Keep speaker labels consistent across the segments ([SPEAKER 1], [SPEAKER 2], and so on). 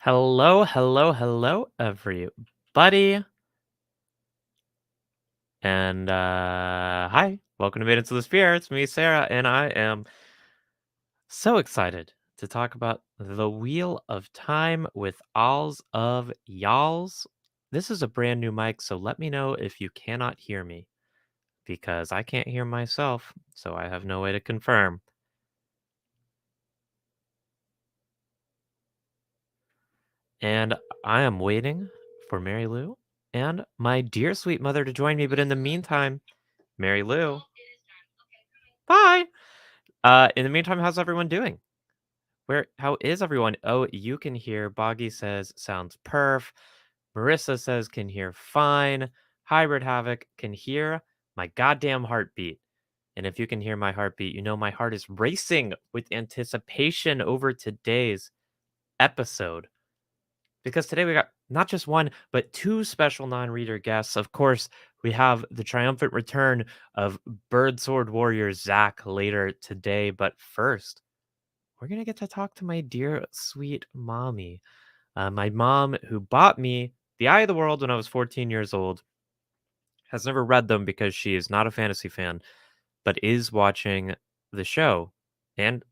[SPEAKER 1] Hello, hello, hello, everybody. And hi, welcome to Maidens of the Spear. It's me, Sarah, and I am so excited to talk about the Wheel of Time with alls of y'alls. This is a brand new mic, so let me know if you cannot hear me because I can't hear myself, so I have no way to confirm. And I am waiting for Mary Lou and my dear sweet mother to join me, but in the meantime, Mary Lou, bye. In the meantime, how's everyone doing? How is everyone? Oh, you can hear. Boggy says sounds perf. Marissa says can hear fine. Hybrid Havoc can hear my goddamn heartbeat. And if you can hear my heartbeat, you know my heart is racing with anticipation over today's episode. Because today we got not just one, but two special non-reader guests. Of course, we have the triumphant return of Bird Sword Warrior Zach later today. But first, we're going to get to talk to my dear, sweet mommy. My mom, who bought me The Eye of the World when I was 14 years old, has never read them because she is not a fantasy fan, but is watching the show. And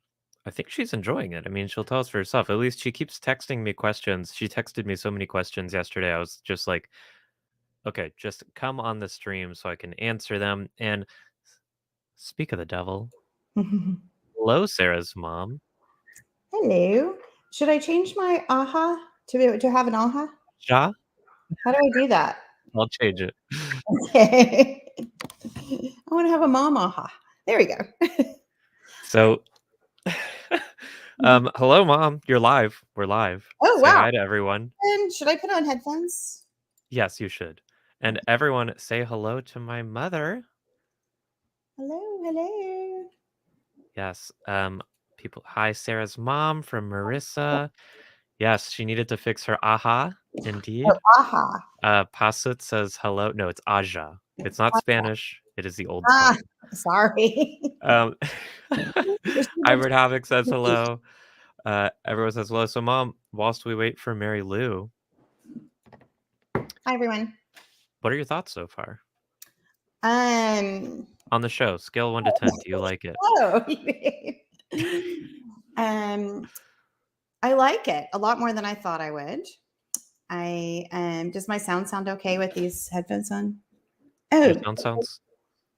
[SPEAKER 1] I think she's enjoying it. I mean, she'll tell us for herself. At least she keeps texting me questions. She texted me so many questions yesterday. I was just like, okay, just come on the stream so I can answer them. And speak of the devil, hello, Sarah's mom.
[SPEAKER 2] Hello. Should I change my aha to be able to have an aha?
[SPEAKER 1] Ja?
[SPEAKER 2] How do I do that?
[SPEAKER 1] I'll change it.
[SPEAKER 2] Okay. I want to have a mom aha. There we go.
[SPEAKER 1] So, hello, mom. You're live. We're live.
[SPEAKER 2] Oh,
[SPEAKER 1] Say
[SPEAKER 2] wow.
[SPEAKER 1] hi to everyone.
[SPEAKER 2] And should I put on headphones?
[SPEAKER 1] Yes, you should. And everyone, say hello to my mother.
[SPEAKER 2] Hello, hello.
[SPEAKER 1] Yes. People. Hi, Sarah's mom from Marissa. Yes, she needed to fix her aha.
[SPEAKER 2] Oh,
[SPEAKER 1] Indeed.
[SPEAKER 2] aha.
[SPEAKER 1] Pasut says hello. No, it's aja. It's not Spanish. It is the old
[SPEAKER 2] Ah,
[SPEAKER 1] tongue.
[SPEAKER 2] sorry.
[SPEAKER 1] Um,
[SPEAKER 2] There's too much
[SPEAKER 1] Hybrid Havoc says
[SPEAKER 2] confusion.
[SPEAKER 1] hello. Everyone says hello. So, mom, whilst we wait for Mary Lou,
[SPEAKER 2] Hi, everyone.
[SPEAKER 1] what are your thoughts so far
[SPEAKER 2] Um,
[SPEAKER 1] on the show? Scale 1 to 10. Do you like it?
[SPEAKER 2] oh, I like it a lot more than I thought I would. Does my sound okay with these headphones on?
[SPEAKER 1] Your
[SPEAKER 2] Oh,
[SPEAKER 1] sounds.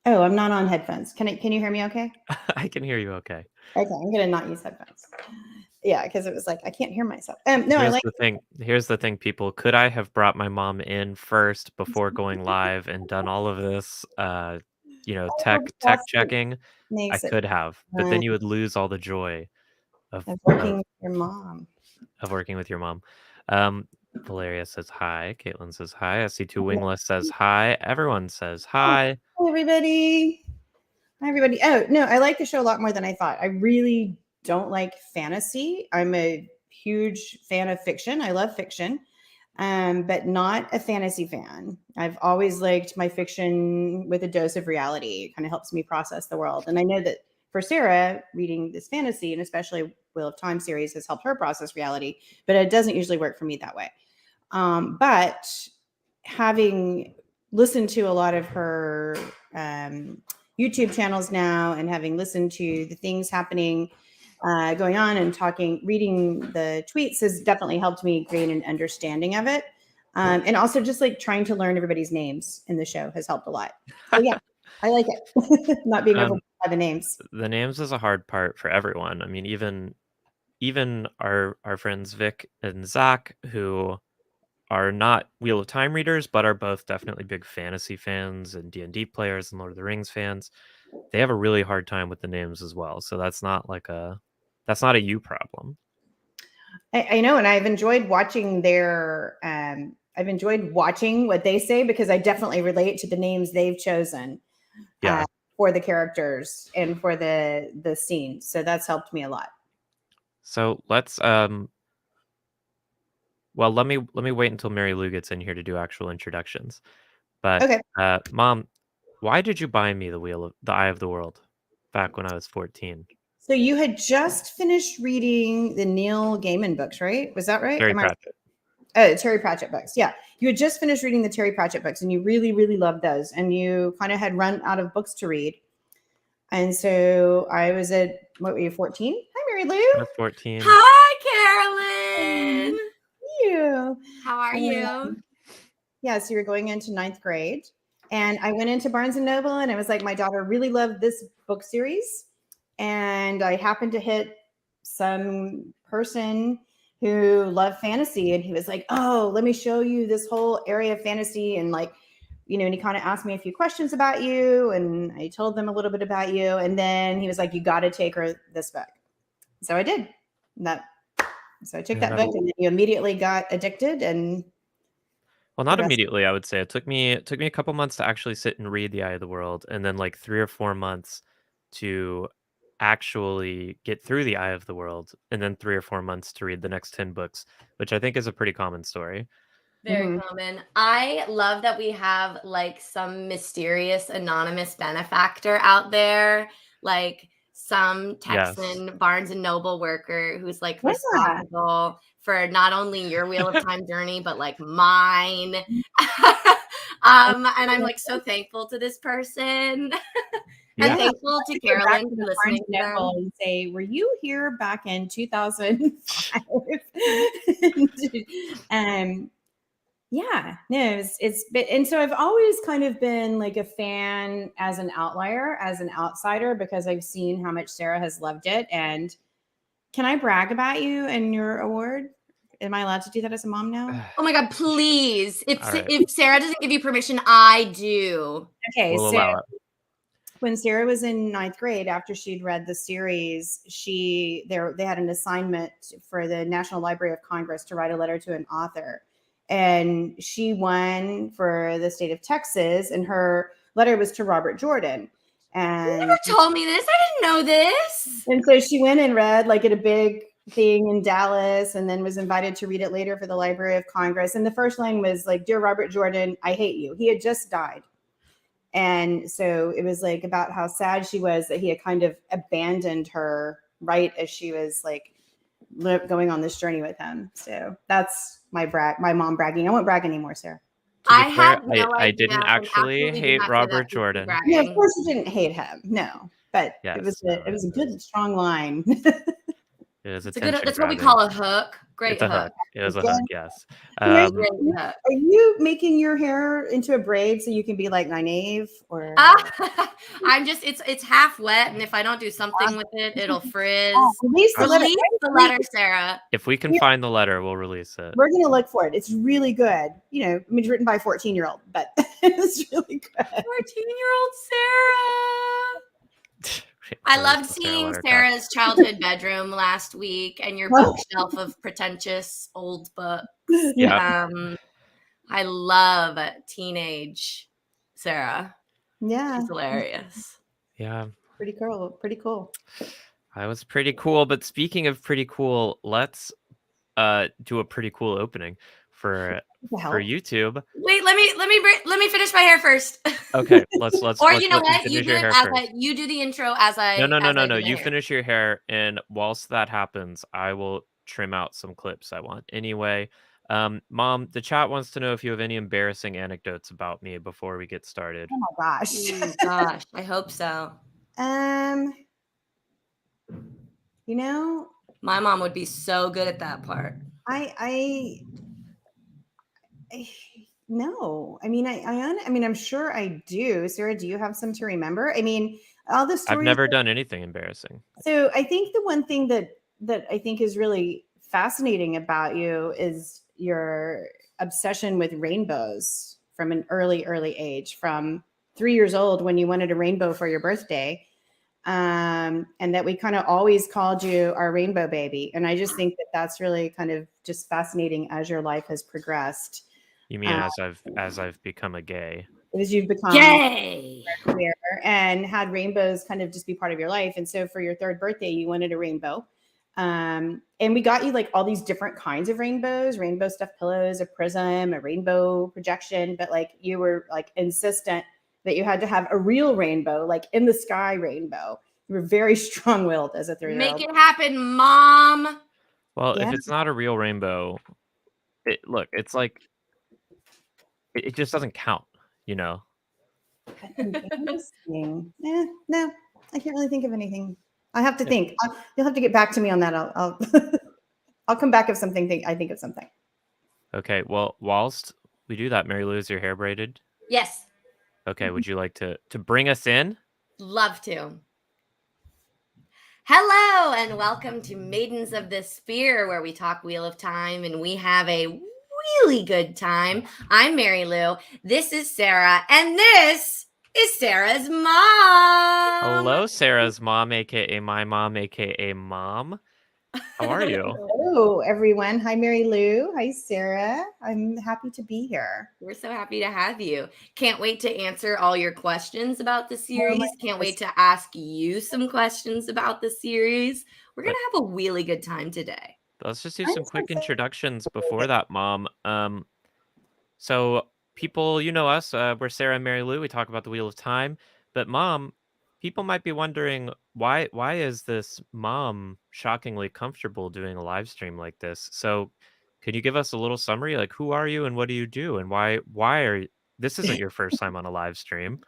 [SPEAKER 2] oh, I'm not on headphones. Can you hear me okay?
[SPEAKER 1] I can hear you okay.
[SPEAKER 2] Okay, I'm gonna not use headphones. Yeah, because it was like I can't hear myself. No, I
[SPEAKER 1] Here's
[SPEAKER 2] like
[SPEAKER 1] the thing. Here's the thing, people. Could I have brought my mom in first before going live and done all of this tech checking? I
[SPEAKER 2] makes it
[SPEAKER 1] could have, but then you would lose all the joy of
[SPEAKER 2] of
[SPEAKER 1] of
[SPEAKER 2] working with your mom.
[SPEAKER 1] of working with your mom. Valeria says hi. Caitlin says hi. I see two Wingless says hi. Everyone says hi.
[SPEAKER 2] Hi, everybody. Hi, everybody. Oh no, I like the show a lot more than I thought. I really don't like fantasy. I'm a huge fan of fiction. I love fiction. But not a fantasy fan. I've always liked my fiction with a dose of reality. It kind of helps me process the world. And I know that for Sarah, reading this fantasy and especially Wheel of Time series has helped her process reality, but it doesn't usually work for me that way. But having listened to a lot of her YouTube channels now and having listened to the things happening going on and reading the tweets has definitely helped me gain an understanding of it. And also just like trying to learn everybody's names in the show has helped a lot. So yeah, I like it. Not being overwhelmed by the names.
[SPEAKER 1] The names is a hard part for everyone. I mean, even our friends Vic and Zach, who are not Wheel of Time readers, but are both definitely big fantasy fans and D&D players and Lord of the Rings fans. They have a really hard time with the names as well. So that's not a you problem.
[SPEAKER 2] I know, and I've enjoyed watching I've enjoyed watching what they say because I definitely relate to the names they've chosen for the characters and for the scene. So that's helped me a lot.
[SPEAKER 1] So let's well, let me wait until Mary Lou gets in here to do actual introductions. But
[SPEAKER 2] Okay.
[SPEAKER 1] Mom, why did you buy me the Eye of the World back when I was 14?
[SPEAKER 2] So you had just finished reading the Neil Gaiman books, right? Was that right?
[SPEAKER 1] Terry Pratchett.
[SPEAKER 2] Oh, Terry Pratchett books. Yeah. You had just finished reading the Terry Pratchett books and you really, really loved those. And you kind of had run out of books to read. And so I was at, what were you, 14? Hi, Mary Lou.
[SPEAKER 1] I was 14.
[SPEAKER 3] Hi, Carolyn.
[SPEAKER 2] You.
[SPEAKER 3] How are you?
[SPEAKER 2] Yeah, so you were going into 9th grade. And I went into Barnes & Noble and I was like, my daughter really loved this book series. And I happened to hit some person who loved fantasy. And he was like, oh, let me show you this whole area of fantasy. And like, you know, and he kind of asked me a few questions about you. And I told them a little bit about you. And then he was like, you got to take her this book. So I did. So I took that book and then you immediately got addicted and...
[SPEAKER 1] Well, not immediately, I would say. It took me a couple months to actually sit and read The Eye of the World, and then like 3 or 4 months to actually get through The Eye of the World, and then 3 or 4 months to read the next 10 books, which I think is a pretty common story.
[SPEAKER 3] Very common. I love that we have like some mysterious anonymous benefactor out there, like some Texan Barnes and Noble worker who's like responsible for not only your Wheel of Time journey, but like mine. And I'm like so thankful to this person. And thankful to Carolyn for listening to them.
[SPEAKER 2] And say, were you here back in 2005? Yeah, no, it's been, and so I've always kind of been like a fan as an outlier, as an outsider, because I've seen how much Sarah has loved it. And can I brag about you and your award? Am I allowed to do that as a mom now?
[SPEAKER 3] Oh my God, please. If Sarah doesn't give you permission, I do.
[SPEAKER 2] Okay,
[SPEAKER 1] we'll
[SPEAKER 2] so
[SPEAKER 1] allow it.
[SPEAKER 2] When Sarah was in 9th grade, after she'd read the series, they had an assignment for the National Library of Congress to write a letter to an author. And she won for the state of Texas, and her letter was to Robert Jordan. And
[SPEAKER 3] you never told me this. I didn't know this.
[SPEAKER 2] And so she went and read like at a big thing in Dallas, and then was invited to read it later for the Library of Congress. And the first line was like, "Dear Robert Jordan, I hate you." He had just died. And so it was like about how sad she was that he had kind of abandoned her right as she was like going on this journey with him. So that's my mom bragging. I won't brag anymore, Sarah.
[SPEAKER 1] I didn't actually hate Robert Jordan.
[SPEAKER 2] Yeah, of course you didn't hate him. No, but it was a good, strong line.
[SPEAKER 1] It was
[SPEAKER 3] that's what we call a hook. Great hook.
[SPEAKER 1] It was a hook, yes.
[SPEAKER 2] Are you making your hair into a braid so you can be like Nynaeve? Or
[SPEAKER 3] I'm just it's half wet, and if I don't do something with it, it'll frizz.
[SPEAKER 2] Release the
[SPEAKER 3] letter, Sarah.
[SPEAKER 1] If we can find the letter, we'll release it.
[SPEAKER 2] We're gonna look for it. It's really good. You know, I mean, it's written by a 14-year-old, but it's really good.
[SPEAKER 3] 14-year-old Sarah. I loved seeing Sarah's childhood bedroom last week and your bookshelf of pretentious old books.
[SPEAKER 1] Yeah.
[SPEAKER 3] I love teenage Sarah.
[SPEAKER 2] Yeah.
[SPEAKER 3] She's hilarious.
[SPEAKER 1] Yeah.
[SPEAKER 2] Pretty cool.
[SPEAKER 1] I was pretty cool, but speaking of pretty cool, let's do a pretty cool opening for YouTube.
[SPEAKER 3] Wait, let me finish my hair first.
[SPEAKER 1] Okay, let's.
[SPEAKER 3] Or you know what? You do it as you do the intro as I.
[SPEAKER 1] No. You finish your hair, and whilst that happens, I will trim out some clips I want. Anyway, Mom, the chat wants to know if you have any embarrassing anecdotes about me before we get started.
[SPEAKER 2] Oh my gosh.
[SPEAKER 3] Gosh, I hope so.
[SPEAKER 2] You know,
[SPEAKER 3] my mom would be so good at that part.
[SPEAKER 2] No. I mean, I mean, I'm sure I do. Sarah, do you have some to remember? I mean, all the stories.
[SPEAKER 1] I've never done anything embarrassing.
[SPEAKER 2] So I think the one thing that I think is really fascinating about you is your obsession with rainbows from an early age, from 3 years old when you wanted a rainbow for your birthday. And that we kind of always called you our rainbow baby. And I just think that that's really kind of just fascinating as your life has progressed.
[SPEAKER 1] You mean as I've become a gay?
[SPEAKER 2] As you've become
[SPEAKER 3] gay
[SPEAKER 2] queer and had rainbows kind of just be part of your life. And so for your 3rd birthday, you wanted a rainbow. And we got you like all these different kinds of rainbows, rainbow stuffed pillows, a prism, a rainbow projection. But like you were like insistent that you had to have a real rainbow, like in the sky rainbow. We're very strong-willed as a 3-year-old.
[SPEAKER 3] Make it happen, Mom.
[SPEAKER 1] Well,
[SPEAKER 2] Yeah.
[SPEAKER 1] if it's not a real rainbow, look, it's like it just doesn't count, you know.
[SPEAKER 2] Embarrassing. No, I can't really think of anything. I have to think. You'll have to get back to me on that. I'll I'll come back if I think of something.
[SPEAKER 1] Okay, well, whilst we do that, Mary Lou, is your hair braided?
[SPEAKER 3] Yes.
[SPEAKER 1] Okay, would you like to bring us in?
[SPEAKER 3] Love to. Hello and welcome to Maidens of the Spear, where we talk Wheel of Time and we have a really good time. I'm Mary Lou. This is Sarah, and this is Sarah's mom.
[SPEAKER 1] Hello, Sarah's mom, aka my mom, aka mom. How are you?
[SPEAKER 2] Hello, everyone. Hi, Mary Lou. Hi, Sarah. I'm happy to be here.
[SPEAKER 3] We're so happy to have you. Can't wait to answer all your questions about the series. Can't wait to ask you some questions about the series. We're going to have a really good time today.
[SPEAKER 1] Let's just do some quick introductions before that, Mom. So people, you know us, we're Sarah and Mary Lou. We talk about the Wheel of Time. But Mom, people might be wondering why is this mom shockingly comfortable doing a live stream like this? So can you give us a little summary? Like, who are you and what do you do? And why are this isn't your first time on a live stream?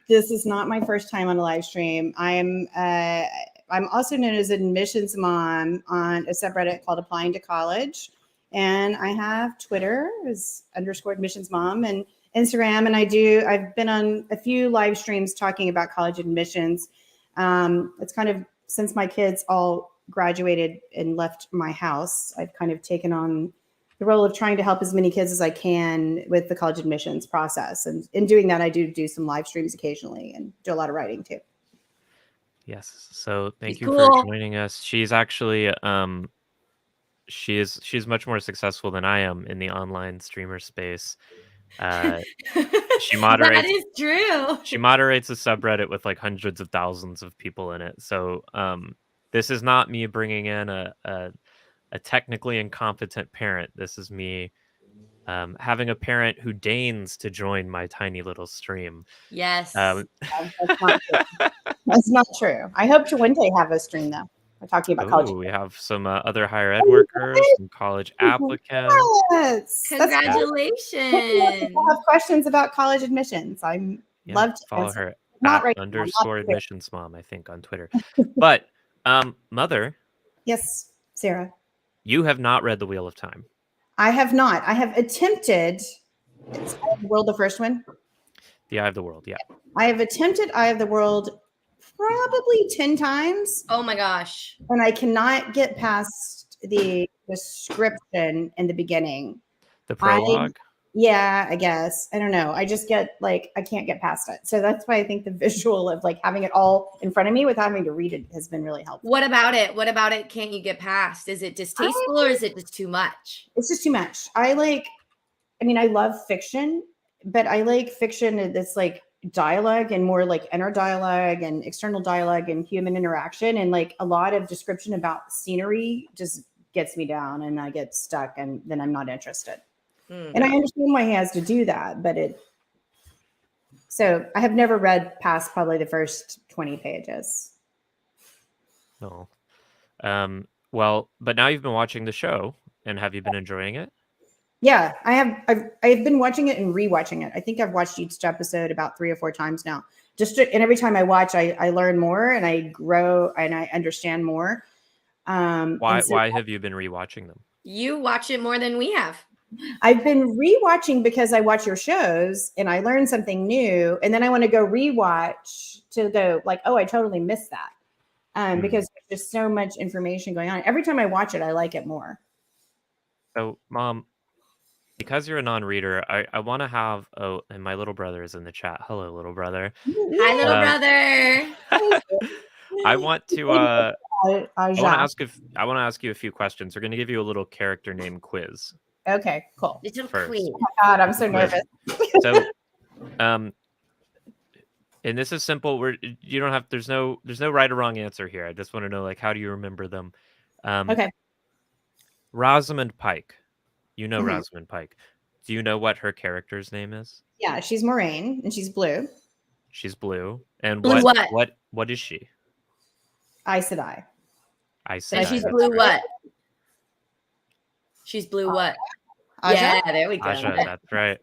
[SPEAKER 2] This is not my first time on a live stream. I'm also known as admissions mom on a subreddit called Applying to College. And I have Twitter as _admissions mom and Instagram. And I've been on a few live streams talking about college admissions. It's kind of, since my kids all graduated and left my house, I've kind of taken on the role of trying to help as many kids as I can with the college admissions process. And in doing that, I do some live streams occasionally and do a lot of writing too.
[SPEAKER 1] Yes. So thank you for joining us. She's actually, she's much more successful than I am in the online streamer space. She moderates.
[SPEAKER 3] That is true.
[SPEAKER 1] She moderates a subreddit with like hundreds of thousands of people in it. So this is not me bringing in a technically incompetent parent. This is me having a parent who deigns to join my tiny little stream.
[SPEAKER 3] Yes.
[SPEAKER 2] That's not true. That's not true. I hope to one day have a stream though. We're talking about college.
[SPEAKER 1] We have some other higher ed workers, some college applicants.
[SPEAKER 2] Yes.
[SPEAKER 3] Congratulations.
[SPEAKER 2] People have questions about college admissions. Love to
[SPEAKER 1] follow
[SPEAKER 2] answer.
[SPEAKER 1] her
[SPEAKER 2] Not
[SPEAKER 1] at
[SPEAKER 2] right
[SPEAKER 1] _admissions mom, I think, on Twitter. But Mother.
[SPEAKER 2] Yes, Sarah.
[SPEAKER 1] You have not read The Wheel of Time.
[SPEAKER 2] I have not. I have attempted. Is Eye of the World the first one?
[SPEAKER 1] The Eye of the World, yeah.
[SPEAKER 2] I have attempted Eye of the World probably 10 times.
[SPEAKER 3] Oh my gosh.
[SPEAKER 2] And I cannot get past the description in the beginning.
[SPEAKER 1] The prologue?
[SPEAKER 2] Yeah, I guess. I don't know. I just get like, I can't get past it. So that's why I think the visual of like having it all in front of me without having to read it has been really helpful.
[SPEAKER 3] What about it? What about it can't you get past? Is it distasteful or is it just too much?
[SPEAKER 2] It's just too much. I love fiction, but I like fiction that's like dialogue and more like inner dialogue and external dialogue and human interaction. And like a lot of description about scenery just gets me down and I get stuck and then I'm not interested. And I understand why he has to do that, but so I have never read past probably the first 20 pages.
[SPEAKER 1] No. Well, but now you've been watching the show, and have you been enjoying it?
[SPEAKER 2] Yeah, I have. I've been watching it and rewatching it. I think I've watched each episode about 3 or 4 times now. And every time I watch, I learn more and I grow and I understand more.
[SPEAKER 1] Why have you been rewatching them?
[SPEAKER 3] You watch it more than we have.
[SPEAKER 2] I've been rewatching because I watch your shows and I learn something new, and then I want to go rewatch to go like, oh, I totally missed that, because there's just so much information going on. Every time I watch it, I like it more.
[SPEAKER 1] So, Mom, because you're a non-reader, I want to have and my little brother is in the chat. Hello, little brother.
[SPEAKER 3] Hi, little brother.
[SPEAKER 1] I want to I want to ask you a few questions. We're going to give you a little character name quiz.
[SPEAKER 2] Okay, cool.
[SPEAKER 3] Little
[SPEAKER 1] quiz.
[SPEAKER 2] Oh my God, I'm so nervous.
[SPEAKER 1] So, and this is simple. You don't have. There's no right or wrong answer here. I just want to know, like, how do you remember them?
[SPEAKER 2] Okay.
[SPEAKER 1] Rosamund Pike. You know Rosamund Pike. Do you know what her character's name is?
[SPEAKER 2] Yeah, she's Moraine and she's blue.
[SPEAKER 1] She's blue. And
[SPEAKER 3] Blue
[SPEAKER 1] what is she?
[SPEAKER 2] Aes Sedai.
[SPEAKER 1] Aes
[SPEAKER 3] And
[SPEAKER 1] Sedai,
[SPEAKER 3] she's
[SPEAKER 1] that's
[SPEAKER 3] blue
[SPEAKER 1] right.
[SPEAKER 3] what? She's blue what?
[SPEAKER 2] Aja?
[SPEAKER 3] Yeah, there we go.
[SPEAKER 1] Aja, that's right.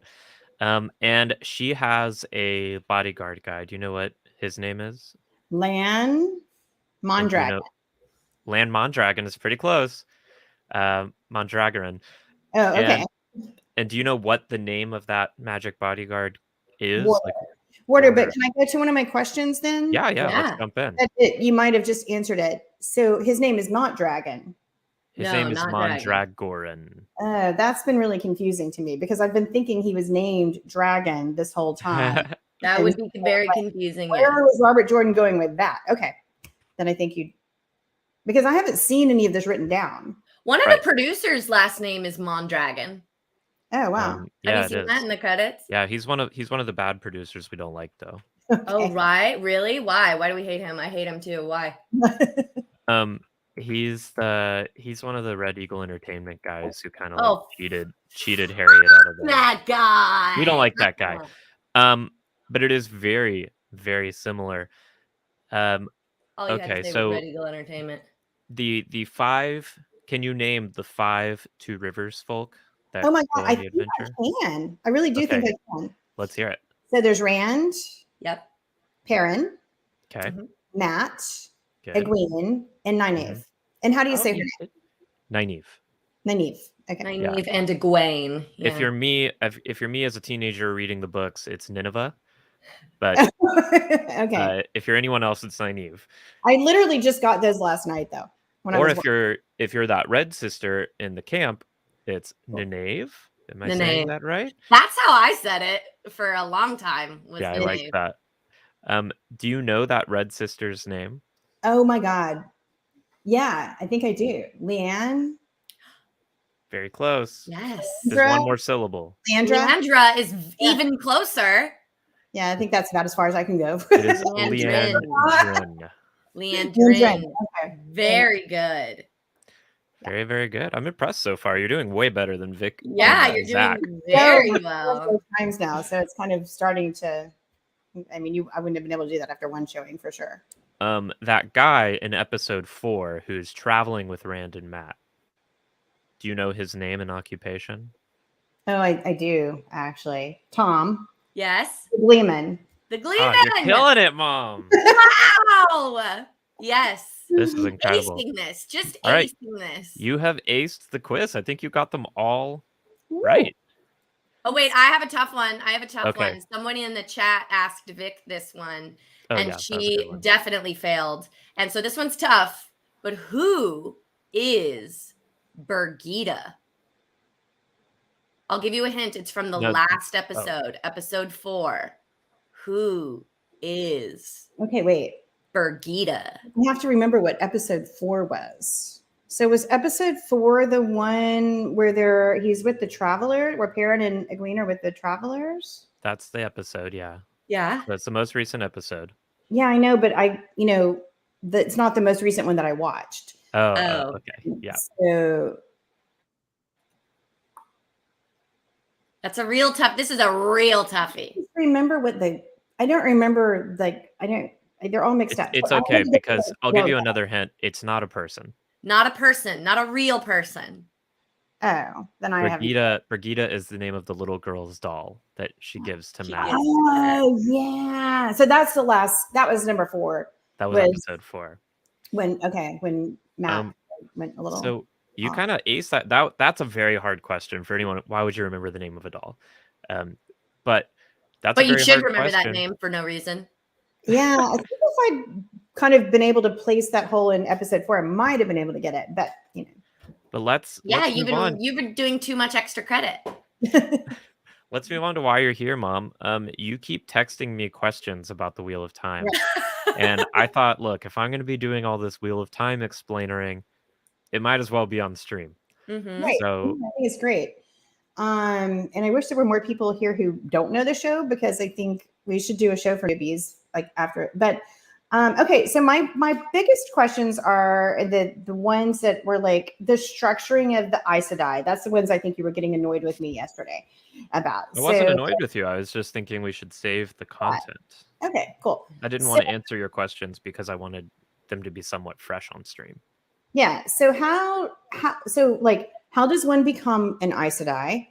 [SPEAKER 1] And she has a bodyguard guy. Do you know what his name is?
[SPEAKER 2] Lan
[SPEAKER 1] And do you
[SPEAKER 2] Mondragon.
[SPEAKER 1] know Land Mondragon is pretty close. Mondragon.
[SPEAKER 2] Oh, okay.
[SPEAKER 1] And do you know what the name of that magic bodyguard is?
[SPEAKER 2] Warder.
[SPEAKER 1] Like,
[SPEAKER 2] Warder, but
[SPEAKER 1] Warder.
[SPEAKER 2] can I go to one of my questions then?
[SPEAKER 1] Yeah, let's
[SPEAKER 3] Yeah.
[SPEAKER 1] jump in.
[SPEAKER 2] You might have just answered it. So his name is not Dragon.
[SPEAKER 1] His
[SPEAKER 3] No,
[SPEAKER 1] name is
[SPEAKER 3] not Dragon.
[SPEAKER 1] Mondragoran.
[SPEAKER 2] That's been really confusing to me because I've been thinking he was named Dragon this whole time.
[SPEAKER 3] That would be very confusing.
[SPEAKER 2] Where
[SPEAKER 3] Yeah.
[SPEAKER 2] was Robert Jordan going with that? Okay. Then I think you, because I haven't seen any of this written down.
[SPEAKER 3] One of
[SPEAKER 1] Right.
[SPEAKER 3] the producers' last name is Mondragon.
[SPEAKER 2] Oh, wow.
[SPEAKER 1] Yeah,
[SPEAKER 3] Have you seen that in the credits?
[SPEAKER 1] Yeah, he's one of the bad producers we don't like though.
[SPEAKER 3] Oh,
[SPEAKER 2] Okay.
[SPEAKER 3] right. Really? Why? Why do we hate him? I hate him too. Why?
[SPEAKER 1] He's one of the Red Eagle Entertainment guys who kind of
[SPEAKER 3] Oh.
[SPEAKER 1] cheated Harriet out of it.
[SPEAKER 3] That guy.
[SPEAKER 1] We don't like that guy. But it is very, very similar.
[SPEAKER 3] All you had
[SPEAKER 1] Okay,
[SPEAKER 3] to say
[SPEAKER 1] so
[SPEAKER 3] was Red Eagle Entertainment.
[SPEAKER 1] the 5. Can you name the 5 Two Rivers folk that
[SPEAKER 2] Oh my
[SPEAKER 1] go
[SPEAKER 2] God.
[SPEAKER 1] on
[SPEAKER 2] I
[SPEAKER 1] the
[SPEAKER 2] think
[SPEAKER 1] adventure?
[SPEAKER 2] I can. I really do think
[SPEAKER 1] Okay.
[SPEAKER 2] I can.
[SPEAKER 1] Let's hear it.
[SPEAKER 2] So there's Rand,
[SPEAKER 3] Yep.
[SPEAKER 2] Perrin,
[SPEAKER 1] Okay.
[SPEAKER 3] Mhm.
[SPEAKER 2] Matt,
[SPEAKER 1] Good.
[SPEAKER 2] Egwene, and Nynaeve.
[SPEAKER 1] Mhm.
[SPEAKER 2] And how do you
[SPEAKER 1] Oh,
[SPEAKER 2] say her
[SPEAKER 1] you
[SPEAKER 2] name?
[SPEAKER 1] did. Nynaeve.
[SPEAKER 2] Nynaeve. Okay.
[SPEAKER 3] Nynaeve and Egwene. Yeah.
[SPEAKER 1] If you're me as a teenager reading the books, it's Nineveh. But
[SPEAKER 2] Okay.
[SPEAKER 1] if you're anyone else, it's Nynaeve.
[SPEAKER 2] I literally just got those last night though.
[SPEAKER 1] Or if you're that red sister in the camp, it's Nynaeve. Am I saying
[SPEAKER 3] Nynaeve.
[SPEAKER 1] that right?
[SPEAKER 3] That's how I said it for a long time. Was
[SPEAKER 1] Yeah, I
[SPEAKER 3] Nynaeve.
[SPEAKER 1] like that. Do you know that red sister's name?
[SPEAKER 2] Oh my God. Yeah, I think I do. Leanne.
[SPEAKER 1] Very close.
[SPEAKER 3] Yes.
[SPEAKER 1] There's one more syllable.
[SPEAKER 2] Leandra.
[SPEAKER 3] Leandra is even closer.
[SPEAKER 2] Yeah, I think that's about as far as I can go.
[SPEAKER 1] It is
[SPEAKER 3] Leandrin.
[SPEAKER 1] Leandrin.
[SPEAKER 3] Leandrin.
[SPEAKER 2] Okay.
[SPEAKER 3] Very good.
[SPEAKER 1] Very, very good. I'm impressed so far. You're doing way better than Vic.
[SPEAKER 3] Yeah,
[SPEAKER 1] and,
[SPEAKER 3] you're
[SPEAKER 1] Zach.
[SPEAKER 3] doing very
[SPEAKER 2] Those
[SPEAKER 3] well.
[SPEAKER 2] times now, so it's kind of starting to. I mean, I wouldn't have been able to do that after one showing for sure.
[SPEAKER 1] That guy in episode 4 who's traveling with Rand and Matt. Do you know his name and occupation?
[SPEAKER 2] Oh, I do actually. Tom.
[SPEAKER 3] Yes.
[SPEAKER 2] Gleeman.
[SPEAKER 3] The Gleeman.
[SPEAKER 1] You're killing it, Mom.
[SPEAKER 3] Wow. Yes.
[SPEAKER 1] This is incredible.
[SPEAKER 3] Acing this. Just
[SPEAKER 1] All right.
[SPEAKER 3] acing this.
[SPEAKER 1] You have aced the quiz. I think you got them all right.
[SPEAKER 3] Oh, wait. I have a tough one.
[SPEAKER 1] Okay.
[SPEAKER 3] One. Someone in the chat asked Vic this one,
[SPEAKER 1] Oh,
[SPEAKER 3] and
[SPEAKER 1] yeah, that was a
[SPEAKER 3] she
[SPEAKER 1] good one.
[SPEAKER 3] definitely failed. And so this one's tough. But who is Birgitta? I'll give you a hint. It's from the last episode, episode 4. Who is
[SPEAKER 2] Okay, wait.
[SPEAKER 3] Birgitta?
[SPEAKER 2] I have to remember what episode 4 was. So was episode 4 the one where he's with the Traveler, where Perrin and Egwene are with the Travelers?
[SPEAKER 1] That's the episode, yeah.
[SPEAKER 3] Yeah.
[SPEAKER 1] That's the most recent episode.
[SPEAKER 2] Yeah, I know, but it's not the most recent one that I watched.
[SPEAKER 1] Oh, okay. Yeah.
[SPEAKER 2] So
[SPEAKER 3] That's a real tough. This is a real toughie.
[SPEAKER 2] I don't remember, they're all mixed up.
[SPEAKER 1] It's okay because I'll give you another hint. It's not a person.
[SPEAKER 3] Not a person, not a real person.
[SPEAKER 2] Oh, then I have.
[SPEAKER 1] Birgitta is the name of the little girl's doll that she gives to Matt.
[SPEAKER 2] Oh, yeah. So that was number 4.
[SPEAKER 1] That was episode 4.
[SPEAKER 2] When Matt went a little.
[SPEAKER 1] So you kind of aced that. That's a very hard question for anyone. Why would you remember the name of a doll? But
[SPEAKER 3] you should remember that name for no reason.
[SPEAKER 2] Yeah, I think if I'd kind of been able to place that hole in episode 4, I might have been able to get it. But
[SPEAKER 1] But let's move on.
[SPEAKER 3] You've been doing too much extra credit.
[SPEAKER 1] Let's move on to why you're here, Mom. You keep texting me questions about the Wheel of Time. And I thought, look, if I'm going to be doing all this Wheel of Time explainering, it might as well be on stream.
[SPEAKER 3] Mm-hmm.
[SPEAKER 2] Right.
[SPEAKER 1] So
[SPEAKER 2] I think it's great. And I wish there were more people here who don't know the show, because I think we should do a show for newbies after it. But okay, so my biggest questions are the ones that were like the structuring of the Aes Sedai. That's the ones I think you were getting annoyed with me yesterday about.
[SPEAKER 1] I wasn't annoyed with you. I was just thinking we should save the content.
[SPEAKER 2] Okay, cool.
[SPEAKER 1] I didn't want to answer your questions because I wanted them to be somewhat fresh on stream.
[SPEAKER 2] Yeah. So how does one become an Aes Sedai?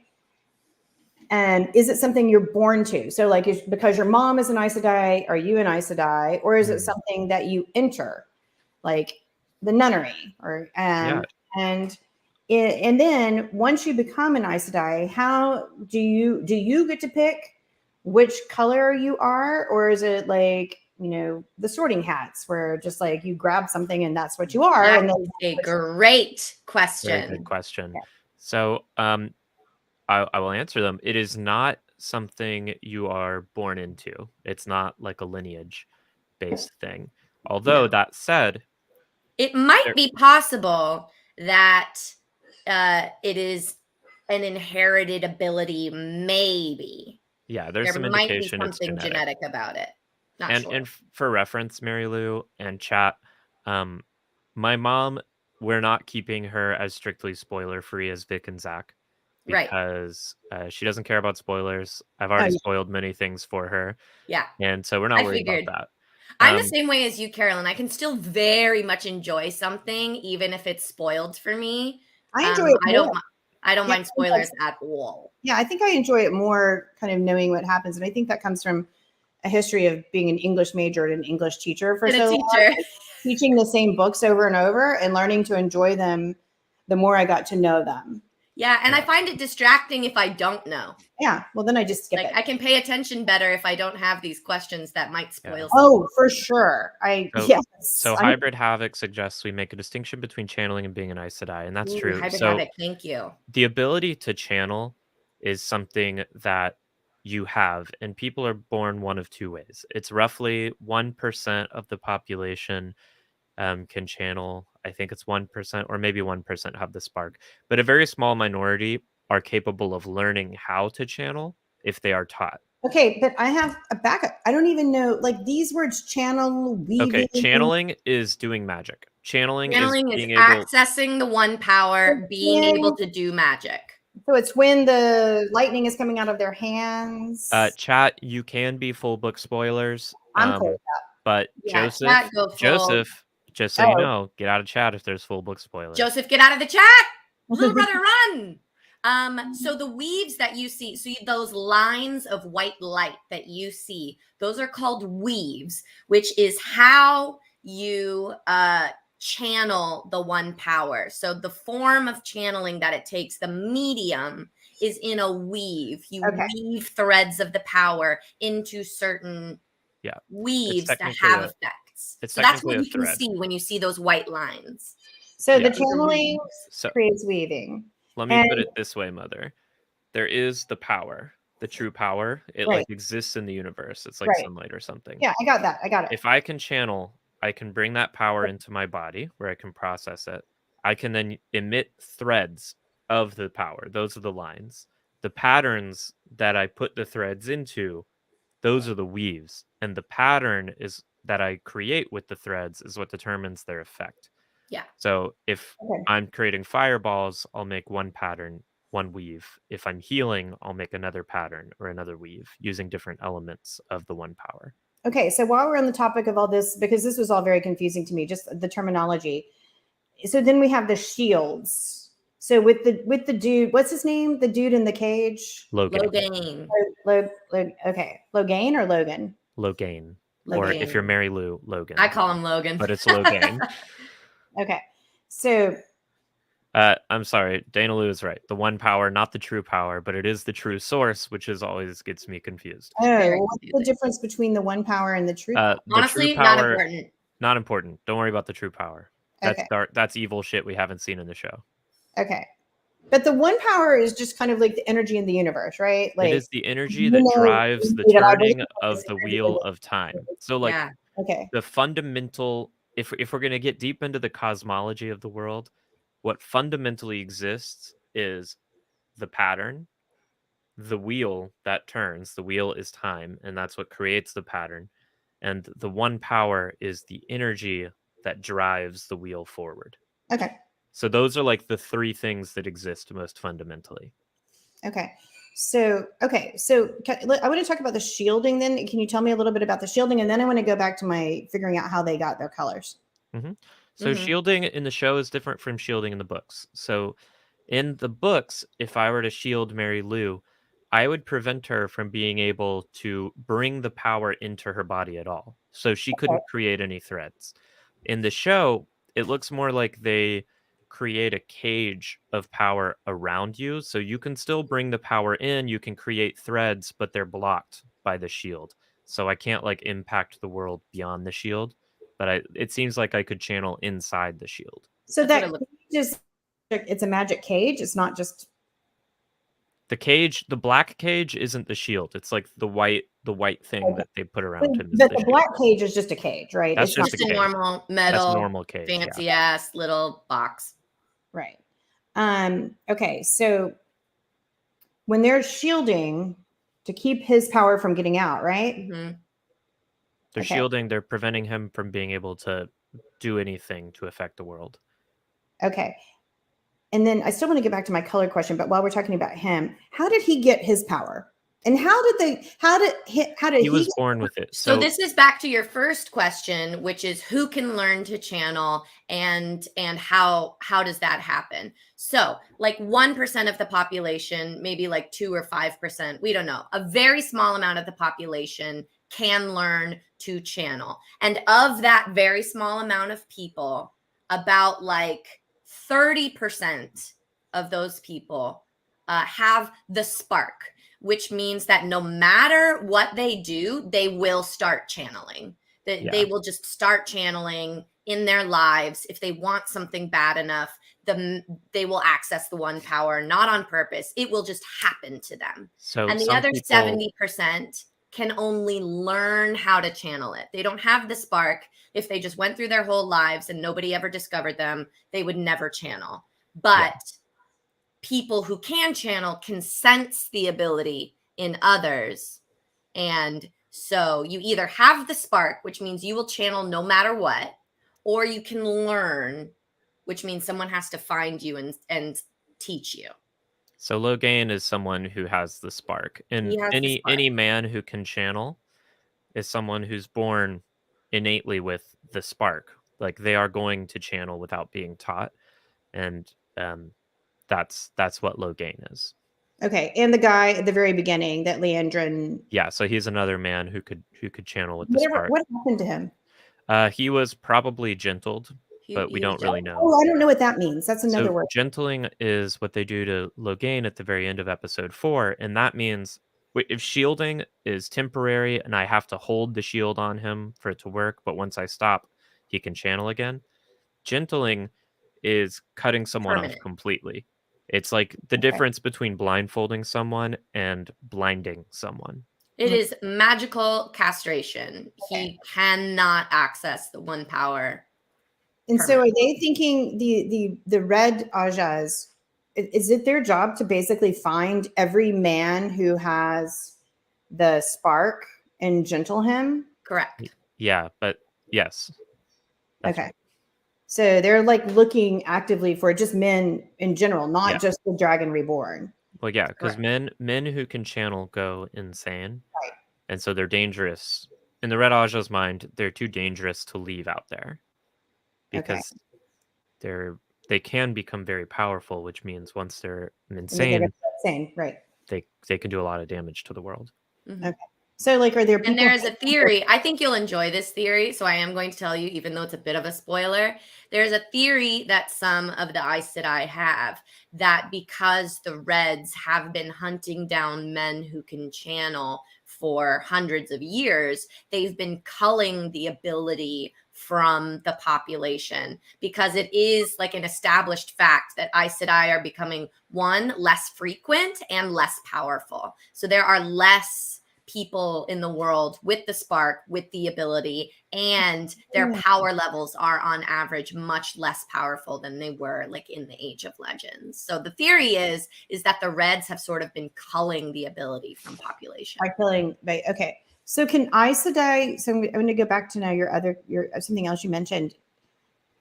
[SPEAKER 2] And is it something you're born to? So like, because your mom is an Aes Sedai, are you an Aes Sedai, or is it something that you enter, like the nunnery, or and then once you become an Aes Sedai, how do you get to pick which color you are, or is it like, you know, the Sorting Hats, where just like you grab something and that's what you are?
[SPEAKER 3] That
[SPEAKER 2] and
[SPEAKER 3] is a great question.
[SPEAKER 1] Very good question. Yeah. So I will answer them. It is not something you are born into. It's not like a lineage based thing. Although that said,
[SPEAKER 3] it might be possible that it is an inherited ability, maybe.
[SPEAKER 1] Yeah, there's some
[SPEAKER 3] might
[SPEAKER 1] indication
[SPEAKER 3] be something
[SPEAKER 1] it's
[SPEAKER 3] genetic about it. Not sure.
[SPEAKER 1] And for reference, Mary Lou and chat, my mom, we're not keeping her as strictly spoiler free as Vic and Zach, because she doesn't care about spoilers. I've already spoiled many things for her.
[SPEAKER 3] Yeah.
[SPEAKER 1] And so we're not worried about that.
[SPEAKER 3] I'm the same way as you, Carolyn. I can still very much enjoy something, even if it's spoiled for me.
[SPEAKER 2] I enjoy it more.
[SPEAKER 3] I don't mind spoilers at all.
[SPEAKER 2] Yeah, I think I enjoy it more, kind of knowing what happens. And I think that comes from a history of being an English major and an English teacher for so long, teaching the same books over and over and learning to enjoy them the more I got to know them.
[SPEAKER 3] Yeah, and I find it distracting if I don't know.
[SPEAKER 2] Yeah, well, then I just skip it.
[SPEAKER 3] I can pay attention better if I don't have these questions that might spoil something.
[SPEAKER 2] Oh, for sure.
[SPEAKER 1] So Hybrid Havoc suggests we make a distinction between channeling and being an Aes Sedai, and that's true.
[SPEAKER 3] Hybrid Havoc, thank you.
[SPEAKER 1] The ability to channel is something that you have, and people are born one of two ways. It's roughly 1% of the population can channel. I think it's 1% or maybe 1% have the spark, but a very small minority are capable of learning how to channel if they are taught.
[SPEAKER 2] Okay, but I have a backup. I don't even know, like, these words: channel, weaving.
[SPEAKER 1] Okay, channeling is doing magic. Channeling is
[SPEAKER 3] accessing the one power, being able to do magic.
[SPEAKER 2] So it's when the lightning is coming out of their hands.
[SPEAKER 1] Chat, you can be full book spoilers.
[SPEAKER 2] I'm cool with that.
[SPEAKER 1] But
[SPEAKER 3] yeah,
[SPEAKER 1] Joseph, just so you know, get out of chat if there's full book spoilers.
[SPEAKER 3] Joseph, get out of the chat. Little brother, run. So the weaves that you see, those lines of white light that you see, those are called weaves, which is how you channel the one power. So the form of channeling that it takes, the medium, is in a weave. You weave threads of the power into certain weaves that have effects. So that's what you can see when you see those white lines.
[SPEAKER 2] So the channeling creates weaving.
[SPEAKER 1] Let me put it this way, Mother. There is the power, the true power. It like exists in the universe. It's like sunlight or something.
[SPEAKER 2] Yeah, I got that. I got it.
[SPEAKER 1] If I can channel, I can bring that power into my body where I can process it. I can then emit threads of the power. Those are the lines. The patterns that I put the threads into, those are the weaves. And the pattern is that I create with the threads is what determines their effect.
[SPEAKER 3] Yeah.
[SPEAKER 1] So if I'm creating fireballs, I'll make one pattern, one weave. If I'm healing, I'll make another pattern or another weave using different elements of the one power.
[SPEAKER 2] Okay, so while we're on the topic of all this, because this was all very confusing to me, just the terminology. So then we have the shields. So with the dude, what's his name? The dude in the cage?
[SPEAKER 3] Logain.
[SPEAKER 2] Okay, Logain or Logan?
[SPEAKER 1] Logain. Or if you're Mary Lou, Logan.
[SPEAKER 3] I call him Logan.
[SPEAKER 1] But it's Logain.
[SPEAKER 2] Okay, so
[SPEAKER 1] I'm sorry, Dana Lou is right. The one power, not the true power, but it is the true source, which is always gets me confused.
[SPEAKER 2] Oh, what's the difference between the one power and the true power?
[SPEAKER 3] Honestly, true power, not important.
[SPEAKER 1] Not important. Don't worry about the true power. That's dark. That's evil shit we haven't seen in the show.
[SPEAKER 2] Okay, but the one power is just kind of like the energy in the universe, right? Like,
[SPEAKER 1] it is the energy that drives the turning of the wheel of time. So, like, the fundamental. If we're going to get deep into the cosmology of the world, what fundamentally exists is the pattern, the wheel that turns. The wheel is time, and that's what creates the pattern. And the one power is the energy that drives the wheel forward.
[SPEAKER 2] Okay.
[SPEAKER 1] So those are like the three things that exist most fundamentally.
[SPEAKER 2] Okay. So I want to talk about the shielding then. Can you tell me a little bit about the shielding? And then I want to go back to my figuring out how they got their colors.
[SPEAKER 1] So
[SPEAKER 3] Mhm.
[SPEAKER 1] shielding in the show is different from shielding in the books. So in the books, if I were to shield Mary Lou, I would prevent her from being able to bring the power into her body at all. So she
[SPEAKER 2] Okay.
[SPEAKER 1] couldn't create any threads. In the show, it looks more like they create a cage of power around you. So you can still bring the power in, you can create threads, but they're blocked by the shield. So I can't like impact the world beyond the shield, but it seems like I could channel inside the shield.
[SPEAKER 2] So
[SPEAKER 3] That's what
[SPEAKER 2] that
[SPEAKER 3] it looks.
[SPEAKER 2] just it's a magic cage. It's not just
[SPEAKER 1] The cage, the black cage isn't the shield. It's like the white thing
[SPEAKER 2] okay.
[SPEAKER 1] that they put
[SPEAKER 2] But
[SPEAKER 1] around him is
[SPEAKER 2] but
[SPEAKER 1] the
[SPEAKER 2] the
[SPEAKER 1] shield.
[SPEAKER 2] black cage is just a cage, right?
[SPEAKER 1] That's
[SPEAKER 2] It's not
[SPEAKER 1] just a
[SPEAKER 3] Just a
[SPEAKER 1] cage.
[SPEAKER 3] normal
[SPEAKER 1] That's a
[SPEAKER 3] metal,
[SPEAKER 1] normal cage, yeah.
[SPEAKER 3] fancy ass little box.
[SPEAKER 2] right. Okay, so when they're shielding to keep his power from getting out, right?
[SPEAKER 3] hmm
[SPEAKER 1] They're
[SPEAKER 2] Okay.
[SPEAKER 1] shielding, they're preventing him from being able to do anything to affect the world.
[SPEAKER 2] Okay. And then I still want to get back to my color question, but while we're talking about him, how did he get his power? And how did
[SPEAKER 1] He was born with it.
[SPEAKER 3] So
[SPEAKER 1] So
[SPEAKER 3] this is back to your first question, which is who can learn to channel and how does that happen? So like 1% of the population, maybe like 2 or 5%, we don't know. A very small amount of the population can learn to channel. And of that very small amount of people, about like 30% of those people have the spark, which means that no matter what they do, they will start channeling. They will just start channeling in their lives. If they want something bad enough, they will access the one power, not on purpose. It will just happen to them.
[SPEAKER 1] so
[SPEAKER 3] And the
[SPEAKER 1] some
[SPEAKER 3] other
[SPEAKER 1] people
[SPEAKER 3] 70% can only learn how to channel it. They don't have the spark. If they just went through their whole lives and nobody ever discovered them, they would never channel. But people who can channel can sense the ability in others. And so you either have the spark, which means you will channel no matter what, or you can learn, which means someone has to find you and teach you.
[SPEAKER 1] So Logain is someone who has the spark. And
[SPEAKER 3] He has the spark.
[SPEAKER 1] any man who can channel is someone who's born innately with the spark. Like they are going to channel without being taught. And that's what Logain is.
[SPEAKER 2] Okay, and the guy at the very beginning that Leandrin.
[SPEAKER 1] Yeah, so he's another man who could channel with the spark.
[SPEAKER 2] What happened to him?
[SPEAKER 1] He was probably gentled, but we don't really know.
[SPEAKER 2] Oh, I don't know what that means. That's another
[SPEAKER 1] So
[SPEAKER 2] word.
[SPEAKER 1] gentling is what they do to Logain at the very end of episode 4, and that means if shielding is temporary and I have to hold the shield on him for it to work, but once I stop, he can channel again. Gentling is cutting someone off completely. It's like the difference between blindfolding someone and blinding someone.
[SPEAKER 3] It is magical castration. He cannot access the one power.
[SPEAKER 2] And so are they thinking the red Ajas, is it their job to basically find every man who has the spark and gentle him?
[SPEAKER 3] Correct.
[SPEAKER 1] Yeah, but yes.
[SPEAKER 2] Okay. Right. So they're like looking actively for just men in general, not just the Dragon Reborn.
[SPEAKER 1] Well, yeah, because men who can channel go insane.
[SPEAKER 2] Right.
[SPEAKER 1] And so they're dangerous. In the Red Aja's mind, they're too dangerous to leave out there. Because they can become very powerful, which means once they're insane,
[SPEAKER 2] right?
[SPEAKER 1] They can do a lot of damage to the world.
[SPEAKER 3] Mm-hmm.
[SPEAKER 2] Okay. So, like, are there people?
[SPEAKER 3] And there is a theory. I think you'll enjoy this theory. So I am going to tell you, even though it's a bit of a spoiler, there's a theory that some of the Aes Sedai have that because the Reds have been hunting down men who can channel for hundreds of years, they've been culling the ability from the population because it is like an established fact that Aes Sedai are becoming, one, less frequent and less powerful. So there are less people in the world with the spark, with the ability, and their power levels are on average much less powerful than they were like in the Age of Legends. So the theory is that the Reds have sort of been culling the ability from population.
[SPEAKER 2] By killing, okay. So can Aes Sedai, so I'm going to go back to now your something else you mentioned.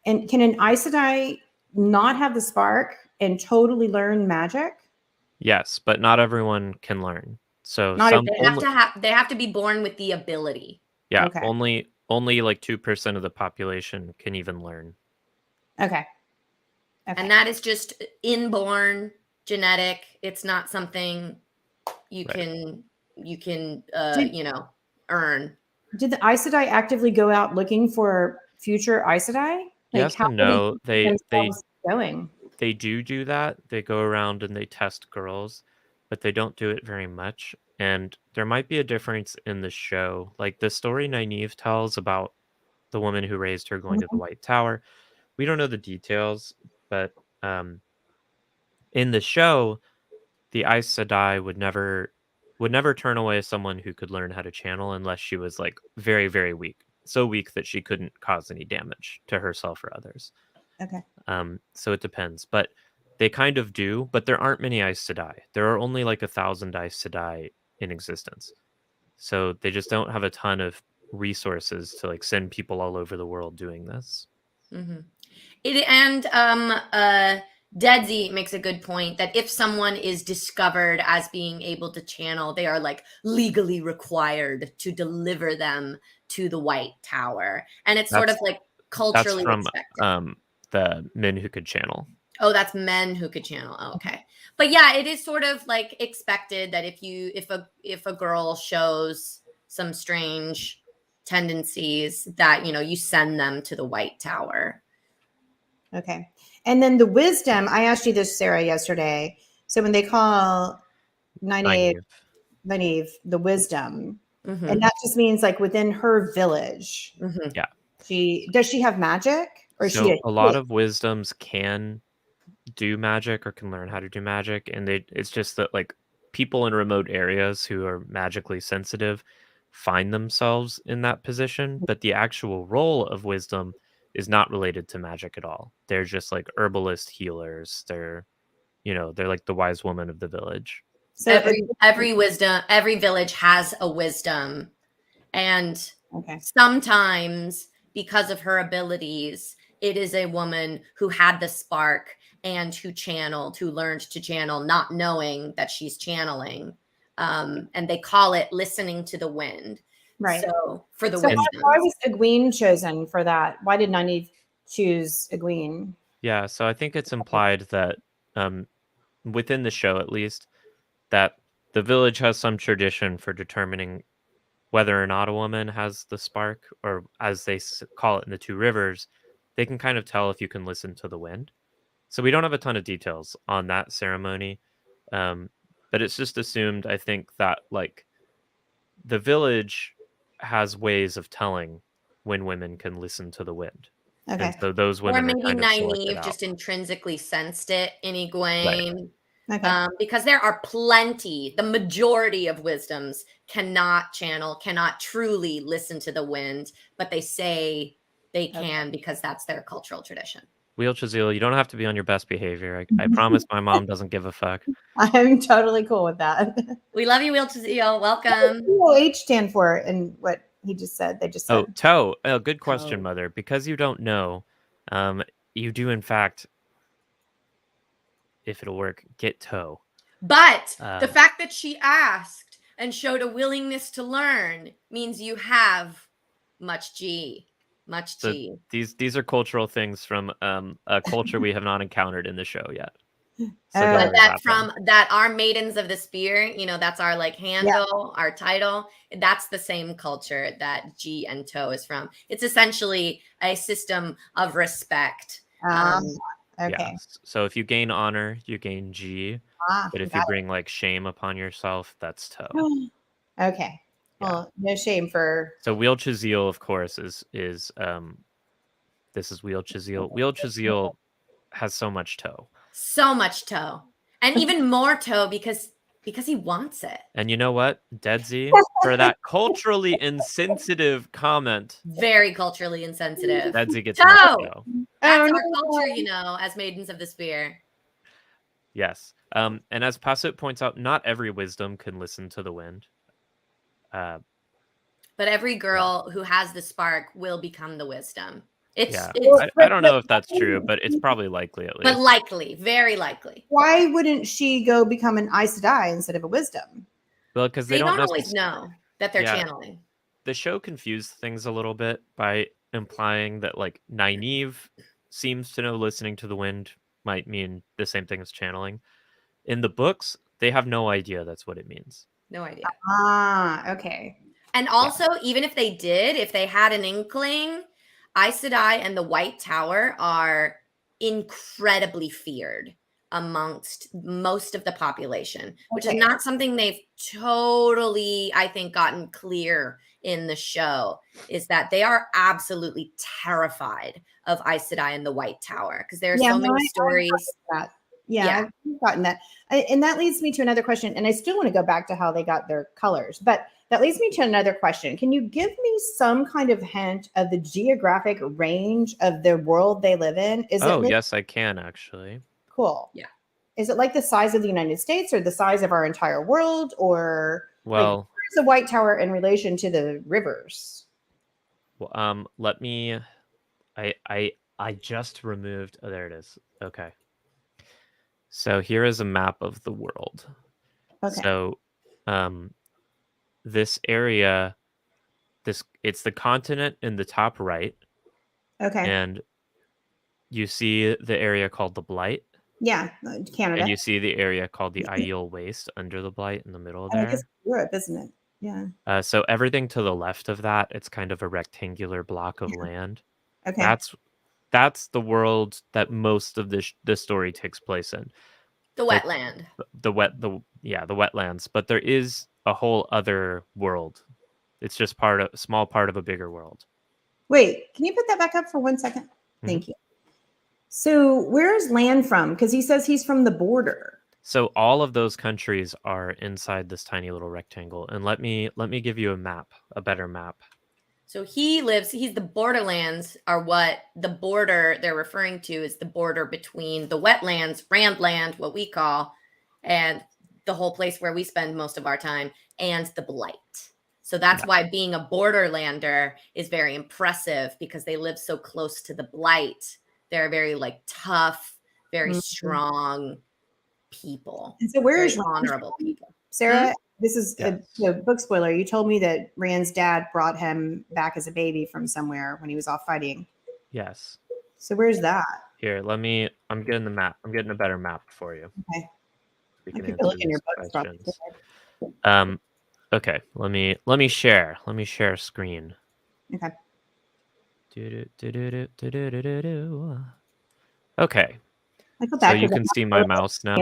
[SPEAKER 2] And can an Aes Sedai not have the spark and totally learn magic?
[SPEAKER 1] Yes, but not everyone can learn. So
[SPEAKER 3] they have to be born with the ability.
[SPEAKER 1] Yeah, only only like 2% of the population can even learn.
[SPEAKER 2] Okay.
[SPEAKER 3] And that is just inborn, genetic. It's not something you can earn.
[SPEAKER 2] Did the Aes Sedai actively go out looking for future Aes Sedai?
[SPEAKER 1] Yes
[SPEAKER 2] how
[SPEAKER 1] and
[SPEAKER 2] did
[SPEAKER 1] no.
[SPEAKER 2] they keep themselves going?
[SPEAKER 1] They do that. They go around and they test girls, but they don't do it very much. And there might be a difference in the show. Like the story Nynaeve tells about the woman who raised her going to the White Tower. We don't know the details, but in the show, the Aes Sedai would never turn away someone who could learn how to channel unless she was like very, very weak. So weak that she couldn't cause any damage to herself or others.
[SPEAKER 2] Okay.
[SPEAKER 1] So it depends, but they kind of do. But there aren't many Aes Sedai. There are only like 1,000 Aes Sedai in existence. So they just don't have a ton of resources to like send people all over the world doing this.
[SPEAKER 3] Mm-hmm. Deadsy makes a good point that if someone is discovered as being able to channel, they are like legally required to deliver them to the White Tower, and it's sort of like culturally
[SPEAKER 1] that's from
[SPEAKER 3] expected.
[SPEAKER 1] The men who could channel.
[SPEAKER 3] Oh, that's men who could channel. Oh, okay. But yeah, it is sort of like expected that if a girl shows some strange tendencies that, you send them to the White Tower.
[SPEAKER 2] Okay. And then the wisdom, I asked you this, Sarah, yesterday. So when they call Nynaeve the wisdom,
[SPEAKER 3] Mm-hmm.
[SPEAKER 2] and that just means like within her village.
[SPEAKER 3] Mm-hmm.
[SPEAKER 1] Yeah.
[SPEAKER 2] Does she have magic? Or
[SPEAKER 1] so a lot of wisdoms can do magic or can learn how to do magic, and it's just that like people in remote areas who are magically sensitive find themselves in that position, but the actual role of wisdom is not related to magic at all. They're just like herbalist healers. They're like the wise woman of the village.
[SPEAKER 3] So every village has a wisdom, and sometimes because of her abilities, it is a woman who had the spark and who learned to channel, not knowing that she's channeling. And they call it listening to the wind.
[SPEAKER 2] Right.
[SPEAKER 3] So for the wisdom.
[SPEAKER 2] Why was Egwene chosen for that? Why did Nynaeve choose Egwene?
[SPEAKER 1] Yeah, so I think it's implied that within the show at least, that the village has some tradition for determining whether or not a woman has the spark, or as they call it in the Two Rivers, they can kind of tell if you can listen to the wind. So we don't have a ton of details on that ceremony, but it's just assumed, I think, that like the village has ways of telling when women can listen to the wind.
[SPEAKER 2] Okay.
[SPEAKER 1] And so those women
[SPEAKER 3] or maybe
[SPEAKER 1] are kind of
[SPEAKER 3] Nynaeve just intrinsically sensed it in Egwene.
[SPEAKER 2] Right. Okay.
[SPEAKER 3] Because there are the majority of wisdoms cannot truly listen to the wind, but they say they can because that's their cultural tradition.
[SPEAKER 1] Wheel Chazil, you don't have to be on your best behavior. I promise my mom doesn't give a fuck.
[SPEAKER 2] I'm totally cool with that.
[SPEAKER 3] We love you, Wheel Chazil. Welcome.
[SPEAKER 2] What does H stand for in what he just said? They just said.
[SPEAKER 1] Oh, toe. Oh, good question, Mother. Because you don't know, you do in fact, if it'll work, get toe.
[SPEAKER 3] But the fact that she asked and showed a willingness to learn means you have much G. Much G.
[SPEAKER 1] These are cultural things from a culture we have not encountered in the show yet. So
[SPEAKER 3] but that our Maidens of the Spear, that's our like handle, our title. That's the same culture that G and toe is from. It's essentially a system of respect.
[SPEAKER 2] Okay.
[SPEAKER 1] Yeah. So if you gain honor, you gain G. But if you bring like shame upon yourself, that's toe.
[SPEAKER 2] Okay. Yeah. Well, no shame for.
[SPEAKER 1] So Wheel Chazil, of course, is this is Wheel Chazil. Wheel Chazil has so much toe.
[SPEAKER 3] So much toe. And even more toe because he wants it.
[SPEAKER 1] And you know what? Deadsy, for that culturally insensitive comment.
[SPEAKER 3] Very culturally insensitive.
[SPEAKER 1] Deadsy gets
[SPEAKER 3] toe. That's our culture, as Maidens of the Spear.
[SPEAKER 1] Yes. And as Pasut points out, not every wisdom can listen to the wind.
[SPEAKER 3] But every girl who has the spark will become the wisdom.
[SPEAKER 1] I don't know if that's true, but it's probably likely at least.
[SPEAKER 3] But likely, very likely.
[SPEAKER 2] Why wouldn't she go become an Aes Sedai instead of a wisdom?
[SPEAKER 1] Well, because
[SPEAKER 3] they don't always know that they're channeling.
[SPEAKER 1] the show confused things a little bit by implying that like Nynaeve seems to know listening to the wind might mean the same thing as channeling. In the books, they have no idea that's what it means.
[SPEAKER 3] No idea.
[SPEAKER 2] Okay.
[SPEAKER 3] And also, even if they did, if they had an inkling, Aes Sedai and the White Tower are incredibly feared amongst most of the population, which is not something they've totally, I think, gotten clear in the show, is that they are absolutely terrified of Aes Sedai and the White Tower because there are so many stories.
[SPEAKER 2] I've gotten that. And that leads me to another question. And I still want to go back to how they got their colors, but that leads me to another question. Can you give me some kind of hint of the geographic range of the world they live in?
[SPEAKER 1] Yes, I can actually.
[SPEAKER 2] Cool.
[SPEAKER 3] Yeah.
[SPEAKER 2] Is it like the size of the United States or the size of our entire world? Or
[SPEAKER 1] well,
[SPEAKER 2] where's the White Tower in relation to the rivers?
[SPEAKER 1] Well, let me. I just removed. Oh, there it is. Okay. So here is a map of the world.
[SPEAKER 2] Okay.
[SPEAKER 1] So, this area, it's the continent in the top right.
[SPEAKER 2] Okay.
[SPEAKER 1] And you see the area called the Blight.
[SPEAKER 2] Yeah, Canada.
[SPEAKER 1] And you see the area called the Aiel Waste under the Blight in the middle there.
[SPEAKER 2] I guess Europe, isn't it? Yeah.
[SPEAKER 1] So everything to the left of that, it's kind of a rectangular block of land.
[SPEAKER 2] Okay.
[SPEAKER 1] That's the world that most of the story takes place in.
[SPEAKER 3] The wetland.
[SPEAKER 1] The wetlands. But there is a whole other world. It's just a small part of a bigger world.
[SPEAKER 2] Wait, can you put that back up for 1 second? Thank you. So where's Land from? Because he says he's from the border.
[SPEAKER 1] So all of those countries are inside this tiny little rectangle. And let me give you a better map.
[SPEAKER 3] So he's the borderlands are what the border they're referring to is the border between the wetlands, Randland, what we call, and the whole place where we spend most of our time, and the Blight. So that's why being a borderlander is very impressive, because they live so close to the Blight. They're very tough, very strong people.
[SPEAKER 2] And so where is
[SPEAKER 3] honorable people?
[SPEAKER 2] Sarah, this is a book spoiler. You told me that Rand's dad brought him back as a baby from somewhere when he was off fighting.
[SPEAKER 1] Yes.
[SPEAKER 2] So where's that?
[SPEAKER 1] Here, I'm getting the map. I'm getting a better map for you.
[SPEAKER 2] Okay.
[SPEAKER 1] We can
[SPEAKER 2] answer look in your books,
[SPEAKER 1] questions. Okay, let me share. Let me share screen.
[SPEAKER 2] Okay.
[SPEAKER 1] Okay. So you can see my mouse now.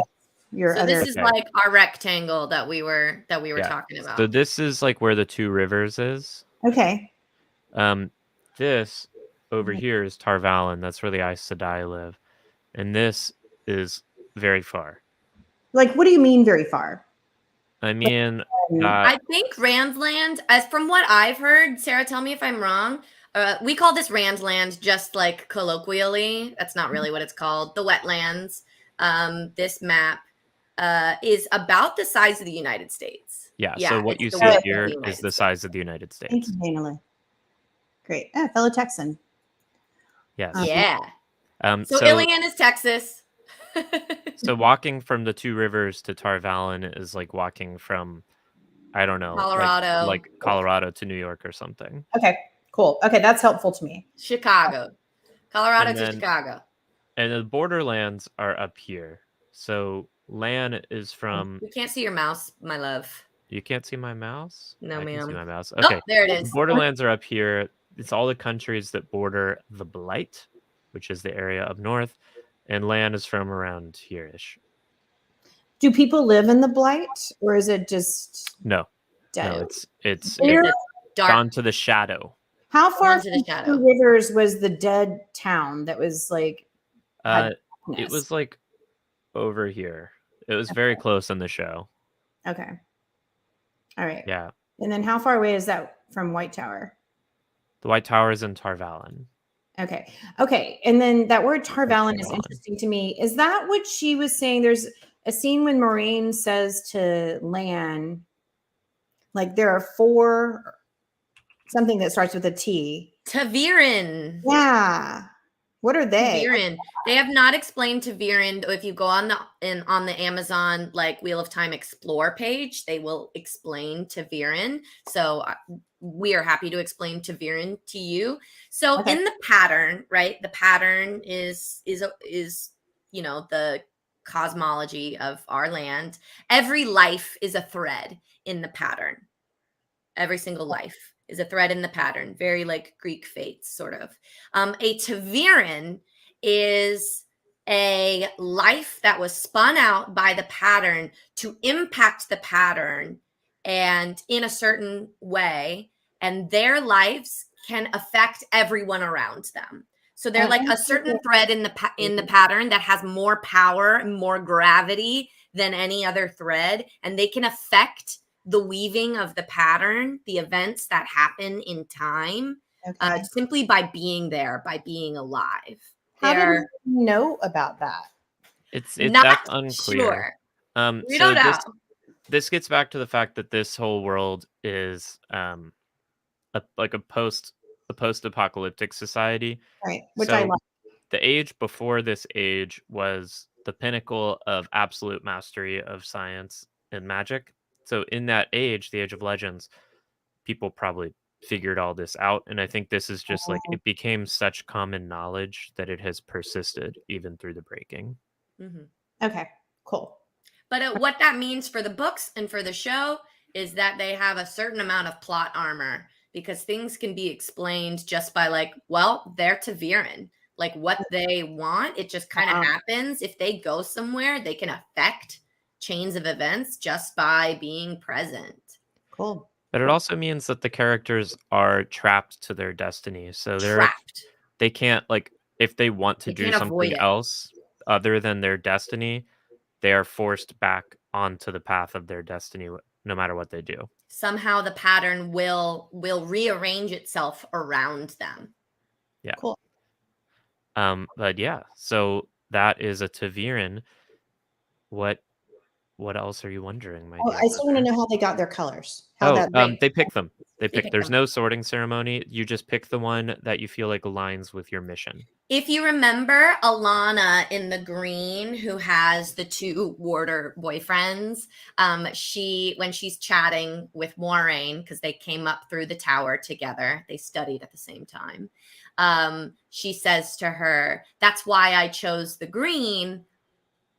[SPEAKER 3] This is like our rectangle that we were talking about.
[SPEAKER 1] So this is like where the two rivers is.
[SPEAKER 2] Okay.
[SPEAKER 1] This over here is Tarvalen. That's where the Aes Sedai live. And this is very far.
[SPEAKER 2] Like, what do you mean very far?
[SPEAKER 1] I mean,
[SPEAKER 3] I think Randland, as from what I've heard, Sarah, tell me if I'm wrong. We call this Randland just like colloquially. That's not really what it's called. The wetlands. This map is about the size of the United States.
[SPEAKER 1] Yeah. So what you see here is the size of the United States.
[SPEAKER 2] Thank you, Dana. Great. Fellow Texan.
[SPEAKER 1] Yes.
[SPEAKER 3] Yeah. So Ilian is Texas.
[SPEAKER 1] So walking from the two rivers to Tarvalen is like walking from, I don't know,
[SPEAKER 3] Colorado,
[SPEAKER 1] like Colorado to New York or something.
[SPEAKER 2] Okay, cool. Okay, that's helpful to me.
[SPEAKER 3] Chicago, Colorado to Chicago.
[SPEAKER 1] And the borderlands are up here. So Lan is from.
[SPEAKER 3] We can't see your mouse, my love.
[SPEAKER 1] You can't see my mouse?
[SPEAKER 3] No,
[SPEAKER 1] I
[SPEAKER 3] ma'am.
[SPEAKER 1] can see my mouse. Okay,
[SPEAKER 3] there it is.
[SPEAKER 1] The borderlands are up here. It's all the countries that border the Blight, which is the area up north. And Lan is from around here-ish.
[SPEAKER 2] Do people live in the Blight, or is it just
[SPEAKER 1] no?
[SPEAKER 2] dead?
[SPEAKER 1] No, it's gone to the shadow.
[SPEAKER 2] How far from the two rivers was the dead town that was like?
[SPEAKER 1] It was like over here. It was very close in the show.
[SPEAKER 2] Okay. All right.
[SPEAKER 1] Yeah.
[SPEAKER 2] And then how far away is that from White Tower?
[SPEAKER 1] The White Tower is in Tarvalen.
[SPEAKER 2] Okay. Okay. And then that word Tarvalen is interesting to me. Is that what she was saying? There's a scene when Moraine says to Lan, like there are 4, something that starts with a T.
[SPEAKER 3] Taviran.
[SPEAKER 2] Yeah. What are they?
[SPEAKER 3] Ta'veren. They have not explained Ta'veren. If you go on the Amazon like Wheel of Time Explore page, they will explain Ta'veren. So we are happy to explain Ta'veren to you. So in the pattern, right? The pattern is the cosmology of our land. Every life is a thread in the pattern. Every single life is a thread in the pattern, very like Greek fates, sort of. A Ta'veren is a life that was spun out by the pattern to impact the pattern and in a certain way, and their lives can affect everyone around them. So they're like a certain thread in the pattern that has more power and more gravity than any other thread, and they can affect the weaving of the pattern, the events that happen in time, simply by being there, by being alive.
[SPEAKER 2] How did you know about that?
[SPEAKER 1] It's
[SPEAKER 3] not
[SPEAKER 1] that's unclear.
[SPEAKER 3] Sure. We don't know.
[SPEAKER 1] This gets back to the fact that this whole world is a post-apocalyptic society.
[SPEAKER 2] Right. Which I like.
[SPEAKER 1] The age before this age was the pinnacle of absolute mastery of science and magic. So in that age, the Age of Legends, people probably figured all this out. And I think this is just like, it became such common knowledge that it has persisted even through the breaking.
[SPEAKER 3] Mm-hmm.
[SPEAKER 2] Okay, cool.
[SPEAKER 3] But what that means for the books and for the show is that they have a certain amount of plot armor, because things can be explained just by like, well, they're Ta'veren. Like what they want, it just kind of happens. If they go somewhere, they can affect chains of events just by being present.
[SPEAKER 2] Cool.
[SPEAKER 1] But it also means that the characters are trapped to their destiny. So they can't, like, if they want to do something else other than their destiny, they are forced back onto the path of their destiny no matter what they do.
[SPEAKER 3] Somehow the pattern will rearrange itself around them.
[SPEAKER 1] Yeah.
[SPEAKER 2] Cool.
[SPEAKER 1] But yeah, so that is a Ta'veren. What else are you wondering, my dear?
[SPEAKER 2] I still want to know how they got their colors.
[SPEAKER 1] They pick them. There's no sorting ceremony. You just pick the one that you feel like aligns with your mission.
[SPEAKER 3] If you remember Alana in the green, who has the two warder boyfriends, when she's chatting with Moiraine, because they came up through the tower together, they studied at the same time. She says to her, "That's why I chose the green.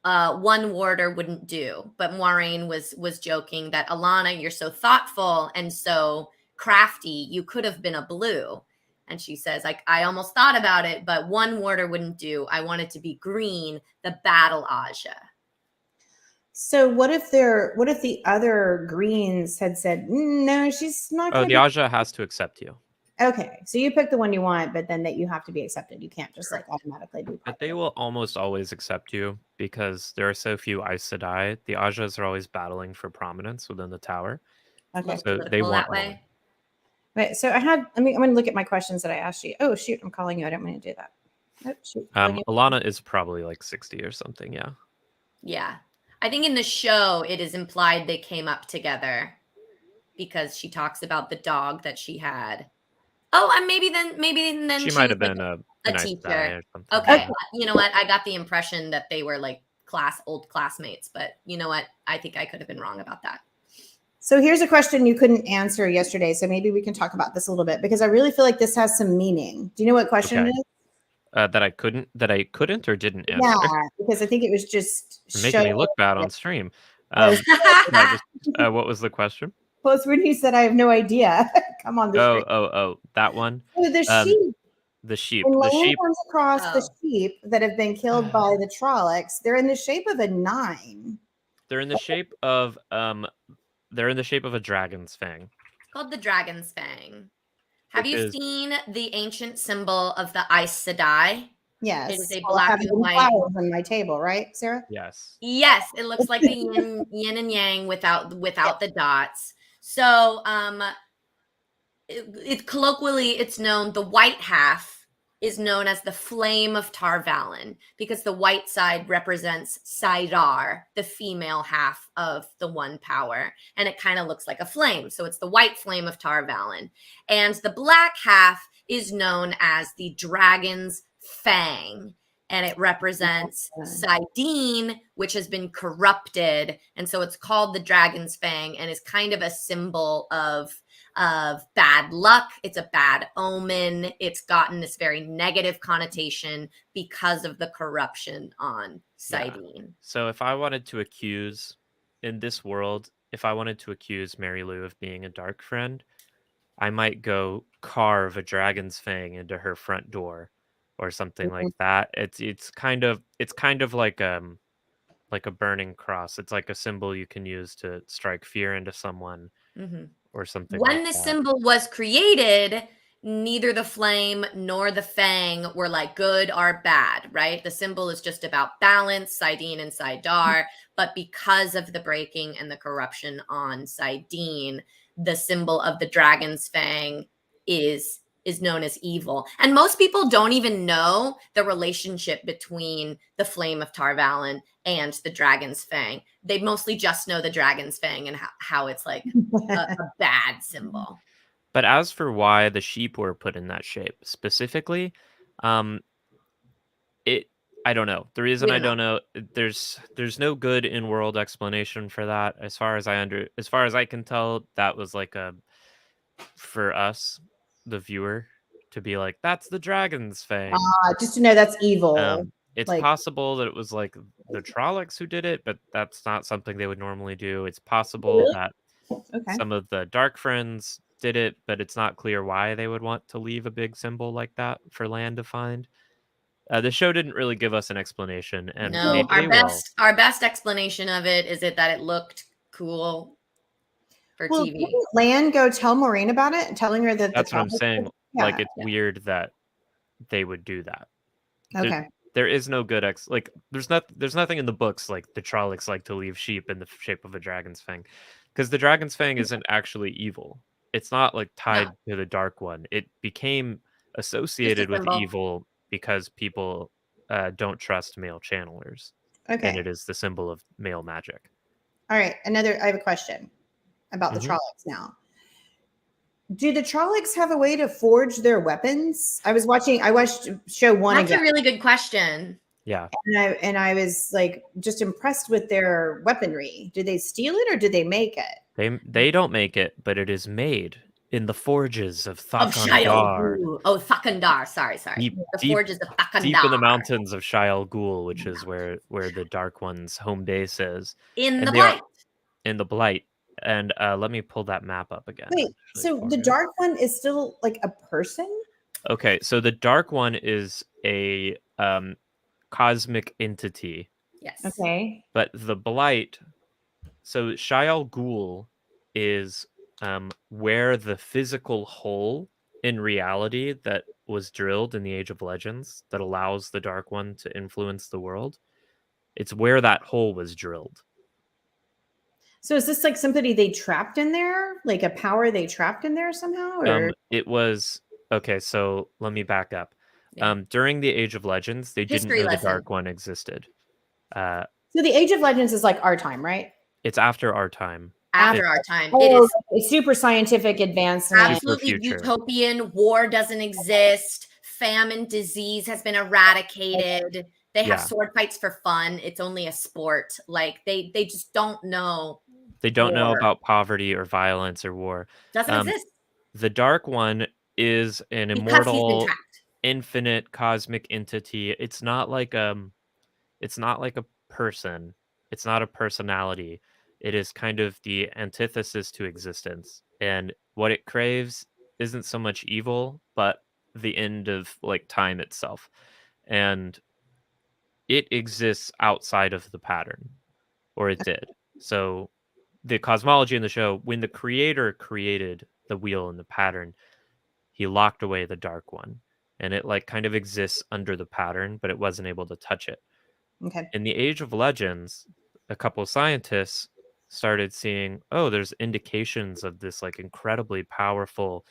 [SPEAKER 3] One warder wouldn't do." But Moiraine was joking that, "Alana, you're so thoughtful and so crafty. You could have been a blue." And she says, like, "I almost thought about it, but one warder wouldn't do. I want it to be green, the battle Aja."
[SPEAKER 2] So what if the other greens had said, "No, she's not going to
[SPEAKER 1] the Aja has to accept you.
[SPEAKER 2] Okay, so you pick the one you want, but then that you have to be accepted. You can't just like automatically be.
[SPEAKER 1] But they will almost always accept you because there are so few Aes Sedai. The Ajas are always battling for prominence within the tower.
[SPEAKER 2] Okay,
[SPEAKER 1] so they want
[SPEAKER 3] that way.
[SPEAKER 2] Right. So I'm going to look at my questions that I asked you. Oh shoot, I'm calling you. I didn't want to do that. Oh, shoot,
[SPEAKER 1] Alana is probably like 60 or something. Yeah.
[SPEAKER 3] Yeah, I think in the show it is implied they came up together because she talks about the dog that she had. Oh, and maybe then
[SPEAKER 1] she might have been
[SPEAKER 3] a
[SPEAKER 1] nice
[SPEAKER 3] teacher.
[SPEAKER 1] Or something.
[SPEAKER 3] Okay, you know what? I got the impression that they were like old classmates, but you know what? I think I could have been wrong about that.
[SPEAKER 2] So here's a question you couldn't answer yesterday, so maybe we can talk about this a little bit because I really feel like this has some meaning. Do you know what question it is?
[SPEAKER 1] That I couldn't or didn't answer.
[SPEAKER 2] Yeah, because I think it was just
[SPEAKER 1] making me look bad on stream. What was the question?
[SPEAKER 2] Well, it's when he said, "I have no idea." Come on, the stream.
[SPEAKER 1] That one.
[SPEAKER 2] Oh, the sheep.
[SPEAKER 1] The sheep.
[SPEAKER 2] When
[SPEAKER 1] the sheep
[SPEAKER 2] comes across the sheep that have been killed by the Trollocs. They're in the shape of a 9.
[SPEAKER 1] They're in the shape of a dragon's fang.
[SPEAKER 3] It's called the dragon's fang. Have you seen the ancient symbol of the Aes Sedai?
[SPEAKER 2] Yes.
[SPEAKER 3] It is a black and white
[SPEAKER 2] flowers on my table, right, Sarah?
[SPEAKER 1] Yes.
[SPEAKER 3] Yes, it looks like the yin and yang without the dots. So, colloquially, it's known, the white half is known as the Flame of Tarvalen because the white side represents Saidar, the female half of the one power, and it kind of looks like a flame. So it's the white flame of Tarvalen. And the black half is known as the dragon's fang, and it represents Sidene, which has been corrupted, and so it's called the dragon's fang, and is kind of a symbol of bad luck. It's a bad omen. It's gotten this very negative connotation because of the corruption on Sidene.
[SPEAKER 1] So if I wanted to accuse, in this world, if I wanted to accuse Mary Lou of being a dark friend, I might go carve a dragon's fang into her front door or something like that. It's kind of like a burning cross. It's like a symbol you can use to strike fear into someone or something
[SPEAKER 3] When
[SPEAKER 1] like
[SPEAKER 3] the
[SPEAKER 1] that.
[SPEAKER 3] symbol was created, neither the flame nor the fang were like good or bad, right? The symbol is just about balance, Sidene and Sidar. But because of the breaking and the corruption on Sidene, the symbol of the dragon's fang is known as evil. And most people don't even know the relationship between the Flame of Tarvalen and the dragon's fang. They mostly just know the dragon's fang and how it's like a bad symbol.
[SPEAKER 1] But as for why the sheep were put in that shape specifically, I don't know. The reason I don't know, there's no good in-world explanation for that. As far as I can tell, that was like for us, the viewer, to be like, that's the dragon's fang.
[SPEAKER 2] Just to know that's evil.
[SPEAKER 1] It's possible that it was like the Trollocs who did it, but that's not something they would normally do. It's possible that some of the Dark Friends did it, but it's not clear why they would want to leave a big symbol like that for Lan to find. The show didn't really give us an explanation, and
[SPEAKER 3] no, our best explanation of it is that it looked cool for TV.
[SPEAKER 2] Didn't Lan go tell Maureen about it and telling her that
[SPEAKER 1] that's what I'm saying. Like, it's weird that they would do that.
[SPEAKER 2] Okay.
[SPEAKER 1] There is no good there's nothing in the books like the Trollocs like to leave sheep in the shape of a dragon's fang, because the dragon's fang isn't actually evil. It's not like tied to the Dark One. It became associated with evil because people don't trust male channelers.
[SPEAKER 2] Okay.
[SPEAKER 1] And it is the symbol of male magic.
[SPEAKER 2] All right. I have a question about the Trollocs now. Do the Trollocs have a way to forge their weapons? I watched show 1
[SPEAKER 3] That's
[SPEAKER 2] again.
[SPEAKER 3] a really good question.
[SPEAKER 1] Yeah.
[SPEAKER 2] And I was like just impressed with their weaponry. Did they steal it or did they make it?
[SPEAKER 1] They don't make it, but it is made in the forges of Thakandar.
[SPEAKER 3] Oh, Thakandar. Sorry. Forges of Thakandar.
[SPEAKER 1] Deep in the mountains of Shayal Ghul, which is where the Dark One's home base is.
[SPEAKER 3] In the Blight.
[SPEAKER 1] In the Blight. And let me pull that map up again.
[SPEAKER 2] Wait, so the Dark One is still like a person?
[SPEAKER 1] Okay, so the Dark One is a cosmic entity.
[SPEAKER 3] Yes.
[SPEAKER 2] Okay.
[SPEAKER 1] But the Blight, so Shayal Ghul is where the physical hole in reality that was drilled in the Age of Legends that allows the Dark One to influence the world. It's where that hole was drilled.
[SPEAKER 2] So is this like somebody they trapped in there? Like a power they trapped in there somehow? Or?
[SPEAKER 1] It was... Okay, so let me back up. Yeah. During the Age of Legends, they didn't know the Dark One existed.
[SPEAKER 2] So the Age of Legends is like our time, right?
[SPEAKER 1] It's after our time.
[SPEAKER 3] After our time.
[SPEAKER 2] It is a super scientific advancement.
[SPEAKER 3] Absolutely utopian. War doesn't exist. Famine, disease has been eradicated. They have sword fights for fun. It's only a sport. Like they just don't know.
[SPEAKER 1] They don't know about poverty or violence or war.
[SPEAKER 3] Doesn't exist.
[SPEAKER 1] The Dark One is an immortal, infinite cosmic entity. It's not like a person. It's not a personality. It is kind of the antithesis to existence. And what it craves isn't so much evil, but the end of like time itself. And it exists outside of the pattern, or it did. So the cosmology in the show, when the creator created the wheel and the pattern, he locked away the Dark One, and it like kind of exists under the pattern, but it wasn't able to touch it.
[SPEAKER 2] Okay.
[SPEAKER 1] In the Age of Legends, a couple of scientists started seeing, oh, there's indications of this like incredibly powerful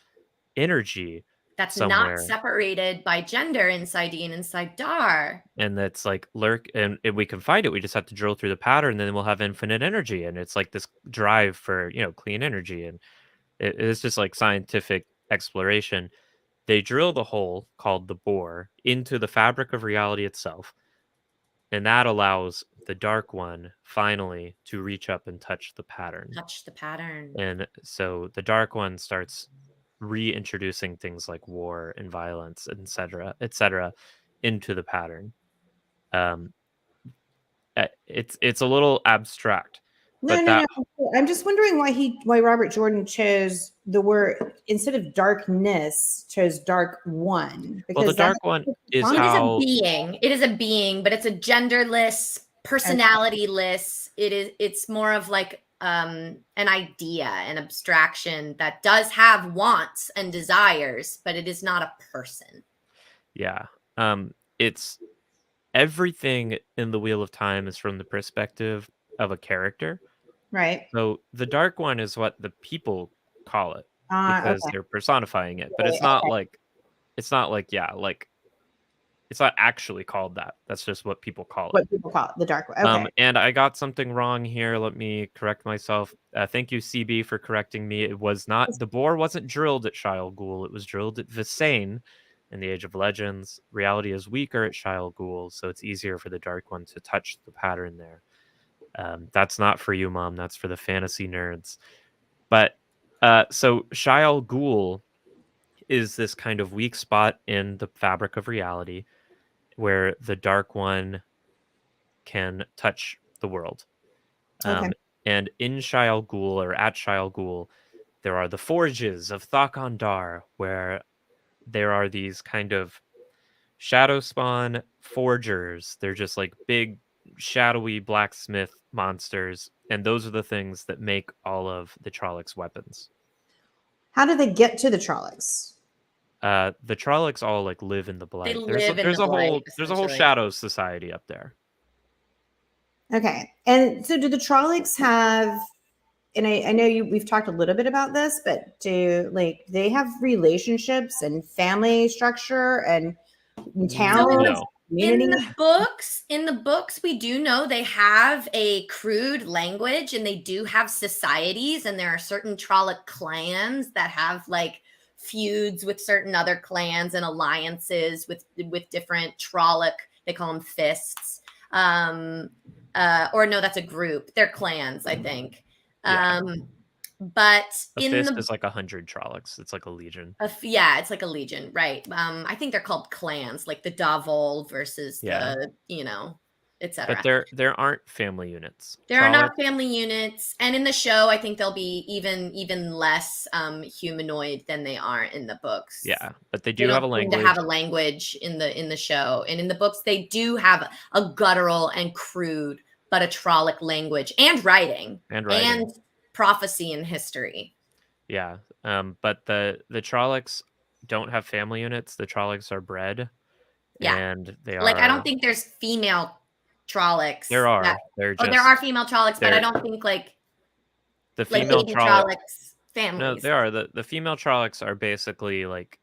[SPEAKER 1] energy
[SPEAKER 3] that's
[SPEAKER 1] somewhere.
[SPEAKER 3] Not separated by gender inside Sidene and Sidar.
[SPEAKER 1] And that's like and we can find it. We just have to drill through the pattern, and then we'll have infinite energy. And it's like this drive for, clean energy. And it's just like scientific exploration. They drill the hole, called the bore, into the fabric of reality itself, and that allows the Dark One finally to reach up and touch the pattern.
[SPEAKER 3] Touch the pattern.
[SPEAKER 1] And so the Dark One starts reintroducing things like war and violence, etc., into the pattern. It's a little abstract.
[SPEAKER 2] No. I'm just wondering why Robert Jordan chose the word instead of darkness, chose Dark One.
[SPEAKER 1] Well, the Dark One is how
[SPEAKER 3] it is a being, but it's a genderless, personality-less. It's more of like an idea, an abstraction that does have wants and desires, but it is not a person.
[SPEAKER 1] Yeah. It's everything in the Wheel of Time is from the perspective of a character.
[SPEAKER 2] Right.
[SPEAKER 1] So the Dark One is what the people call it because they're personifying it, but it's not like it's not actually called that. That's just what people call it.
[SPEAKER 2] What people call it, the Dark One. Okay.
[SPEAKER 1] And I got something wrong here. Let me correct myself. Thank you, CB, for correcting me. It was not the bore wasn't drilled at Shayol Ghul. It was drilled at Visane in the Age of Legends. Reality is weaker at Shayol Ghul, so it's easier for the Dark One to touch the pattern there. That's not for you, Mom. That's for the fantasy nerds. But so Shayol Ghul is this kind of weak spot in the fabric of reality where the Dark One can touch the world. And in Shayol Ghul, or at Shayol Ghul, there are the forges of Thakandar, where there are these kind of shadow spawn forgers. They're just like big, shadowy blacksmith monsters, and those are the things that make all of the Trollocs weapons.
[SPEAKER 2] How do they get to the Trollocs?
[SPEAKER 1] The Trollocs all like live in the Blight.
[SPEAKER 3] There's
[SPEAKER 1] a whole shadow society up there.
[SPEAKER 2] Okay. And so do the Trollocs have, and I know we've talked a little bit about this, but do they have relationships and family structure and towns?
[SPEAKER 3] In the books, we do know they have a crude language and they do have societies, and there are certain Trolloc clans that have like feuds with certain other clans and alliances with different Trolloc. They call them fists. Or no, that's a group. They're clans, I think.
[SPEAKER 1] Yeah.
[SPEAKER 3] But
[SPEAKER 1] a fist is like 100 Trollocs. It's like a legion.
[SPEAKER 3] Yeah, it's like a legion, right? I think they're called clans, like the Davol versus the, etc.
[SPEAKER 1] But there aren't family units.
[SPEAKER 3] There are not family units, and in the show, I think they'll be even less humanoid than they are in the books.
[SPEAKER 1] Yeah, but they do have a language.
[SPEAKER 3] They have a language in the show, and in the books, they do have a guttural and crude, but a Trolloc language and writing and prophecy and history.
[SPEAKER 1] Yeah, but the Trollocs don't have family units. The Trollocs are bred.
[SPEAKER 3] Yeah,
[SPEAKER 1] and they are
[SPEAKER 3] I don't think there's female Trollocs.
[SPEAKER 1] There are.
[SPEAKER 3] There are female Trollocs, but I don't think
[SPEAKER 1] the female
[SPEAKER 3] Trollocs families.
[SPEAKER 1] No, there are. The female Trollocs are basically like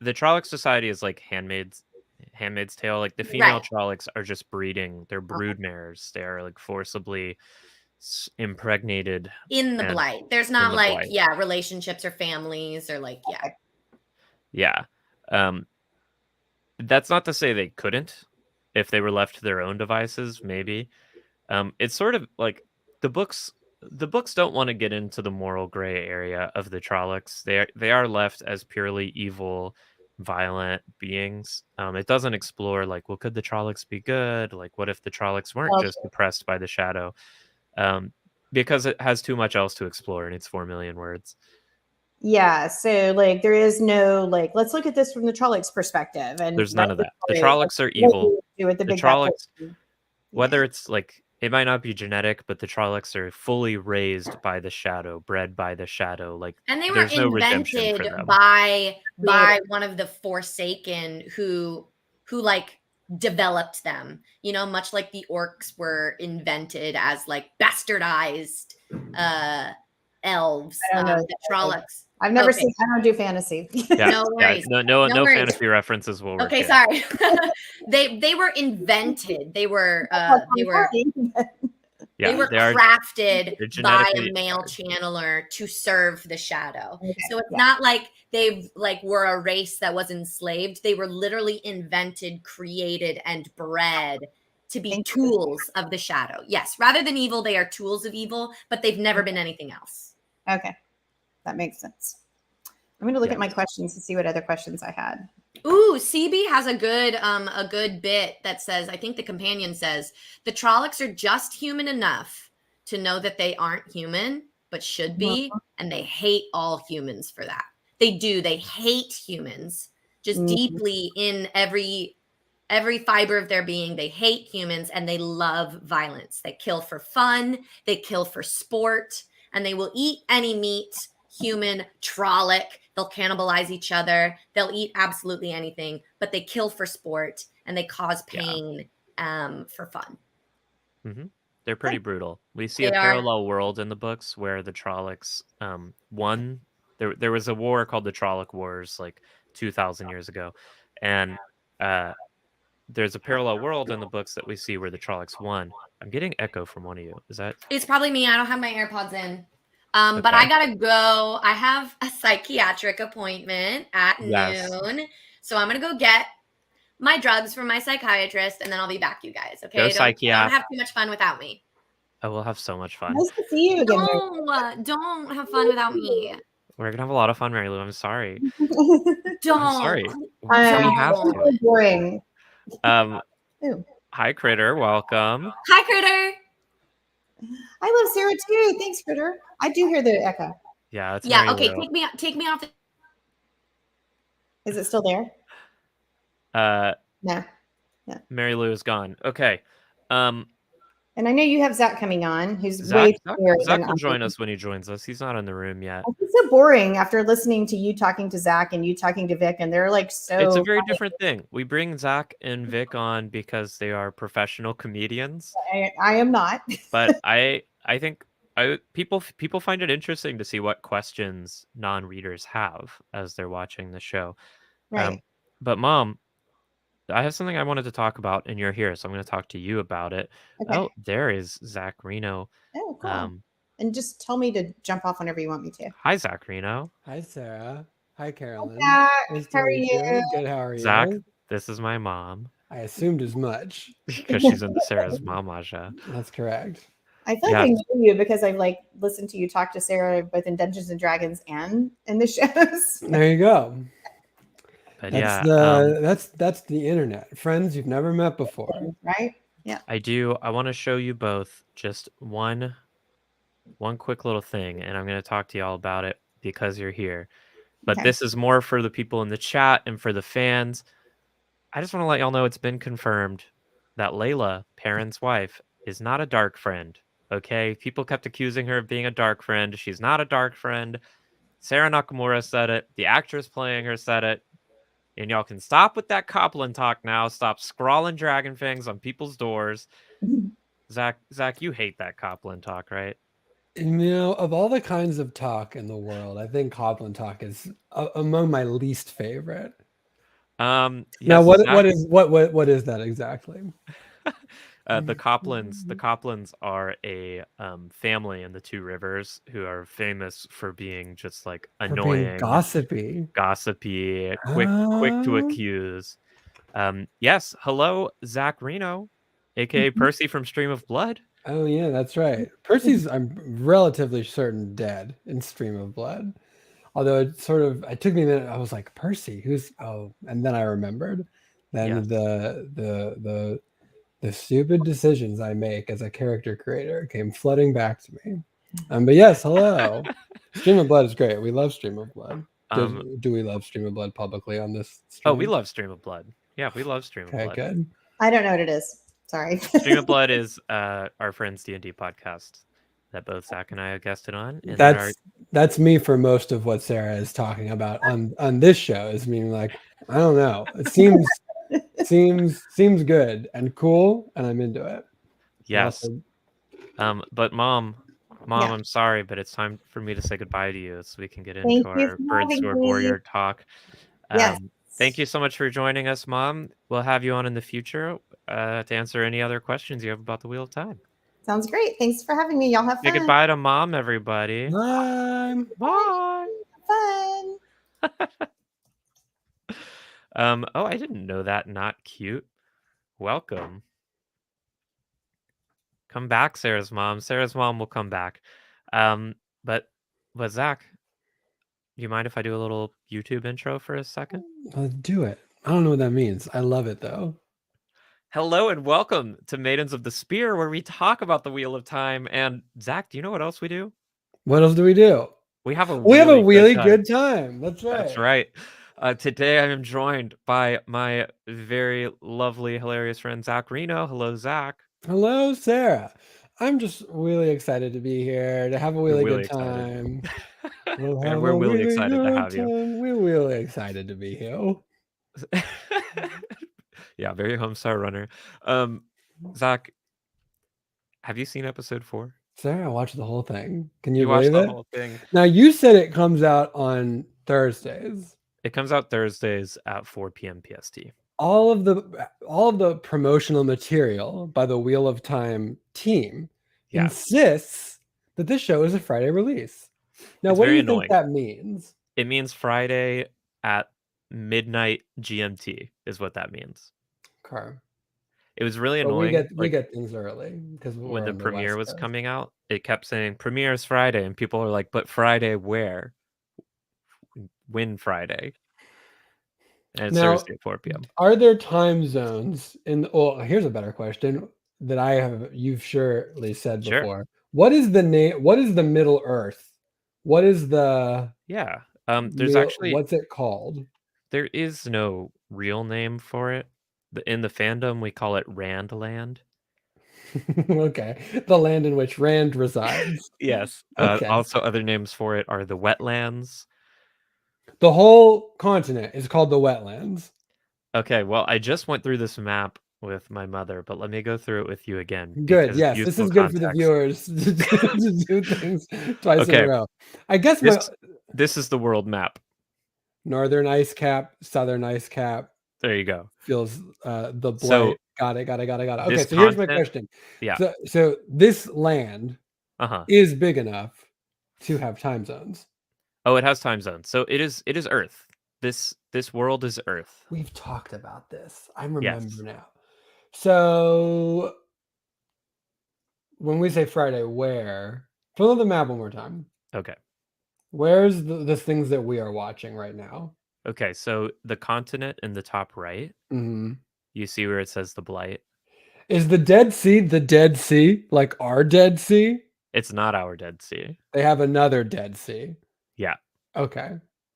[SPEAKER 1] the Trolloc society is like Handmaid's Tale. Like the female Trollocs are just breeding. They're brood mares. They are like forcibly impregnated
[SPEAKER 3] in the Blight. There's not relationships or families or
[SPEAKER 1] that's not to say they couldn't if they were left to their own devices. Maybe it's sort of like the books don't want to get into the moral gray area of the Trollocs. They are left as purely evil, violent beings. It doesn't explore like, well, could the Trollocs be good? Like, what if the Trollocs weren't just oppressed by the shadow? Because it has too much else to explore in its 4 million words.
[SPEAKER 2] Yeah, so there is no let's look at this from the Trollocs perspective, and
[SPEAKER 1] there's none of that. The Trollocs are evil.
[SPEAKER 2] The
[SPEAKER 1] Trollocs, whether it's it might not be genetic, but the Trollocs are fully raised by the shadow, bred by the shadow.
[SPEAKER 3] And they were invented by one of the Forsaken who developed them, much like the orcs were invented as bastardized elves. The Trollocs.
[SPEAKER 2] I've never seen. I don't do fantasy.
[SPEAKER 1] Yeah, no worries. No fantasy references will work.
[SPEAKER 3] Okay, sorry. They were invented. They were
[SPEAKER 1] Yeah,
[SPEAKER 3] they were
[SPEAKER 1] they are
[SPEAKER 3] crafted
[SPEAKER 1] they're
[SPEAKER 3] by
[SPEAKER 1] genetically
[SPEAKER 3] a male
[SPEAKER 1] engineered.
[SPEAKER 3] channeler to serve the shadow.
[SPEAKER 2] Okay,
[SPEAKER 3] So it's
[SPEAKER 2] yeah.
[SPEAKER 3] not like they like were a race that was enslaved. They were literally invented, created, and bred to be
[SPEAKER 2] Thank you.
[SPEAKER 3] tools of the shadow. Yes, rather than evil, they are tools of evil, but they've never been anything else.
[SPEAKER 2] Okay, that makes sense. I'm going to look at my
[SPEAKER 1] Yes.
[SPEAKER 2] questions to see what other questions I had.
[SPEAKER 3] Ooh, CB has a good bit that says, I think the companion says, the Trollocs are just human enough to know that they aren't human, but should be, and they hate all humans for that. They do. They hate humans just
[SPEAKER 2] Mhm.
[SPEAKER 3] deeply in every fiber of their being. They hate humans and they love violence. They kill for fun, they kill for sport, and they will eat any meat, human, Trolloc. They'll cannibalize each other. They'll eat absolutely anything, but they kill for sport and they cause pain for fun.
[SPEAKER 1] Mm-hmm. They're pretty brutal. We see
[SPEAKER 3] They
[SPEAKER 1] a
[SPEAKER 3] are.
[SPEAKER 1] parallel world in the books where the Trollocs won. There was a war called the Trolloc Wars like 2,000 years ago, and there's a parallel world in the books that we see where the Trollocs won. I'm getting echo from one of you. Is that?
[SPEAKER 3] It's probably me. I don't have my AirPods in. But
[SPEAKER 1] Okay.
[SPEAKER 3] I gotta go. I have a psychiatric appointment at
[SPEAKER 1] Yes.
[SPEAKER 3] noon. So I'm gonna go get my drugs from my psychiatrist, and then I'll be back, you guys.
[SPEAKER 1] Go
[SPEAKER 3] Okay? Don't
[SPEAKER 1] psychiat.
[SPEAKER 3] have too much fun without me.
[SPEAKER 1] Oh, we'll have so much fun.
[SPEAKER 2] Nice to see you again.
[SPEAKER 3] Don't have fun without me.
[SPEAKER 1] We're gonna have a lot of fun, Mary Lou. I'm sorry.
[SPEAKER 3] Don't.
[SPEAKER 1] I'm sorry. We
[SPEAKER 3] Don't.
[SPEAKER 1] have to.
[SPEAKER 2] So boring. Ooh.
[SPEAKER 1] Hi, Critter. Welcome.
[SPEAKER 3] Hi, Critter.
[SPEAKER 2] I love Sarah too. Thanks, Critter. I do hear the echo.
[SPEAKER 1] Yeah, it's
[SPEAKER 3] Yeah.
[SPEAKER 1] Mary
[SPEAKER 3] Okay.
[SPEAKER 1] Lou.
[SPEAKER 3] Take me off.
[SPEAKER 2] Is it still there? No.
[SPEAKER 1] Mary Lou is gone. Okay.
[SPEAKER 2] And I know you have Zach coming on, who's
[SPEAKER 1] Zach
[SPEAKER 2] way better
[SPEAKER 1] Zach
[SPEAKER 2] than
[SPEAKER 1] will
[SPEAKER 2] I
[SPEAKER 1] join
[SPEAKER 2] am.
[SPEAKER 1] us when he joins us. He's not in the room yet.
[SPEAKER 2] It's so boring after listening to you talking to Zach and you talking to Vic, and they're like so.
[SPEAKER 1] It's a very
[SPEAKER 2] funny.
[SPEAKER 1] different thing. We bring Zach and Vic on because they are professional comedians.
[SPEAKER 2] I am not.
[SPEAKER 1] But I think people find it interesting to see what questions non-readers have as they're watching the show.
[SPEAKER 2] Right.
[SPEAKER 1] But Mom, I have something I wanted to talk about, and you're here, so I'm going to talk to you about it.
[SPEAKER 2] Okay.
[SPEAKER 1] Oh, there is Zach Reno.
[SPEAKER 2] Oh, cool. And just tell me to jump off whenever you want me to.
[SPEAKER 1] Hi, Zach Reno.
[SPEAKER 4] Hi, Sarah. Hi, Carolyn.
[SPEAKER 2] Zach,
[SPEAKER 4] Nice
[SPEAKER 2] how
[SPEAKER 4] to
[SPEAKER 2] are
[SPEAKER 4] meet
[SPEAKER 2] you?
[SPEAKER 4] Good, how are
[SPEAKER 1] Zach,
[SPEAKER 4] you?
[SPEAKER 1] this is my mom.
[SPEAKER 4] I assumed as much.
[SPEAKER 1] Because she's into Sarah's mamaja.
[SPEAKER 4] That's correct.
[SPEAKER 2] I feel like I know you because I've like listened to you talk to Sarah both in Dungeons and Dragons and in the shows.
[SPEAKER 4] There you go.
[SPEAKER 1] But
[SPEAKER 4] that's the internet. Friends you've never met before.
[SPEAKER 2] Right? Yeah.
[SPEAKER 1] I want to show you both just one quick little thing, and I'm going to talk to y'all about it because you're here. But this is more for the people in the chat and for the fans. I just want to let y'all know it's been confirmed that Layla, Perrin's wife, is not a dark friend. Okay? People kept accusing her of being a dark friend. She's not a dark friend. Sarah Nakamura said it. The actress playing her said it. And y'all can stop with that Copland talk now. Stop scrawling dragon fangs on people's doors. Zach, you hate that Copland talk, right?
[SPEAKER 4] You know, of all the kinds of talk in the world, I think Copland talk is among my least favorite.
[SPEAKER 1] Yes,
[SPEAKER 4] now, what is that exactly?
[SPEAKER 1] The Coplands are a family in the Two Rivers who are famous for being just like annoying,
[SPEAKER 4] gossipy,
[SPEAKER 1] quick to accuse. Yes, hello, Zach Reno, aka Percy from Stream of Blood.
[SPEAKER 4] Oh yeah, that's right. Percy's, I'm relatively certain, dead in Stream of Blood. Although it took me a minute. I was like, Percy, and then I remembered. Then the stupid decisions I make as a character creator came flooding back to me. But yes, hello. Stream of Blood is great. We love Stream of Blood. Do we love Stream of Blood publicly on this stream?
[SPEAKER 1] Oh, we love Stream of Blood. Yeah, we love Stream of Blood.
[SPEAKER 4] Okay, good.
[SPEAKER 2] I don't know what it is. Sorry.
[SPEAKER 1] Stream of Blood is our friend's D&D podcast that both Zach and I have guested on. And
[SPEAKER 4] that's me for most of what Sarah is talking about on this show. Is meaning like, I don't know. It seems good and cool, and I'm into it.
[SPEAKER 1] Yes. But Mom,
[SPEAKER 2] Yeah.
[SPEAKER 1] I'm sorry, but it's time for me to say goodbye to you so we can get into our Bird Sword Warrior talk.
[SPEAKER 2] Yes.
[SPEAKER 1] Thank you so much for joining us, Mom. We'll have you on in the future to answer any other questions you have about the Wheel of Time.
[SPEAKER 2] Sounds great. Thanks for having me. Y'all have
[SPEAKER 1] Say
[SPEAKER 2] fun.
[SPEAKER 1] goodbye to Mom, everybody.
[SPEAKER 4] Bye.
[SPEAKER 1] Bye.
[SPEAKER 2] Fun.
[SPEAKER 1] Oh, I didn't know that. Not cute. Welcome. Come back, Sarah's mom. Sarah's mom will come back. But Zach, do you mind if I do a little YouTube intro for a second?
[SPEAKER 4] Let's do it. I don't know what that means. I love it though.
[SPEAKER 1] Hello and welcome to Maidens of the Spear, where we talk about the Wheel of Time. And Zach, do you know what else we do?
[SPEAKER 4] What else do we do?
[SPEAKER 1] We have a
[SPEAKER 4] really good time. That's right.
[SPEAKER 1] That's right. Today I am joined by my very lovely, hilarious friend Zach Reno. Hello, Zach.
[SPEAKER 4] Hello, Sarah. I'm just really excited to be here to have a really good time. We'll
[SPEAKER 1] And we're really excited to have you.
[SPEAKER 4] We're really excited to be here.
[SPEAKER 1] Yeah, very Homestar Runner. Zach, have you seen episode 4?
[SPEAKER 4] Sarah, I watched the whole thing. Can you
[SPEAKER 1] watched
[SPEAKER 4] believe
[SPEAKER 1] the
[SPEAKER 4] it?
[SPEAKER 1] whole thing.
[SPEAKER 4] Now you said it comes out on Thursdays.
[SPEAKER 1] It comes out Thursdays at 4 p.m. PST.
[SPEAKER 4] All of the promotional material by the Wheel of Time team insists that this show is a Friday release. Now, what do you think that means?
[SPEAKER 1] It means Friday at midnight GMT is what that means.
[SPEAKER 4] Okay.
[SPEAKER 1] It was really annoying.
[SPEAKER 4] We get things early because
[SPEAKER 1] when the premiere was coming out, it kept saying premiere is Friday, and people are like, "But Friday where? When Friday?" And it's Thursday at 4 p.m.
[SPEAKER 4] Are there time zones in? Well, here's a better question that you've surely said before. What is the name? What is the Middle Earth? What is the?
[SPEAKER 1] Yeah. There's actually,
[SPEAKER 4] what's it called?
[SPEAKER 1] There is no real name for it. In the fandom, we call it Rand Land.
[SPEAKER 4] Okay, the land in which Rand resides.
[SPEAKER 1] Yes. Okay. Also, other names for it are the wetlands.
[SPEAKER 4] The whole continent is called the wetlands.
[SPEAKER 1] Okay, well, I just went through this map with my mother, but let me go through it with you again.
[SPEAKER 4] Good. Yes, this is good for the viewers to do things twice in a row. I guess
[SPEAKER 1] this is the world map.
[SPEAKER 4] Northern ice cap, southern ice cap.
[SPEAKER 1] There you go.
[SPEAKER 4] Feels the blight. So, got it. Okay, so here's my question.
[SPEAKER 1] Yeah.
[SPEAKER 4] So this land is big enough to have time zones.
[SPEAKER 1] Oh, it has time zones. So it is Earth. This world is Earth.
[SPEAKER 4] We've talked about this. I remember now. So when we say Friday, where? Fill in the map one more time.
[SPEAKER 1] Okay.
[SPEAKER 4] Where's the things that we are watching right now?
[SPEAKER 1] Okay, so the continent in the top right.
[SPEAKER 4] Mm-hmm.
[SPEAKER 1] You see where it says the blight?
[SPEAKER 4] Is the Dead Sea like our Dead Sea?
[SPEAKER 1] It's not our Dead Sea.
[SPEAKER 4] They have another Dead Sea.
[SPEAKER 1] Yeah.
[SPEAKER 4] Okay.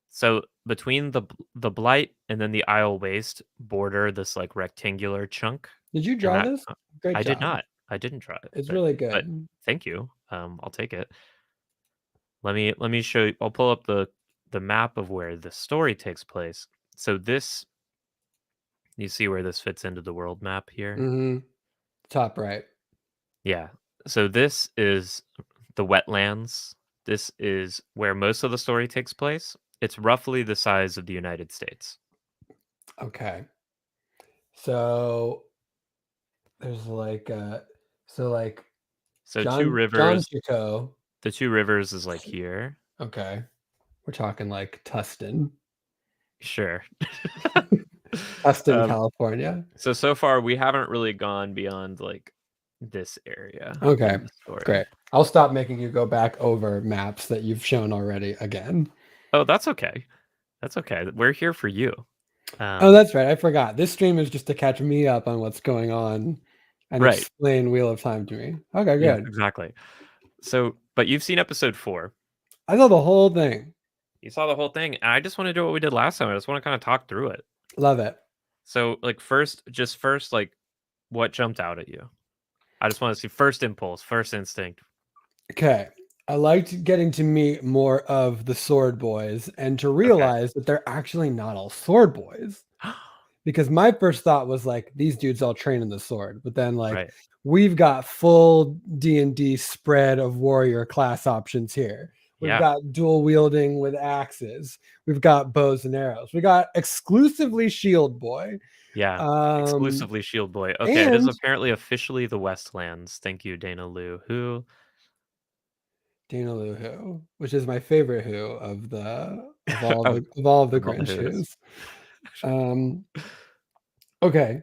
[SPEAKER 1] So between the blight and then the Isle Waste border this like rectangular chunk.
[SPEAKER 4] Did you draw this?
[SPEAKER 1] Great job. I did not. I didn't draw it.
[SPEAKER 4] It's really good.
[SPEAKER 1] But thank you. I'll take it. Let me show you. I'll pull up the map of where the story takes place. So this, you see where this fits into the world map here?
[SPEAKER 4] Mm-hmm. Top right.
[SPEAKER 1] Yeah. So this is the wetlands. This is where most of the story takes place. It's roughly the size of the United States.
[SPEAKER 4] Okay. So there's like
[SPEAKER 1] so two rivers.
[SPEAKER 4] John Chico.
[SPEAKER 1] The two rivers is like here.
[SPEAKER 4] Okay. We're talking like Tustin.
[SPEAKER 1] Sure.
[SPEAKER 4] Tustin, California.
[SPEAKER 1] So far we haven't really gone beyond like this area.
[SPEAKER 4] Okay. Great. I'll stop making you go back over maps that you've shown already again.
[SPEAKER 1] Oh, that's okay. That's okay. We're here for you.
[SPEAKER 4] Oh, that's right. I forgot. This stream is just to catch me up on what's going on and explain Wheel of Time to me. Okay, good.
[SPEAKER 1] Yeah, exactly. So, but you've seen episode 4.
[SPEAKER 4] I saw the whole thing.
[SPEAKER 1] You saw the whole thing. And I just want to do what we did last time. I just want to kind of talk through it.
[SPEAKER 4] Love it.
[SPEAKER 1] So, like, first, like, what jumped out at you? I just want to see first impulse, first instinct.
[SPEAKER 4] Okay. I liked getting to meet more of the sword boys and to realize that they're actually not all sword boys. Because my first thought was like, these dudes all train in the sword. But then like, we've got full D&D spread of warrior class options here. We've got dual wielding with axes. We've got bows and arrows. We got exclusively shield boy.
[SPEAKER 1] Yeah, exclusively Shield Boy. Okay, it is apparently officially the Westlands. Thank you, Dana Liu. Who?
[SPEAKER 4] Dana Liu Who, which is my favorite Who of all of the Grinch Who's. Okay.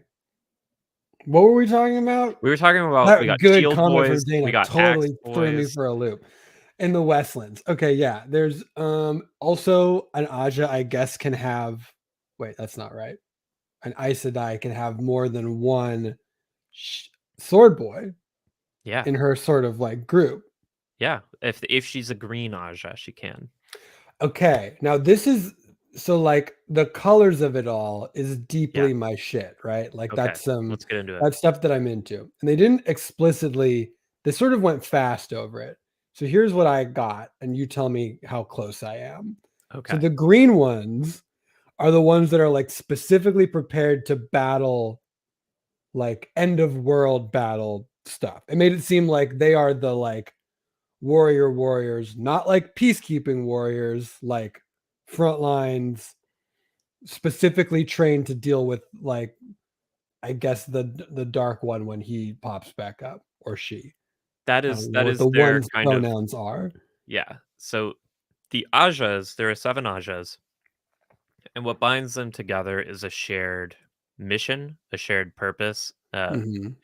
[SPEAKER 4] What were we talking about?
[SPEAKER 1] We were talking about
[SPEAKER 4] that
[SPEAKER 1] we got
[SPEAKER 4] good
[SPEAKER 1] Shield
[SPEAKER 4] comment
[SPEAKER 1] Boys,
[SPEAKER 4] from Dana
[SPEAKER 1] we got
[SPEAKER 4] totally
[SPEAKER 1] Axe
[SPEAKER 4] threw me
[SPEAKER 1] Boys.
[SPEAKER 4] for a loop. In the Westlands. Okay, yeah. There's also an Aja, I guess, can have. Wait, that's not right. An Aes Sedai can have more than one sword boy.
[SPEAKER 1] Yeah.
[SPEAKER 4] In her sort of like group.
[SPEAKER 1] Yeah, if she's a green Aja, she can.
[SPEAKER 4] Okay, now this is so like the colors of it all is deeply my shit, right? Like that's
[SPEAKER 1] let's get into it.
[SPEAKER 4] That's stuff that I'm into. And they didn't explicitly, they sort of went fast over it. So here's what I got, and you tell me how close I am.
[SPEAKER 1] Okay.
[SPEAKER 4] So the green ones are the ones that are like specifically prepared to battle like end of world battle stuff. It made it seem like they are the like warriors, not like peacekeeping warriors, like front lines, specifically trained to deal with like, I guess the dark one when he pops back up, or she.
[SPEAKER 1] That is
[SPEAKER 4] the
[SPEAKER 1] their
[SPEAKER 4] one's
[SPEAKER 1] kind
[SPEAKER 4] pronouns
[SPEAKER 1] of,
[SPEAKER 4] are.
[SPEAKER 1] Yeah. So the Ajas, there are 7 Ajas, and what binds them together is a shared mission, a shared purpose. And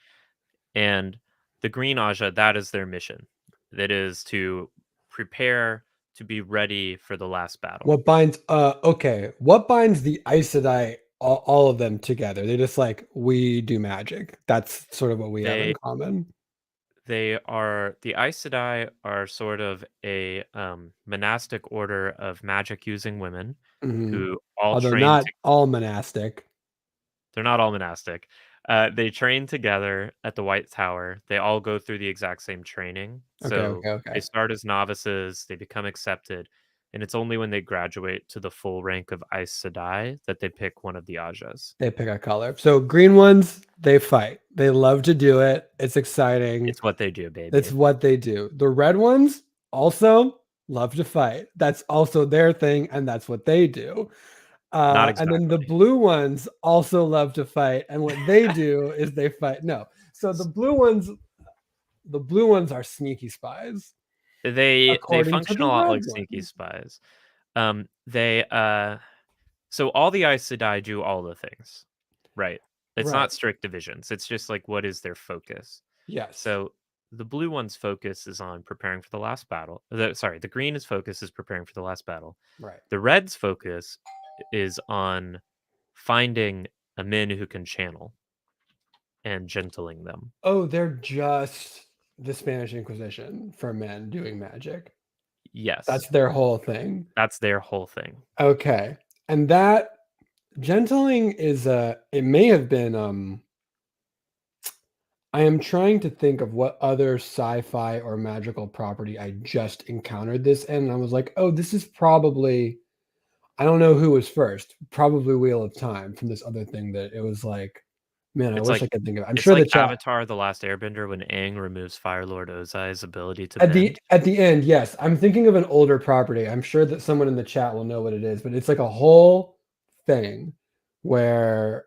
[SPEAKER 1] the green Aja, that is their mission. That is to prepare to be ready for the last battle.
[SPEAKER 4] What binds what binds the Aes Sedai, all of them together? They just like, we do magic. That's sort of what we have in common.
[SPEAKER 1] The Aes Sedai are sort of a monastic order of magic using women who all
[SPEAKER 4] Although
[SPEAKER 1] train.
[SPEAKER 4] Not all monastic.
[SPEAKER 1] They're not all monastic. They train together at the White Tower. They all go through the exact same training. So they start as novices, they become accepted, and it's only when they graduate to the full rank of Aes Sedai that they pick one of the Ajas.
[SPEAKER 4] They pick a color. So green ones, they fight. They love to do it. It's exciting.
[SPEAKER 1] It's what they do, baby.
[SPEAKER 4] That's what they do. The red ones also love to fight. That's also their thing, and that's what they do.
[SPEAKER 1] Not exactly.
[SPEAKER 4] And then the blue ones also love to fight, and what they do is they fight. No, so the blue ones are sneaky spies.
[SPEAKER 1] They function a lot like sneaky spies. So all the Aes Sedai do all the things, right? It's not strict divisions. It's just like, what is their focus?
[SPEAKER 4] Yes.
[SPEAKER 1] So the blue one's focus is on preparing for the last battle. The green's focus is preparing for the last battle.
[SPEAKER 4] Right.
[SPEAKER 1] The red's focus is on finding a men who can channel and gentling them.
[SPEAKER 4] Oh, they're just the Spanish Inquisition for men doing magic.
[SPEAKER 1] Yes.
[SPEAKER 4] That's their whole thing.
[SPEAKER 1] That's their whole thing.
[SPEAKER 4] Okay. And that gentling is it may have been I am trying to think of what other sci-fi or magical property I just encountered this in, and I was like, oh, this is probably, I don't know who was first, probably Wheel of Time, from this other thing that it was like, man, I wish I could think of it. I'm sure
[SPEAKER 1] like Avatar: The Last Airbender when Aang removes Fire Lord Ozai's ability to bend.
[SPEAKER 4] At the end, yes. I'm thinking of an older property. I'm sure that someone in the chat will know what it is, but it's like a whole thing where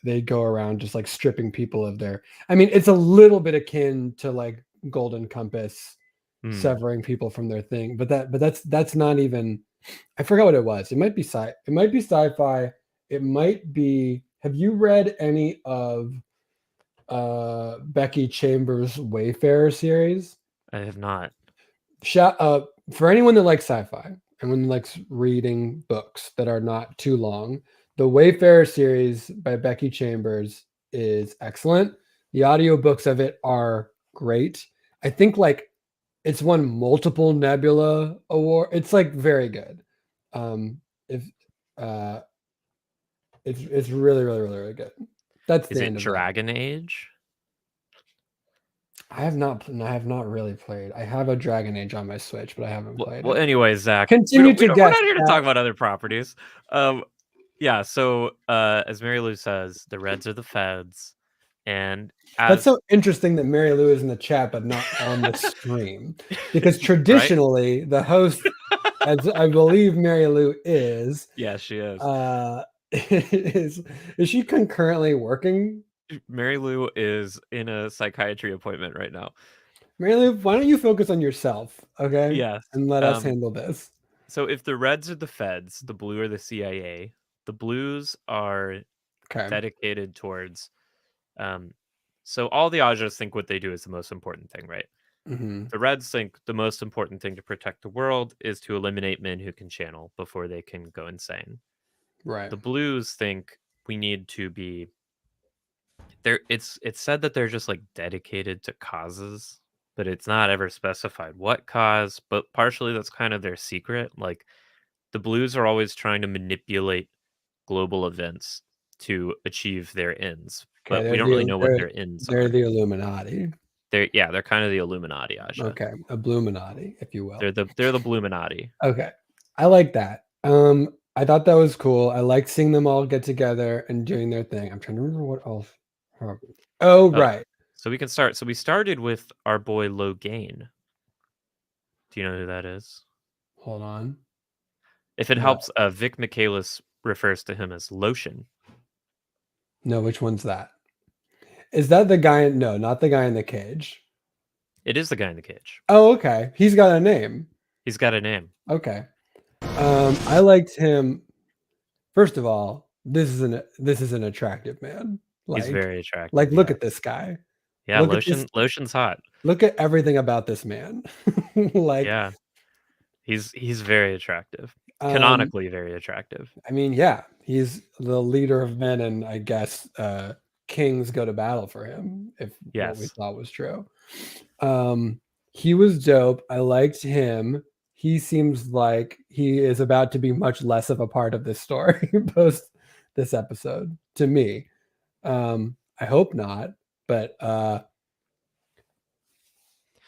[SPEAKER 4] they go around just like stripping people of their, I mean, it's a little bit akin to like Golden Compass severing people from their thing, but that's not even, I forgot what it was. It might be sci-fi. It might be, have you read any of Becky Chambers' Wayfarer series?
[SPEAKER 1] I have not.
[SPEAKER 4] For anyone that likes sci-fi and when likes reading books that are not too long, the Wayfarer series by Becky Chambers is excellent. The audiobooks of it are great. I think like it's won multiple Nebula award. It's like very good. It's really, really, really, really good. That's the end of
[SPEAKER 1] Dragon Age?
[SPEAKER 4] I have not really played. I have a Dragon Age on my Switch, but I haven't played it.
[SPEAKER 1] Well, anyways, Zach,
[SPEAKER 4] continue to guess.
[SPEAKER 1] We're not here to talk about other properties. Yeah, so as Mary Lou says, the Reds are the feds, and
[SPEAKER 4] that's so interesting that Mary Lou is in the chat but not on the stream, because traditionally the host, as I believe Mary Lou is,
[SPEAKER 1] yeah, she is,
[SPEAKER 4] is she concurrently working?
[SPEAKER 1] Mary Lou is in a psychiatry appointment right now.
[SPEAKER 4] Mary Lou, why don't you focus on yourself, okay?
[SPEAKER 1] Yes.
[SPEAKER 4] And let us handle this.
[SPEAKER 1] So if the reds are the feds, the blue are the CIA, the blues are dedicated towards so all the Ajas think what they do is the most important thing, right?
[SPEAKER 4] Mm-hmm.
[SPEAKER 1] The reds think the most important thing to protect the world is to eliminate men who can channel before they can go insane.
[SPEAKER 4] Right.
[SPEAKER 1] The blues think we need to be there. It's said that they're just like dedicated to causes, but it's not ever specified what cause, but partially that's kind of their secret. Like the blues are always trying to manipulate global events to achieve their ends,
[SPEAKER 4] Okay,
[SPEAKER 1] but we don't really know what their ends
[SPEAKER 4] they're
[SPEAKER 1] are.
[SPEAKER 4] the Illuminati.
[SPEAKER 1] They're kind of the Illuminati, Aja.
[SPEAKER 4] Okay, a Bluminati, if you will.
[SPEAKER 1] They're the Bluminati.
[SPEAKER 4] Okay, I like that. I thought that was cool. I liked seeing them all get together and doing their thing. I'm trying to remember what else. Oh, right.
[SPEAKER 1] So we can start. So we started with our boy Logain. Do you know who that is?
[SPEAKER 4] Hold on.
[SPEAKER 1] If it helps, Vic Michaelis refers to him as Lotion.
[SPEAKER 4] No, which one's that? Is that the guy? No, not the guy in the cage.
[SPEAKER 1] It is the guy in the cage.
[SPEAKER 4] Oh, okay. He's got a name.
[SPEAKER 1] He's got a name.
[SPEAKER 4] Okay. I liked him. First of all, this is an attractive man. Like,
[SPEAKER 1] he's very attractive.
[SPEAKER 4] Like, look at this guy.
[SPEAKER 1] Yeah, Lotion's hot.
[SPEAKER 4] Look at everything about this man. Like,
[SPEAKER 1] yeah, he's very attractive. Canonically very attractive.
[SPEAKER 4] I mean, yeah, he's the leader of men, and I guess kings go to battle for him. If what we thought was true. He was dope. I liked him. He seems like he is about to be much less of a part of this story post this episode to me. I hope not, but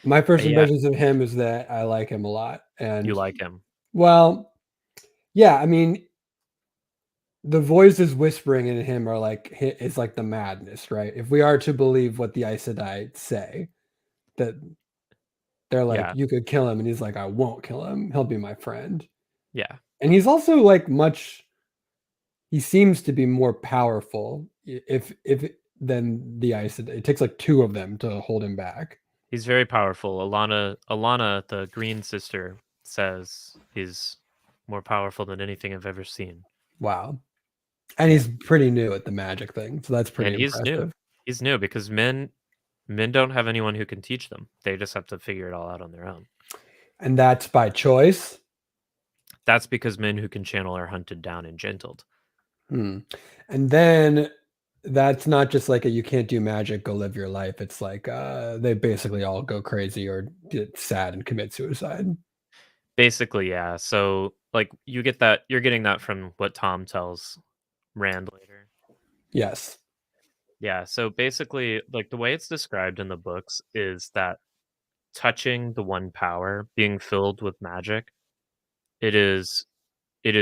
[SPEAKER 4] my first impressions of him is that I like him a lot. And
[SPEAKER 1] you like him?
[SPEAKER 4] Well, yeah, I mean, the voices whispering in him are like, it's like the madness, right? If we are to believe what the Aes Sedai say, that they're like, you could kill him, and he's like, I won't kill him. He'll be my friend.
[SPEAKER 1] Yeah.
[SPEAKER 4] And he's also like he seems to be more powerful if than the Aes Sedai. It takes like two of them to hold him back.
[SPEAKER 1] He's very powerful. Alana, the green sister, says he's more powerful than anything I've ever seen.
[SPEAKER 4] Wow. And he's pretty new at the magic thing, so that's pretty impressive.
[SPEAKER 1] New. He's new because men don't have anyone who can teach them. They just have to figure it all out on their own.
[SPEAKER 4] And that's by choice?
[SPEAKER 1] That's because men who can channel are hunted down and gentled.
[SPEAKER 4] And then that's not just like you can't do magic, go live your life. It's like they basically all go crazy or get sad and commit suicide.
[SPEAKER 1] Basically, yeah. So like you're getting that from what Tom tells Rand later.
[SPEAKER 4] Yes.
[SPEAKER 1] Yeah, so basically, like the way it's described in the books is that touching the one power, being filled with magic, it is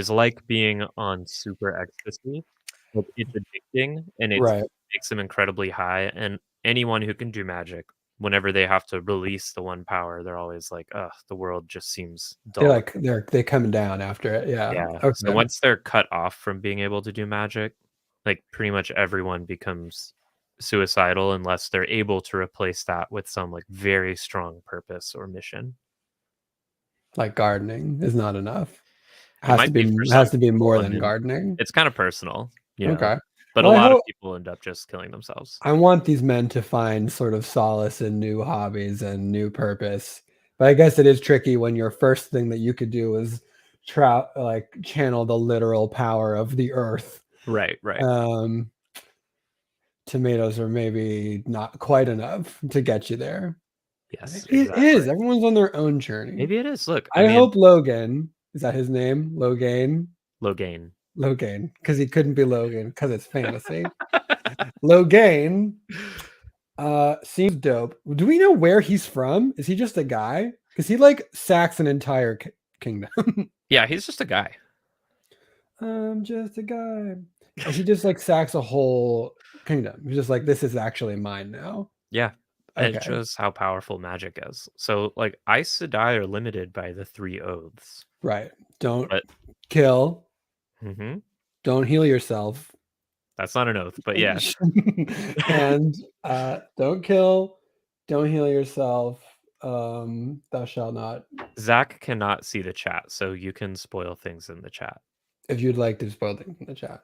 [SPEAKER 1] like being on super ecstasy. Like it's addicting and it makes them incredibly high. And anyone who can do magic, whenever they have to release the one power, they're always like, "Ugh, the world just seems dull."
[SPEAKER 4] They're coming down after it. Yeah.
[SPEAKER 1] Yeah. Okay. So once they're cut off from being able to do magic, like pretty much everyone becomes suicidal unless they're able to replace that with some like very strong purpose or mission.
[SPEAKER 4] Like gardening is not enough. Has to be more than gardening.
[SPEAKER 1] It's kind of personal. Yeah.
[SPEAKER 4] Okay.
[SPEAKER 1] But a lot of people end up just killing themselves.
[SPEAKER 4] I want these men to find sort of solace in new hobbies and new purpose. But I guess it is tricky when your first thing that you could do is channel the literal power of the earth.
[SPEAKER 1] Right.
[SPEAKER 4] Tomatoes are maybe not quite enough to get you there.
[SPEAKER 1] Yes.
[SPEAKER 4] It is. Everyone's on their own journey.
[SPEAKER 1] Maybe it is. Look.
[SPEAKER 4] I hope Logan, is that his name? Logain?
[SPEAKER 1] Logain.
[SPEAKER 4] Because he couldn't be Logan because it's fantasy. Logain seems dope. Do we know where he's from? Is he just a guy? Because he like sacks an entire kingdom.
[SPEAKER 1] Yeah, he's just a guy.
[SPEAKER 4] I'm just a guy. And he just like sacks a whole kingdom. He's just like, this is actually mine now.
[SPEAKER 1] Yeah. Okay. It shows how powerful magic is. So like Aes Sedai are limited by the 3 oaths.
[SPEAKER 4] Right. Don't kill.
[SPEAKER 1] Mm-hmm.
[SPEAKER 4] don't heal yourself.
[SPEAKER 1] That's not an oath, but yeah.
[SPEAKER 4] And don't kill, don't heal yourself. Thou shalt not.
[SPEAKER 1] Zach cannot see the chat, so you can spoil things in the chat.
[SPEAKER 4] If you'd like to spoil things in the chat.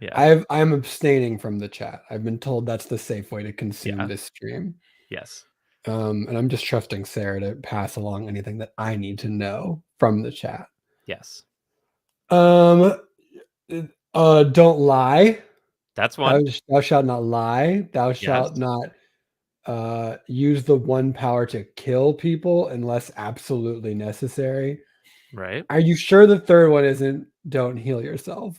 [SPEAKER 1] Yeah.
[SPEAKER 4] I'm abstaining from the chat. I've been told that's the safe way to consume this stream.
[SPEAKER 1] Yes.
[SPEAKER 4] And I'm just trusting Sarah to pass along anything that I need to know from the chat.
[SPEAKER 1] Yes.
[SPEAKER 4] Don't lie.
[SPEAKER 1] That's one.
[SPEAKER 4] Thou shalt not lie. Thou shalt not use the one power to kill people unless absolutely necessary.
[SPEAKER 1] Right.
[SPEAKER 4] Are you sure the third one isn't don't heal yourself?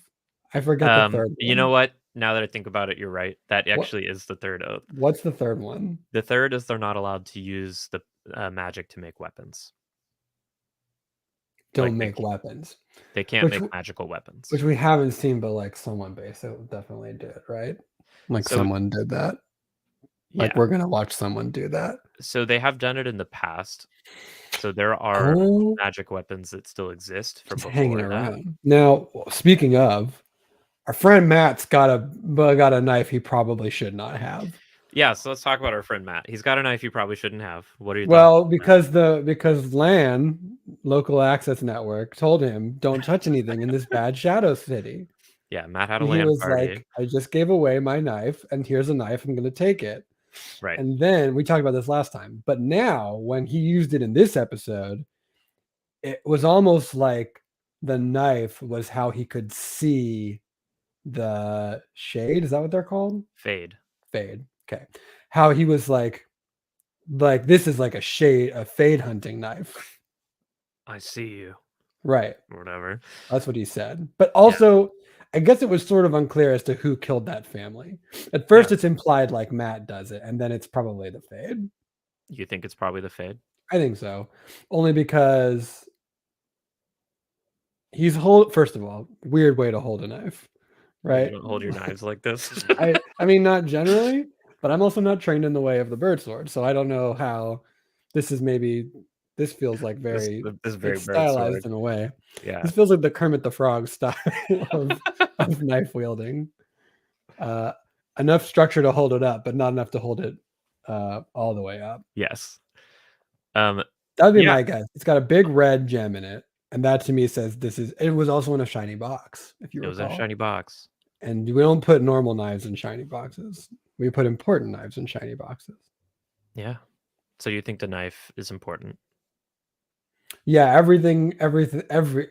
[SPEAKER 4] I forget the third one.
[SPEAKER 1] You know what? Now that I think about it, you're right. That actually is the third oath.
[SPEAKER 4] What's the third one?
[SPEAKER 1] The third is they're not allowed to use the magic to make weapons.
[SPEAKER 4] Don't make weapons.
[SPEAKER 1] They can't make magical weapons.
[SPEAKER 4] Which we haven't seen, but like someone basically definitely did, right? Like someone did that. Like we're gonna watch someone do that.
[SPEAKER 1] So they have done it in the past. So there are magic weapons that still exist from before
[SPEAKER 4] hanging
[SPEAKER 1] that.
[SPEAKER 4] Around. Now, speaking of, our friend Matt's got a knife he probably should not have.
[SPEAKER 1] Yeah, so let's talk about our friend Matt. He's got a knife you probably shouldn't have. What are you?
[SPEAKER 4] Well, because LAN, Local Access Network, told him don't touch anything in this bad shadow city.
[SPEAKER 1] Yeah, Matt had a LAN party.
[SPEAKER 4] Like, I just gave away my knife, and here's a knife. I'm going to take it.
[SPEAKER 1] Right.
[SPEAKER 4] And then we talked about this last time, but now when he used it in this episode, it was almost like the knife was how he could see the shade. Is that what they're called?
[SPEAKER 1] Fade.
[SPEAKER 4] Okay. How he was like this is like a fade hunting knife.
[SPEAKER 1] I see you.
[SPEAKER 4] Right.
[SPEAKER 1] Or whatever.
[SPEAKER 4] That's what he said. But also, I guess it was sort of unclear as to who killed that family. At first, it's implied like Matt does it, and then it's probably the Fade.
[SPEAKER 1] You think it's probably the Fade?
[SPEAKER 4] I think so. Only because first of all, weird way to hold a knife, right?
[SPEAKER 1] You don't hold your knives like this.
[SPEAKER 4] I mean, not generally, but I'm also not trained in the way of the bird sword, so I don't know how this is. Maybe this feels like very stylized in a way.
[SPEAKER 1] Yeah,
[SPEAKER 4] this feels like the Kermit the Frog style of knife wielding. Enough structure to hold it up, but not enough to hold it all the way up.
[SPEAKER 1] Yes.
[SPEAKER 4] That would be my guess. It's got a big red gem in it, and that to me says this is. It was also in a shiny box. If you recall.
[SPEAKER 1] It was in a shiny box.
[SPEAKER 4] And we don't put normal knives in shiny boxes. We put important knives in shiny boxes.
[SPEAKER 1] Yeah. So you think the knife is important?
[SPEAKER 4] Yeah,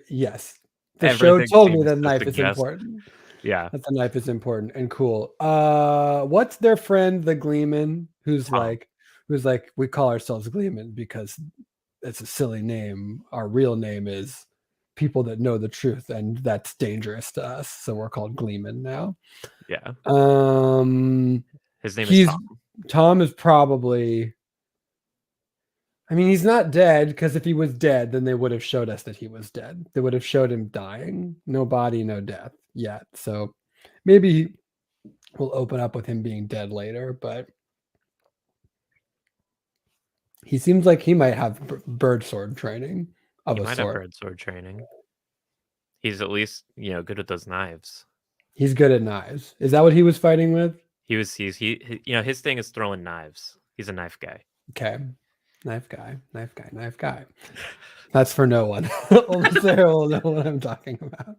[SPEAKER 4] yes. The show told me that knife is important.
[SPEAKER 1] Yeah.
[SPEAKER 4] That the knife is important and cool. What's their friend, the Gleeman, who's like, we call ourselves Gleeman because it's a silly name. Our real name is people that know the truth, and that's dangerous to us. So we're called Gleeman now.
[SPEAKER 1] Yeah. His name is Tom.
[SPEAKER 4] Tom is probably. I mean, he's not dead, because if he was dead, then they would have showed us that he was dead. They would have showed him dying. No body, no death yet. So maybe we'll open up with him being dead later, but he seems like he might have bird sword training of a sort.
[SPEAKER 1] Have bird sword training. He's at least, good at those knives.
[SPEAKER 4] He's good at knives. Is that what he was fighting with?
[SPEAKER 1] His thing is throwing knives. He's a knife guy.
[SPEAKER 4] Okay. Knife guy. That's for no one. Only Sarah will know what I'm talking about.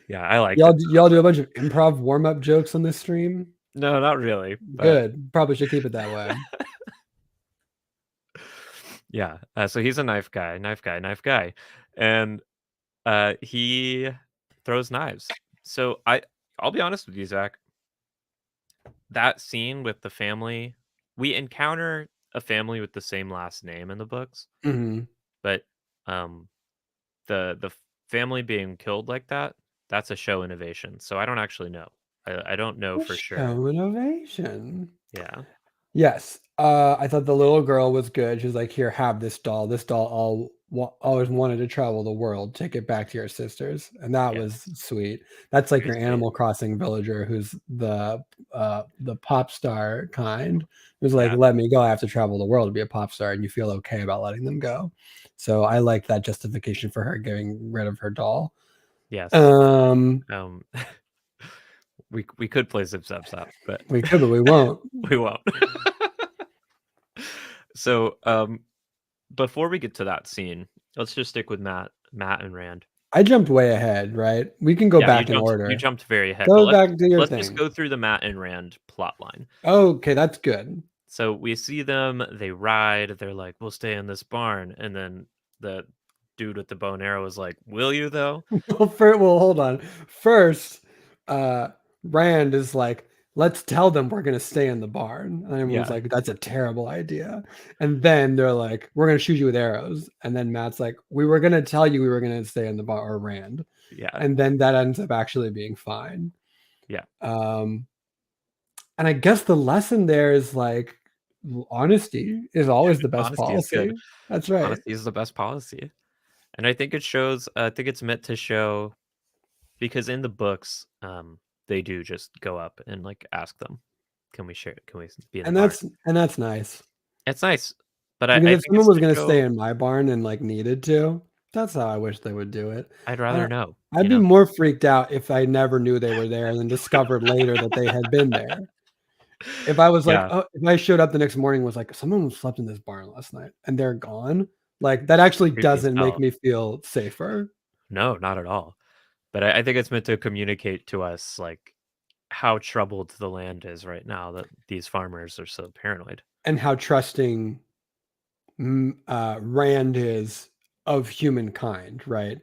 [SPEAKER 1] Yeah, I like
[SPEAKER 4] y'all do a bunch of improv warm-up jokes on this stream?
[SPEAKER 1] No, not really. But...
[SPEAKER 4] Good. Probably should keep it that way.
[SPEAKER 1] Yeah. So he's a knife guy. And he throws knives. So I'll be honest with you, Zach. That scene with the family, we encounter a family with the same last name in the books, but the family being killed like that's a show innovation. So I don't actually know. I don't know for sure.
[SPEAKER 4] Show innovation.
[SPEAKER 1] Yeah.
[SPEAKER 4] Yes. I thought the little girl was good. She was like, here, have this doll. This doll always wanted to travel the world. Take it back to your sisters. And that was sweet. That's like your Animal Crossing villager who's the pop star kind. Who's like, let me go. I have to travel the world to be a pop star. And you feel okay about letting them go. So I like that justification for her getting rid of her doll.
[SPEAKER 1] Yes. We could play Zip Zap Zap, but
[SPEAKER 4] we could, but we won't.
[SPEAKER 1] We won't. So, before we get to that scene, let's just stick with Matt and Rand.
[SPEAKER 4] I jumped way ahead, right? We can go back in order.
[SPEAKER 1] You jumped very ahead.
[SPEAKER 4] Go back, do your thing.
[SPEAKER 1] Let's just go through the Matt and Rand plot line.
[SPEAKER 4] Okay, that's good.
[SPEAKER 1] So we see them, they ride, they're like, we'll stay in this barn. And then the dude with the bow and arrow is like, will you though?
[SPEAKER 4] Well, hold on. First, Rand is like, let's tell them we're going to stay in the barn. And everyone's like, that's a terrible idea. And then they're like, we're going to shoot you with arrows. And then Matt's like, we were going to tell you we were going to stay in the barn, or Rand.
[SPEAKER 1] Yeah.
[SPEAKER 4] And then that ends up actually being fine.
[SPEAKER 1] Yeah.
[SPEAKER 4] And I guess the lesson there is like, honesty is always the best policy. That's right.
[SPEAKER 1] Honesty is the best policy. And I think it shows, I think it's meant to show, because in the books, they do just go up and like ask them, can we share it? Can we be in the barn?
[SPEAKER 4] And that's nice.
[SPEAKER 1] It's nice. But
[SPEAKER 4] I if someone was going to stay in my barn and like needed to, that's how I wish they would do it.
[SPEAKER 1] I'd rather know.
[SPEAKER 4] I'd be more freaked out if I never knew they were there and then discovered later that they had been there. If I was like, oh, if I showed up the next morning and was like, someone slept in this barn last night and they're gone, like that actually doesn't make me feel safer.
[SPEAKER 1] No, not at all. But I think it's meant to communicate to us like how troubled the land is right now, that these farmers are so paranoid.
[SPEAKER 4] And how trusting Rand is of humankind, right?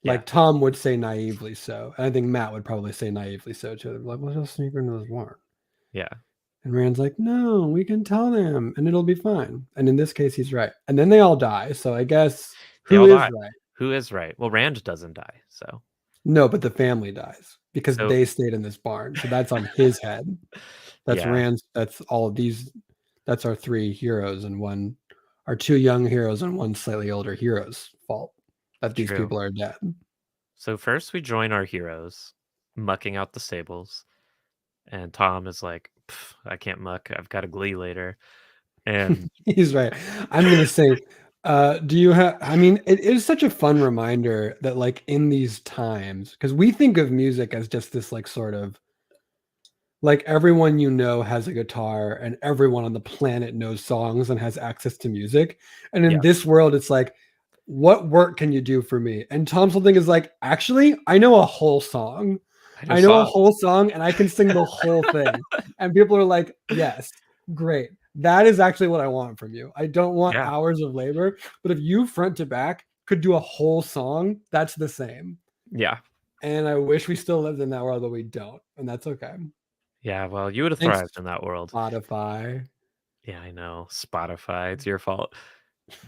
[SPEAKER 4] Like Tom would say naively so. And I think Matt would probably say naively so too. Like, well, just sneak into this barn.
[SPEAKER 1] Yeah.
[SPEAKER 4] And Rand's like, no, we can tell them and it'll be fine. And in this case, he's right. And then they all die. So I guess who is right?
[SPEAKER 1] Who is right? Well, Rand doesn't die. So
[SPEAKER 4] no, but the family dies because they stayed in this barn. So that's on his head. That's Rand's. That's all of these. That's our three heroes and our two young heroes and one slightly older hero's fault that these people are dead.
[SPEAKER 1] So first we join our heroes mucking out the stables. And Tom is like, I can't muck. I've got a glee later. And
[SPEAKER 4] he's right. I'm going to say, do you have, I mean, it is such a fun reminder that like in these times, because we think of music as just this like sort of, like everyone you know has a guitar and everyone on the planet knows songs and has access to music. And in this world, it's like, what work can you do for me? And Tom's whole thing is like, actually, I know a whole song. I know a whole song and I can sing the whole thing. And people are like, yes, great. That is actually what I want from you. I don't want hours of labor, but if you front to back could do a whole song, that's the same.
[SPEAKER 1] Yeah.
[SPEAKER 4] And I wish we still lived in that world, but we don't. And that's okay.
[SPEAKER 1] Yeah, well, you would have thrived in that world.
[SPEAKER 4] Spotify.
[SPEAKER 1] Yeah, I know. Spotify. It's your fault.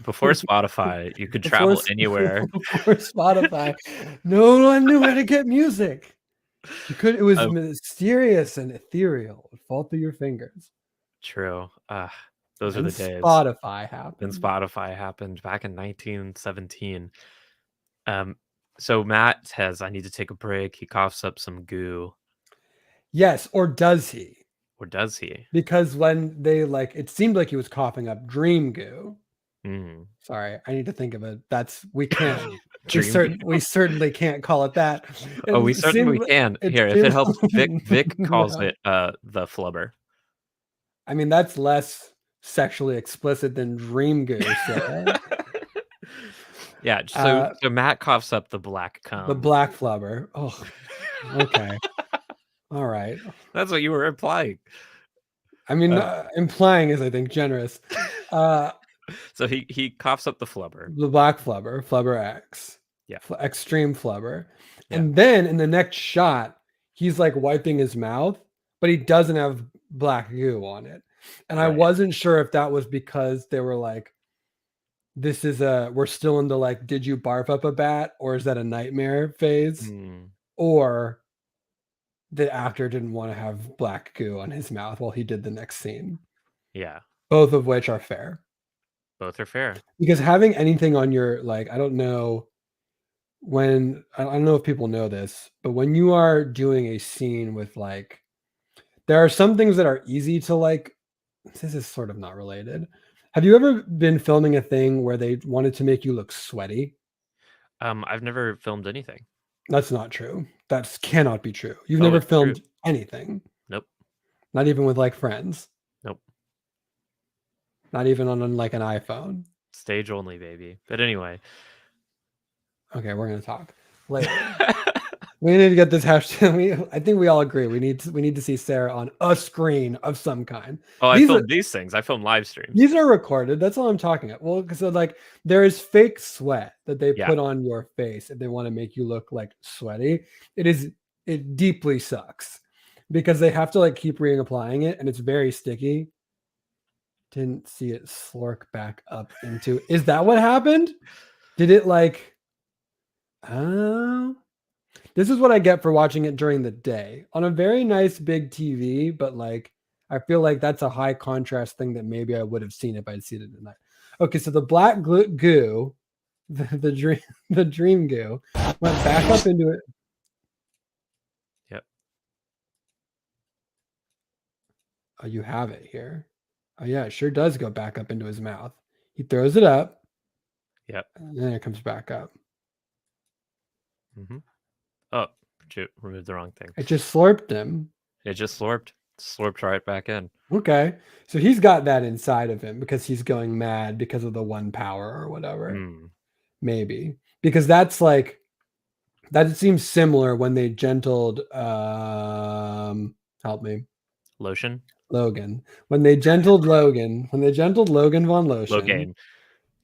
[SPEAKER 1] Before Spotify, you could travel anywhere.
[SPEAKER 4] Before Spotify, no one knew how to get music. You could. It was mysterious and ethereal. It would fall through your fingers.
[SPEAKER 1] True. Those are the days.
[SPEAKER 4] Spotify happened.
[SPEAKER 1] And Spotify happened back in 1917. So Matt says, I need to take a break. He coughs up some goo.
[SPEAKER 4] Yes, or does he?
[SPEAKER 1] Or does he?
[SPEAKER 4] Because when they it seemed like he was coughing up dream goo. Sorry, I need to think of it. We can't. we certainly can't call it that.
[SPEAKER 1] Oh, we certainly can. Here, if it helps, Vic calls it the flubber.
[SPEAKER 4] I mean, that's less sexually explicit than dream goo. So.
[SPEAKER 1] Yeah. So Matt coughs up the black cum.
[SPEAKER 4] The black flubber. Oh, okay. All right.
[SPEAKER 1] That's what you were implying.
[SPEAKER 4] I mean, implying is, I think, generous.
[SPEAKER 1] So he coughs up the flubber.
[SPEAKER 4] The black flubber, flubber X.
[SPEAKER 1] Yeah.
[SPEAKER 4] Extreme flubber. Yeah. And then in the next shot, he's like wiping his mouth, but he doesn't have black goo on it. And I wasn't sure if that was because they were like, we're still in the did you barf up a bat, or is that a nightmare phase? Or the actor didn't want to have black goo on his mouth while he did the next scene.
[SPEAKER 1] Yeah.
[SPEAKER 4] Both of which are fair.
[SPEAKER 1] Both are fair.
[SPEAKER 4] Because having anything on your, I don't know if people know this, but when you are doing a scene with there are some things that are easy to this is sort of not related. Have you ever been filming a thing where they wanted to make you look sweaty?
[SPEAKER 1] I've never filmed anything.
[SPEAKER 4] That's not true. That cannot be true. You've
[SPEAKER 1] Oh,
[SPEAKER 4] never
[SPEAKER 1] it's true.
[SPEAKER 4] filmed anything.
[SPEAKER 1] Nope.
[SPEAKER 4] Not even with like friends.
[SPEAKER 1] Nope.
[SPEAKER 4] Not even on like an iPhone.
[SPEAKER 1] Stage only, baby. But anyway.
[SPEAKER 4] Okay, we're gonna talk later. We need to get this hashtag. I think we all agree. We need to see Sarah on a screen of some kind.
[SPEAKER 1] Oh, I filmed these things. I filmed live streams.
[SPEAKER 4] These are recorded. That's all I'm talking about. Well, because like there is fake sweat that they put on your face if they want to make you look like sweaty. It deeply sucks because they have to like keep reapplying it, and it's very sticky. Didn't see it slurk back up into. Is that what happened? Did it like? Oh. This is what I get for watching it during the day on a very nice big TV, but like I feel like that's a high contrast thing that maybe I would have seen if I'd seen it at night. Okay, so the black goo, the dream goo, went back up into it.
[SPEAKER 1] Yep.
[SPEAKER 4] Oh, you have it here. Oh yeah, it sure does go back up into his mouth. He throws it up.
[SPEAKER 1] Yep.
[SPEAKER 4] And then it comes back up.
[SPEAKER 1] Mm-hmm. Oh, shoot, removed the wrong thing.
[SPEAKER 4] It just slurped him.
[SPEAKER 1] It just slurped right back in.
[SPEAKER 4] Okay, so he's got that inside of him because he's going mad because of the one power or whatever. Maybe because that's like that seems similar when they gentled help me Logan when they gentled Logan von Lotion.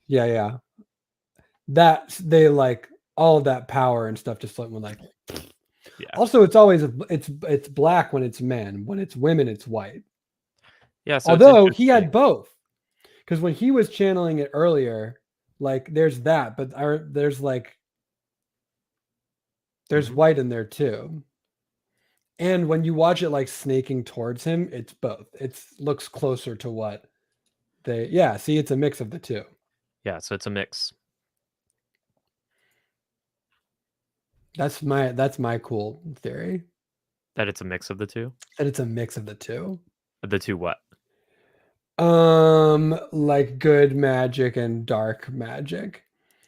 [SPEAKER 4] Yeah, that they like all of that power and stuff just went like. Yeah. Also, it's black when it's men. When it's women, it's white.
[SPEAKER 1] Yeah. So
[SPEAKER 4] although he had both, because when he was channeling it earlier, like there's that, but there's white in there too. And when you watch it like snaking towards him, it's both. It looks closer to what they. Yeah. See, it's a mix of the two.
[SPEAKER 1] Yeah. So it's a mix.
[SPEAKER 4] That's my cool theory.
[SPEAKER 1] That it's a mix of the two?
[SPEAKER 4] That it's a mix of the two.
[SPEAKER 1] The two what?
[SPEAKER 4] Like good magic and dark magic.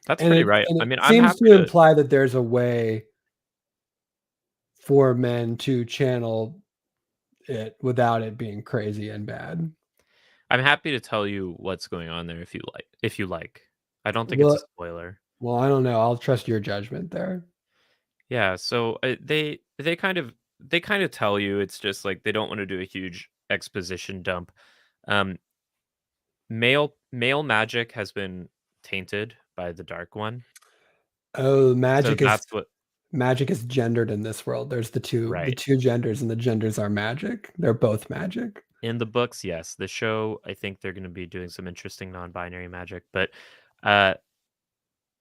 [SPEAKER 1] That's pretty right.
[SPEAKER 4] I mean, it seems to imply that there's a way for men to channel it without it being crazy and bad.
[SPEAKER 1] I'm happy to tell you what's going on there if you like. I don't think it's a spoiler.
[SPEAKER 4] Well, I don't know. I'll trust your judgment there.
[SPEAKER 1] Yeah, so they kind of tell you. It's just like they don't want to do a huge exposition dump. Male magic has been tainted by the dark one.
[SPEAKER 4] Oh, magic is gendered in this world. There's the two genders, and the genders are magic. They're both magic.
[SPEAKER 1] In the books, yes. The show, I think they're going to be doing some interesting non-binary magic,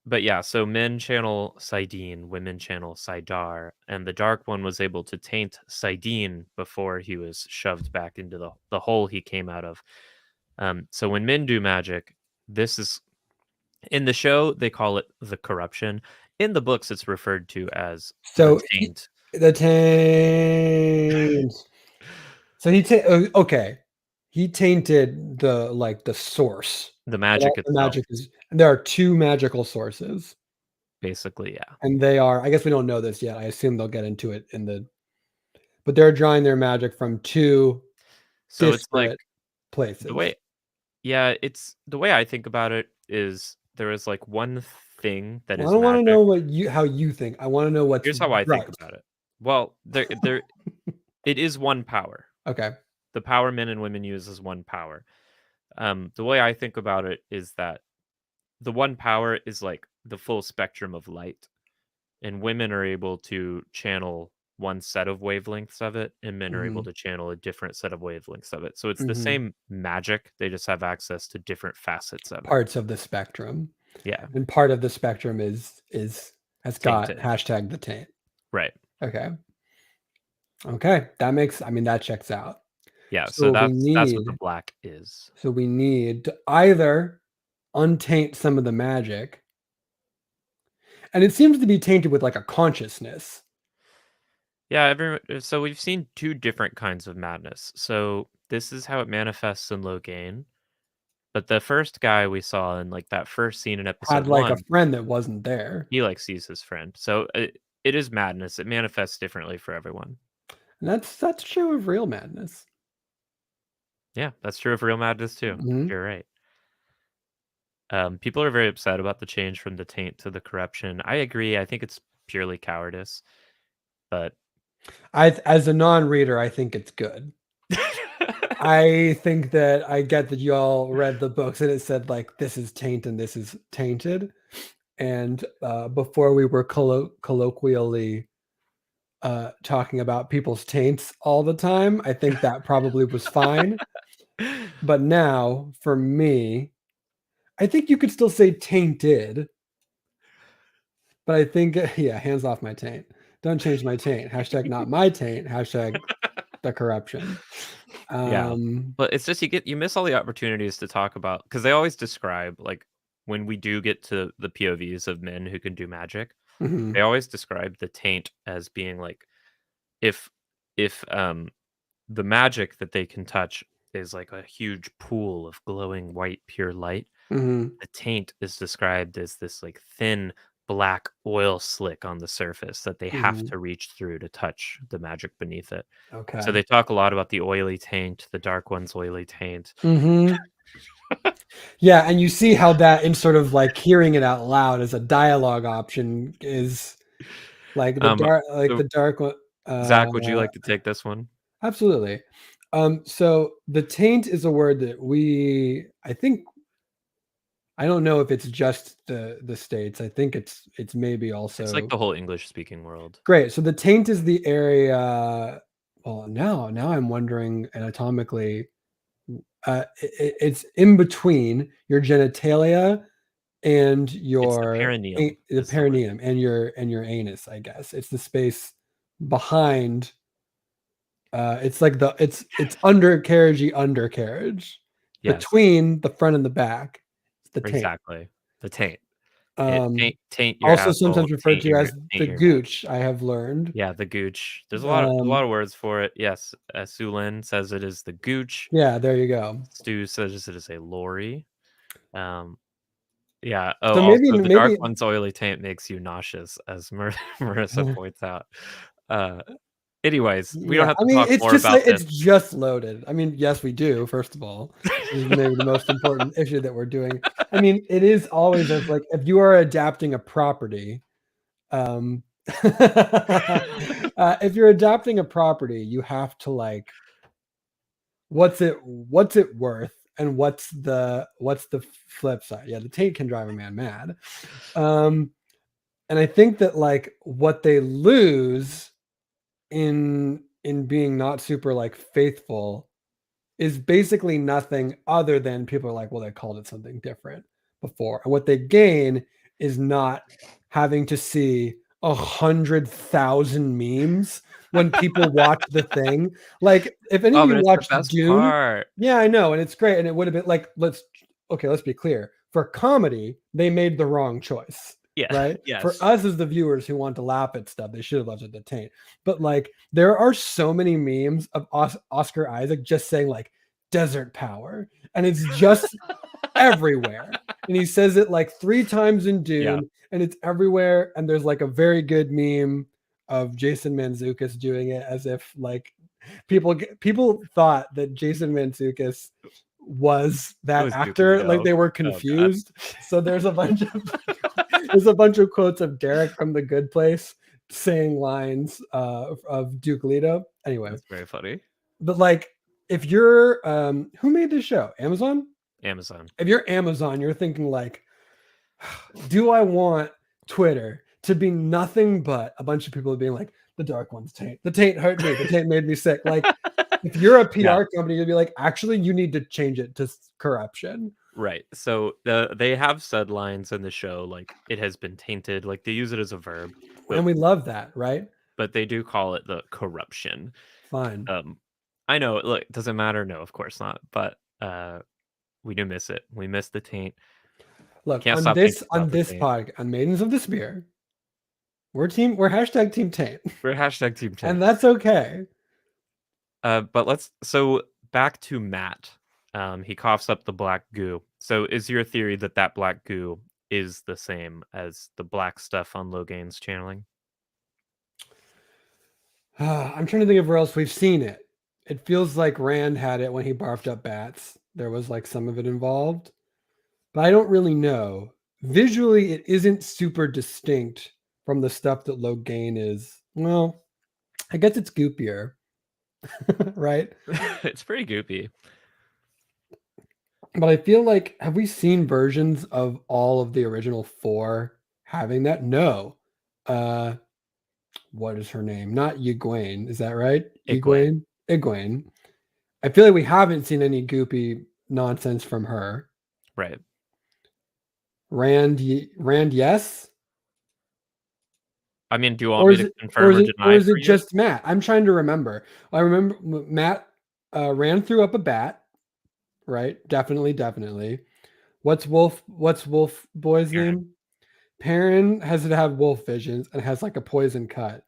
[SPEAKER 1] but yeah, so men channel Saidin, women channel Saidar, and the Dark One was able to taint Saidin before he was shoved back into the hole he came out of. So when men do magic, this is in the show they call it the corruption. In the books, it's referred to as the taint.
[SPEAKER 4] The taint. So he tainted the source.
[SPEAKER 1] The magic itself.
[SPEAKER 4] The magic is. There are two magical sources.
[SPEAKER 1] Basically, yeah.
[SPEAKER 4] And they are. I guess we don't know this yet. I assume they'll get into it but they're drawing their magic from two.
[SPEAKER 1] So it's like
[SPEAKER 4] places.
[SPEAKER 1] The way I think about it is there is like one thing that is.
[SPEAKER 4] I don't want to know how you think. I want to know what's.
[SPEAKER 1] Here's how I think about it. Well, there it is one power.
[SPEAKER 4] Okay.
[SPEAKER 1] The power men and women use is one power. The way I think about it is that the one power is like the full spectrum of light, and women are able to channel one set of wavelengths of it, and men are able to channel a different set of wavelengths of it. So it's the same magic. They just have access to different facets of it.
[SPEAKER 4] Parts of the spectrum.
[SPEAKER 1] Yeah.
[SPEAKER 4] And part of the spectrum has got hashtag the taint.
[SPEAKER 1] Right.
[SPEAKER 4] Okay. That checks out.
[SPEAKER 1] Yeah. So that's what the black is.
[SPEAKER 4] So we need to either untaint some of the magic. And it seems to be tainted with like a consciousness.
[SPEAKER 1] Yeah, so we've seen two different kinds of madness. So this is how it manifests in Logain. But the first guy we saw in like that first scene in episode
[SPEAKER 4] had like a friend that wasn't there.
[SPEAKER 1] He like sees his friend. So it is madness. It manifests differently for everyone.
[SPEAKER 4] And that's true of real madness.
[SPEAKER 1] Yeah, that's true of real madness too.
[SPEAKER 4] Mhm.
[SPEAKER 1] You're right. People are very upset about the change from the taint to the corruption. I agree. I think it's purely cowardice, but
[SPEAKER 4] As a non-reader, I think it's good. I think that I get that you all read the books and it said like this is taint and this is tainted, and before we were colloquially talking about people's taints all the time, I think that probably was fine. But now, for me, I think you could still say tainted. But I think, yeah, hands off my taint. Don't change my taint. Hashtag not my taint. Hashtag the corruption.
[SPEAKER 1] Yeah, but it's just you miss all the opportunities to talk about, because they always describe, like, when we do get to the POVs of men who can do magic,
[SPEAKER 4] Mhm.
[SPEAKER 1] they always describe the taint as being like if the magic that they can touch is like a huge pool of glowing white pure light.
[SPEAKER 4] Mhm.
[SPEAKER 1] The taint is described as this like thin black oil slick on the surface that they have
[SPEAKER 4] Mhm.
[SPEAKER 1] to reach through to touch the magic beneath it.
[SPEAKER 4] Okay.
[SPEAKER 1] So they talk a lot about the oily taint, the dark one's oily taint.
[SPEAKER 4] Mhm. Yeah, and you see how that in sort of like hearing it out loud as a dialogue option is like
[SPEAKER 1] So
[SPEAKER 4] the dark one.
[SPEAKER 1] Zach, would you like to take this one?
[SPEAKER 4] Absolutely. So the taint is a word that I think, I don't know if it's just the States. I think it's maybe also
[SPEAKER 1] It's like the whole English speaking world.
[SPEAKER 4] great. So the taint is the area. Well, now I'm wondering anatomically. It's in between your genitalia and
[SPEAKER 1] It's the
[SPEAKER 4] your
[SPEAKER 1] perineum.
[SPEAKER 4] the perineum and your anus. I guess it's the space behind. It's like it's undercarriage
[SPEAKER 1] Yes,
[SPEAKER 4] between the front and the back. It's the taint.
[SPEAKER 1] exactly. The taint.
[SPEAKER 4] Um,
[SPEAKER 1] Taint your
[SPEAKER 4] Also
[SPEAKER 1] asshole,
[SPEAKER 4] sometimes referred to as
[SPEAKER 1] taint
[SPEAKER 4] the
[SPEAKER 1] your nuts.
[SPEAKER 4] gooch. I have learned.
[SPEAKER 1] Yeah, the gooch. There's a lot
[SPEAKER 4] Um,
[SPEAKER 1] of words for it. Yes, Sulin says it is the gooch.
[SPEAKER 4] yeah, there you go.
[SPEAKER 1] Stu says it is a lorry. Um, yeah. Oh,
[SPEAKER 4] So
[SPEAKER 1] also the dark
[SPEAKER 4] maybe
[SPEAKER 1] one's oily taint makes you nauseous, as Marissa points out. Uh, anyways, we don't
[SPEAKER 4] yeah.
[SPEAKER 1] have
[SPEAKER 4] I
[SPEAKER 1] to
[SPEAKER 4] mean,
[SPEAKER 1] talk more about
[SPEAKER 4] it's
[SPEAKER 1] this.
[SPEAKER 4] just loaded. I mean, yes, we do. First of all, this is maybe the most important issue that we're doing. I mean, it is always as like if you are adapting a property, if you're adapting a property, you have to like what's it worth and what's the flip side. Yeah, the taint can drive a man mad. And I think that like what they lose in being not super like faithful is basically nothing other than people are like, well, they called it something different before. And what they gain is not having to see 100,000 memes when people watch the thing. Like, if any of
[SPEAKER 1] Oh,
[SPEAKER 4] you
[SPEAKER 1] but it's the
[SPEAKER 4] watched
[SPEAKER 1] best
[SPEAKER 4] Dune,
[SPEAKER 1] part.
[SPEAKER 4] yeah, I know, and it's great. And it would have been like, let's be clear. For comedy, they made the wrong choice.
[SPEAKER 1] Yeah.
[SPEAKER 4] Right.
[SPEAKER 1] Yes.
[SPEAKER 4] For us as the viewers who want to laugh at stuff, they should have left it the taint. But like, there are so many memes of Oscar Isaac just saying like desert power, and it's just everywhere. And he says it like 3 times in Dune, and it's everywhere. And there's like a very good meme of Jason Mantzoukas doing it as if like people thought that Jason Mantzoukas was that actor, like they were confused. So there's a bunch of quotes of Derek from The Good Place saying lines of Duke Leto. Anyway,
[SPEAKER 1] that's very funny.
[SPEAKER 4] But like, if you're who made this show? Amazon. If you're Amazon, you're thinking like, do I want Twitter to be nothing but a bunch of people being like, the dark one's taint. The taint hurt me. The taint made me sick. Like, if you're a PR company, you'd be like, actually, you need to change it to corruption.
[SPEAKER 1] Right. So they have said lines in the show like it has been tainted. Like they use it as a verb,
[SPEAKER 4] and we love that, right?
[SPEAKER 1] But they do call it the corruption.
[SPEAKER 4] Fine.
[SPEAKER 1] I know. Look, it doesn't matter. No, of course not. But we do miss it. We miss the taint.
[SPEAKER 4] Look, on this pod, on Maidens of the Spear, we're hashtag Team Taint.
[SPEAKER 1] We're hashtag Team Taint,
[SPEAKER 4] and that's okay.
[SPEAKER 1] But so back to Matt. He coughs up the black goo. So is your theory that black goo is the same as the black stuff on Logain's channeling?
[SPEAKER 4] I'm trying to think of where else we've seen it. It feels like Rand had it when he barfed up bats. There was like some of it involved, but I don't really know. Visually, it isn't super distinct from the stuff that Logain is. Well, I guess it's goopier, right?
[SPEAKER 1] It's pretty goopy.
[SPEAKER 4] But I feel like, have we seen versions of all of the original 4 having that? No. What is her name? Not Egwene. Is that right?
[SPEAKER 1] Egwene.
[SPEAKER 4] Egwene. I feel like we haven't seen any goopy nonsense from her.
[SPEAKER 1] Right.
[SPEAKER 4] Rand, yes?
[SPEAKER 1] I mean, do you want me to confirm or deny?
[SPEAKER 4] Or is it just Matt? I'm trying to remember. I remember Matt ran through up a bat, right? Definitely. What's Wolf boy's name? Perrin has to have wolf visions and has like a poison cut.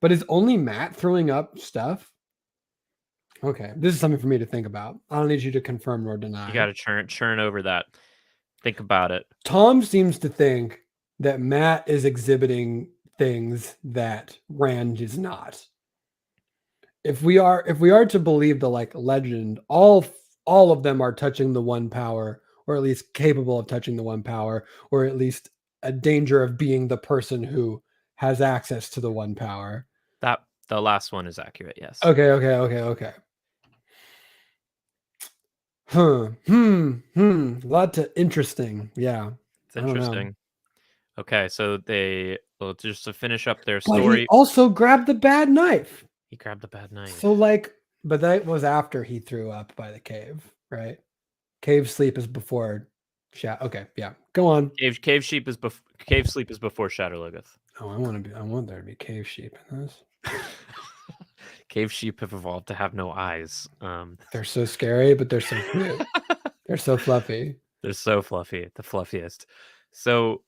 [SPEAKER 4] But is only Matt throwing up stuff? Okay, this is something for me to think about. I don't need you to confirm nor deny.
[SPEAKER 1] You got to churn over that. Think about it.
[SPEAKER 4] Tom seems to think that Matt is exhibiting things that Rand is not. If we are to believe the like legend, all of them are touching the one power, or at least capable of touching the one power, or at least a danger of being the person who has access to the one power.
[SPEAKER 1] That the last one is accurate, yes.
[SPEAKER 4] Okay. Lot of interesting. Yeah.
[SPEAKER 1] It's interesting. Okay, so just to finish up their story.
[SPEAKER 4] But he also grabbed the bad knife.
[SPEAKER 1] He grabbed the bad knife.
[SPEAKER 4] So but that was after he threw up by the cave, right? Cave sleep is before okay, yeah. Go on.
[SPEAKER 1] Cave sleep is before Shadowlogoth.
[SPEAKER 4] Oh, I want there to be cave sheep in this.
[SPEAKER 1] Cave sheep have evolved to have no eyes.
[SPEAKER 4] They're so scary, but they're so cute. They're so fluffy.
[SPEAKER 1] They're so fluffy, the fluffiest. So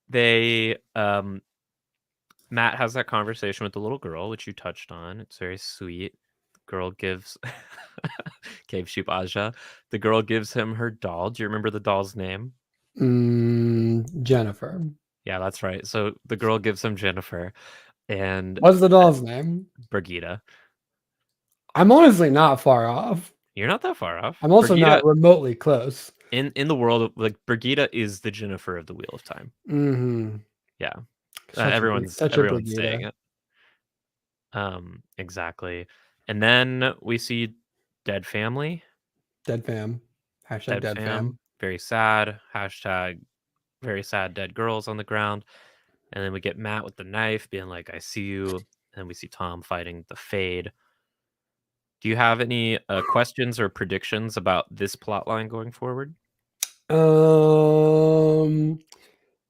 [SPEAKER 1] they Matt has that conversation with the little girl, which you touched on. It's very sweet. The girl gives Cave Sheep Aja. The girl gives him her doll. Do you remember the doll's name?
[SPEAKER 4] Jennifer.
[SPEAKER 1] Yeah, that's right. So the girl gives him Jennifer. And
[SPEAKER 4] what's the doll's name?
[SPEAKER 1] Brigitte.
[SPEAKER 4] I'm honestly not far off.
[SPEAKER 1] You're not that far off.
[SPEAKER 4] I'm also not remotely close.
[SPEAKER 1] In the world of like Brigitte is the Jennifer of the Wheel of Time.
[SPEAKER 4] Mm-hmm.
[SPEAKER 1] Yeah. Everyone's saying it. Exactly. And then we see dead family.
[SPEAKER 4] Dead fam. Hashtag dead fam.
[SPEAKER 1] Very sad. Hashtag very sad dead girls on the ground. And then we get Matt with the knife being like, I see you. And we see Tom fighting the Fade. Do you have any questions or predictions about this plot line going forward?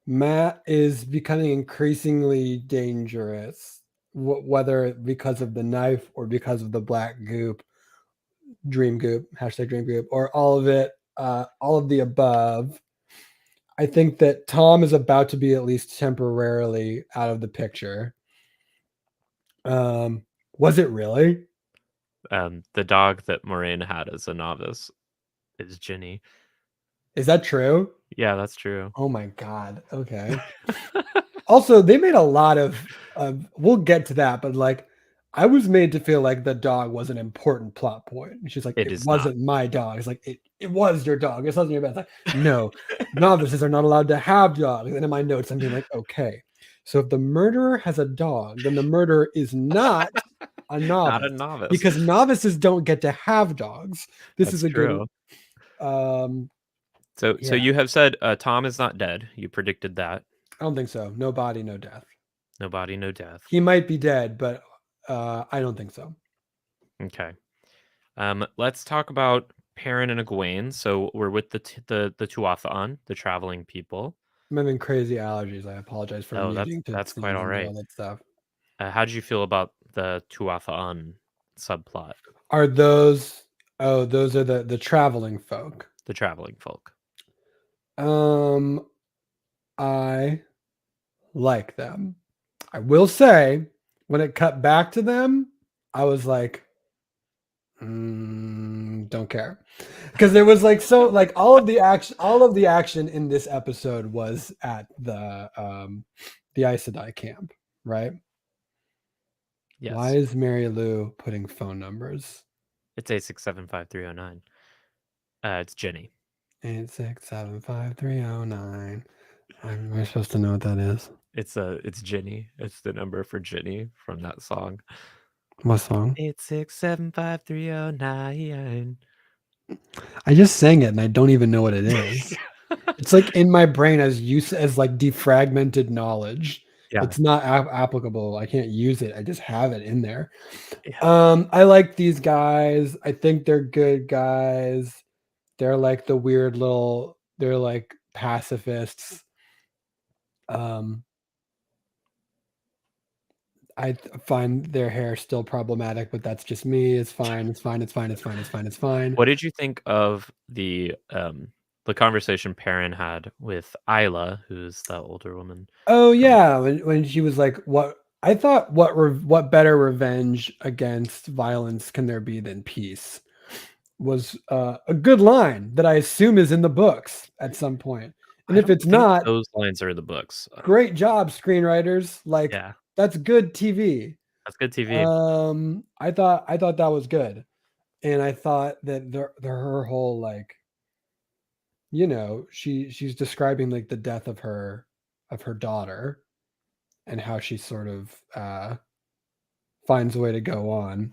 [SPEAKER 4] Matt is becoming increasingly dangerous, whether because of the knife or because of the black goop, dream goop, hashtag dream goop, or all of it, all of the above. I think that Tom is about to be at least temporarily out of the picture. Was it really?
[SPEAKER 1] The dog that Moraine had as a novice is Ginny.
[SPEAKER 4] Is that true?
[SPEAKER 1] Yeah, that's true.
[SPEAKER 4] Oh my God. Okay. Also, they made a lot of, we'll get to that, but like, I was made to feel like the dog was an important plot point. She's like, it wasn't my dog. It's like, it was your dog. It wasn't your bed. It's like, no, novices are not allowed to have dogs. And in my notes, I'm being like, okay. So if the murderer has a dog, then the murderer is not a novice.
[SPEAKER 1] Not a novice.
[SPEAKER 4] Because novices don't get to have dogs. This is
[SPEAKER 1] true.
[SPEAKER 4] Good.
[SPEAKER 1] So you have said Tom is not dead. You predicted that.
[SPEAKER 4] I don't think so. No body, no death.
[SPEAKER 1] No body, no death.
[SPEAKER 4] He might be dead, but I don't think so.
[SPEAKER 1] Okay. Let's talk about Perrin and Egwene. So we're with the Tuatha, the traveling people.
[SPEAKER 4] I'm having crazy allergies. I apologize for needing to.
[SPEAKER 1] That's quite all right.
[SPEAKER 4] All that stuff.
[SPEAKER 1] How did you feel about the Tuatha subplot?
[SPEAKER 4] Are those? Oh, those are the traveling folk.
[SPEAKER 1] The traveling folk.
[SPEAKER 4] I like them. I will say, when it cut back to them, I was like, don't care, because there was like all of the action in this episode was at the Aes Sedai camp, right?
[SPEAKER 1] Yes.
[SPEAKER 4] Why is Mary Lou putting phone numbers?
[SPEAKER 1] It's 8675309. It's Jenny.
[SPEAKER 4] 8675309. Am I supposed to know what that is?
[SPEAKER 1] It's Jenny. It's the number for Jenny from that song.
[SPEAKER 4] What song?
[SPEAKER 1] 8675309.
[SPEAKER 4] I just sang it and I don't even know what it is. It's like in my brain as like defragmented knowledge.
[SPEAKER 1] Yeah.
[SPEAKER 4] It's not applicable. I can't use it. I just have it in there.
[SPEAKER 1] Yeah.
[SPEAKER 4] I like these guys. I think they're good guys. They're like the weird little. They're like pacifists. I find their hair still problematic, but that's just me. It's fine. It's fine. It's fine. It's fine. It's fine. It's fine.
[SPEAKER 1] What did you think of the conversation Perrin had with Isla, who's the older woman?
[SPEAKER 4] Oh yeah, when she was like, "What?" I thought, "What better revenge against violence can there be than peace?" was a good line that I assume is in the books at some point. And if it's not,
[SPEAKER 1] those lines are in the books.
[SPEAKER 4] Great job, screenwriters. Like,
[SPEAKER 1] yeah,
[SPEAKER 4] that's good TV.
[SPEAKER 1] That's good TV.
[SPEAKER 4] I thought that was good, and I thought that her whole like, you know, she's describing like the death of her daughter, and how she sort of finds a way to go on.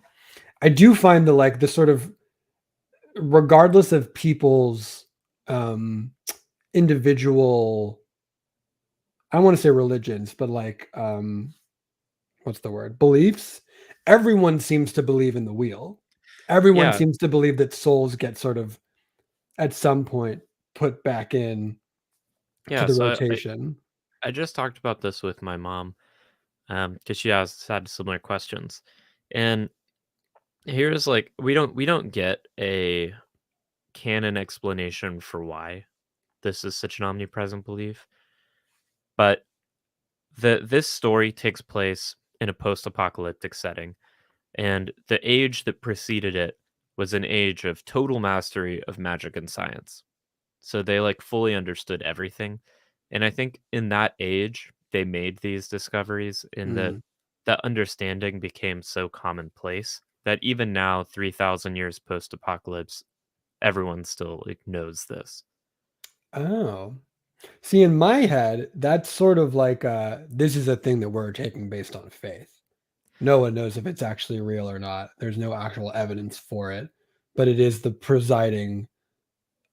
[SPEAKER 4] I do find the sort of, regardless of people's individual, I don't want to say religions, but like what's the word? Beliefs. Everyone seems to believe in the wheel. Everyone seems to believe that souls get sort of at some point put back in to the rotation.
[SPEAKER 1] I just talked about this with my mom because she had similar questions, and here's like we don't get a canon explanation for why this is such an omnipresent belief, but this story takes place in a post-apocalyptic setting, and the age that preceded it was an age of total mastery of magic and science. So they like fully understood everything. And I think in that age they made these discoveries in that understanding became so commonplace that even now 3000 years post apocalypse everyone still like knows this.
[SPEAKER 4] Oh. See, in my head, that's sort of like this is a thing that we're taking based on faith. No one knows if it's actually real or not. There's no actual evidence for it, but it is the presiding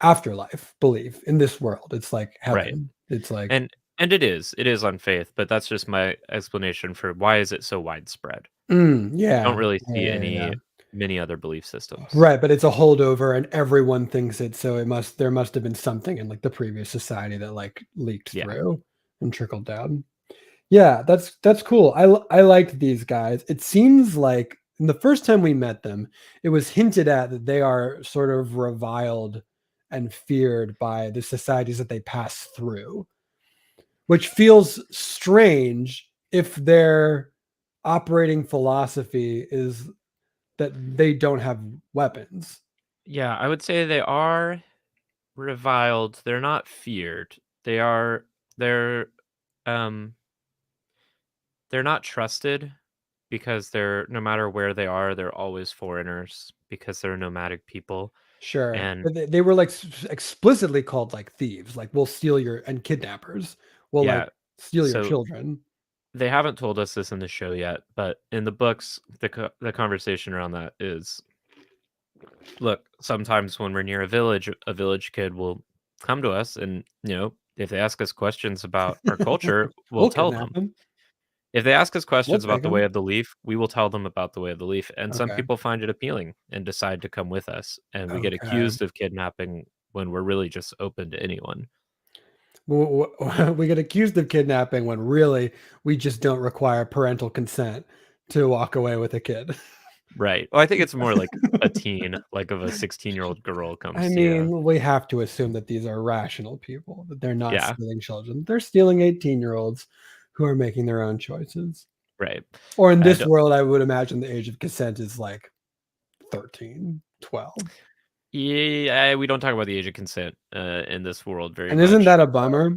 [SPEAKER 4] afterlife belief in this world. It's like heaven. Right. It's like
[SPEAKER 1] and it is on faith, but that's just my explanation for why is it so widespread.
[SPEAKER 4] Yeah,
[SPEAKER 1] I don't really see many other belief systems.
[SPEAKER 4] Right, but it's a holdover and everyone thinks it, so there must have been something in like the previous society that like leaked through and trickled down. Yeah, that's cool. I liked these guys. It seems like the first time we met them, it was hinted at that they are sort of reviled and feared by the societies that they pass through, which feels strange if their operating philosophy is that they don't have weapons.
[SPEAKER 1] Yeah, I would say they are reviled. They're not feared. They're not trusted because they're no matter where they are, they're always foreigners because they're nomadic people.
[SPEAKER 4] Sure.
[SPEAKER 1] And
[SPEAKER 4] But they were like explicitly called like thieves, like we'll steal your, and kidnappers will like steal your children.
[SPEAKER 1] They haven't told us this in the show yet, but in the books, the conversation around that is, look, sometimes when we're near a village kid will come to us and, you know, if they ask us questions about our culture, we'll tell them. If they ask us questions about the way of the leaf, we will tell them about the way of the leaf. And some people find it appealing and decide to come with us. And we get accused of kidnapping when we're really just open to anyone.
[SPEAKER 4] We get accused of kidnapping when really we just don't require parental consent to walk away with a kid.
[SPEAKER 1] Right. Well, I think it's more like a teen, like of a 16-year-old girl comes to you.
[SPEAKER 4] I mean, we have to assume that these are rational people, that they're not stealing children. They're stealing 18-year-olds who are making their own choices.
[SPEAKER 1] Right.
[SPEAKER 4] Or in this world, I would imagine the age of consent is like 13, 12.
[SPEAKER 1] Yeah, we don't talk about the age of consent in this world very much.
[SPEAKER 4] And isn't that a bummer?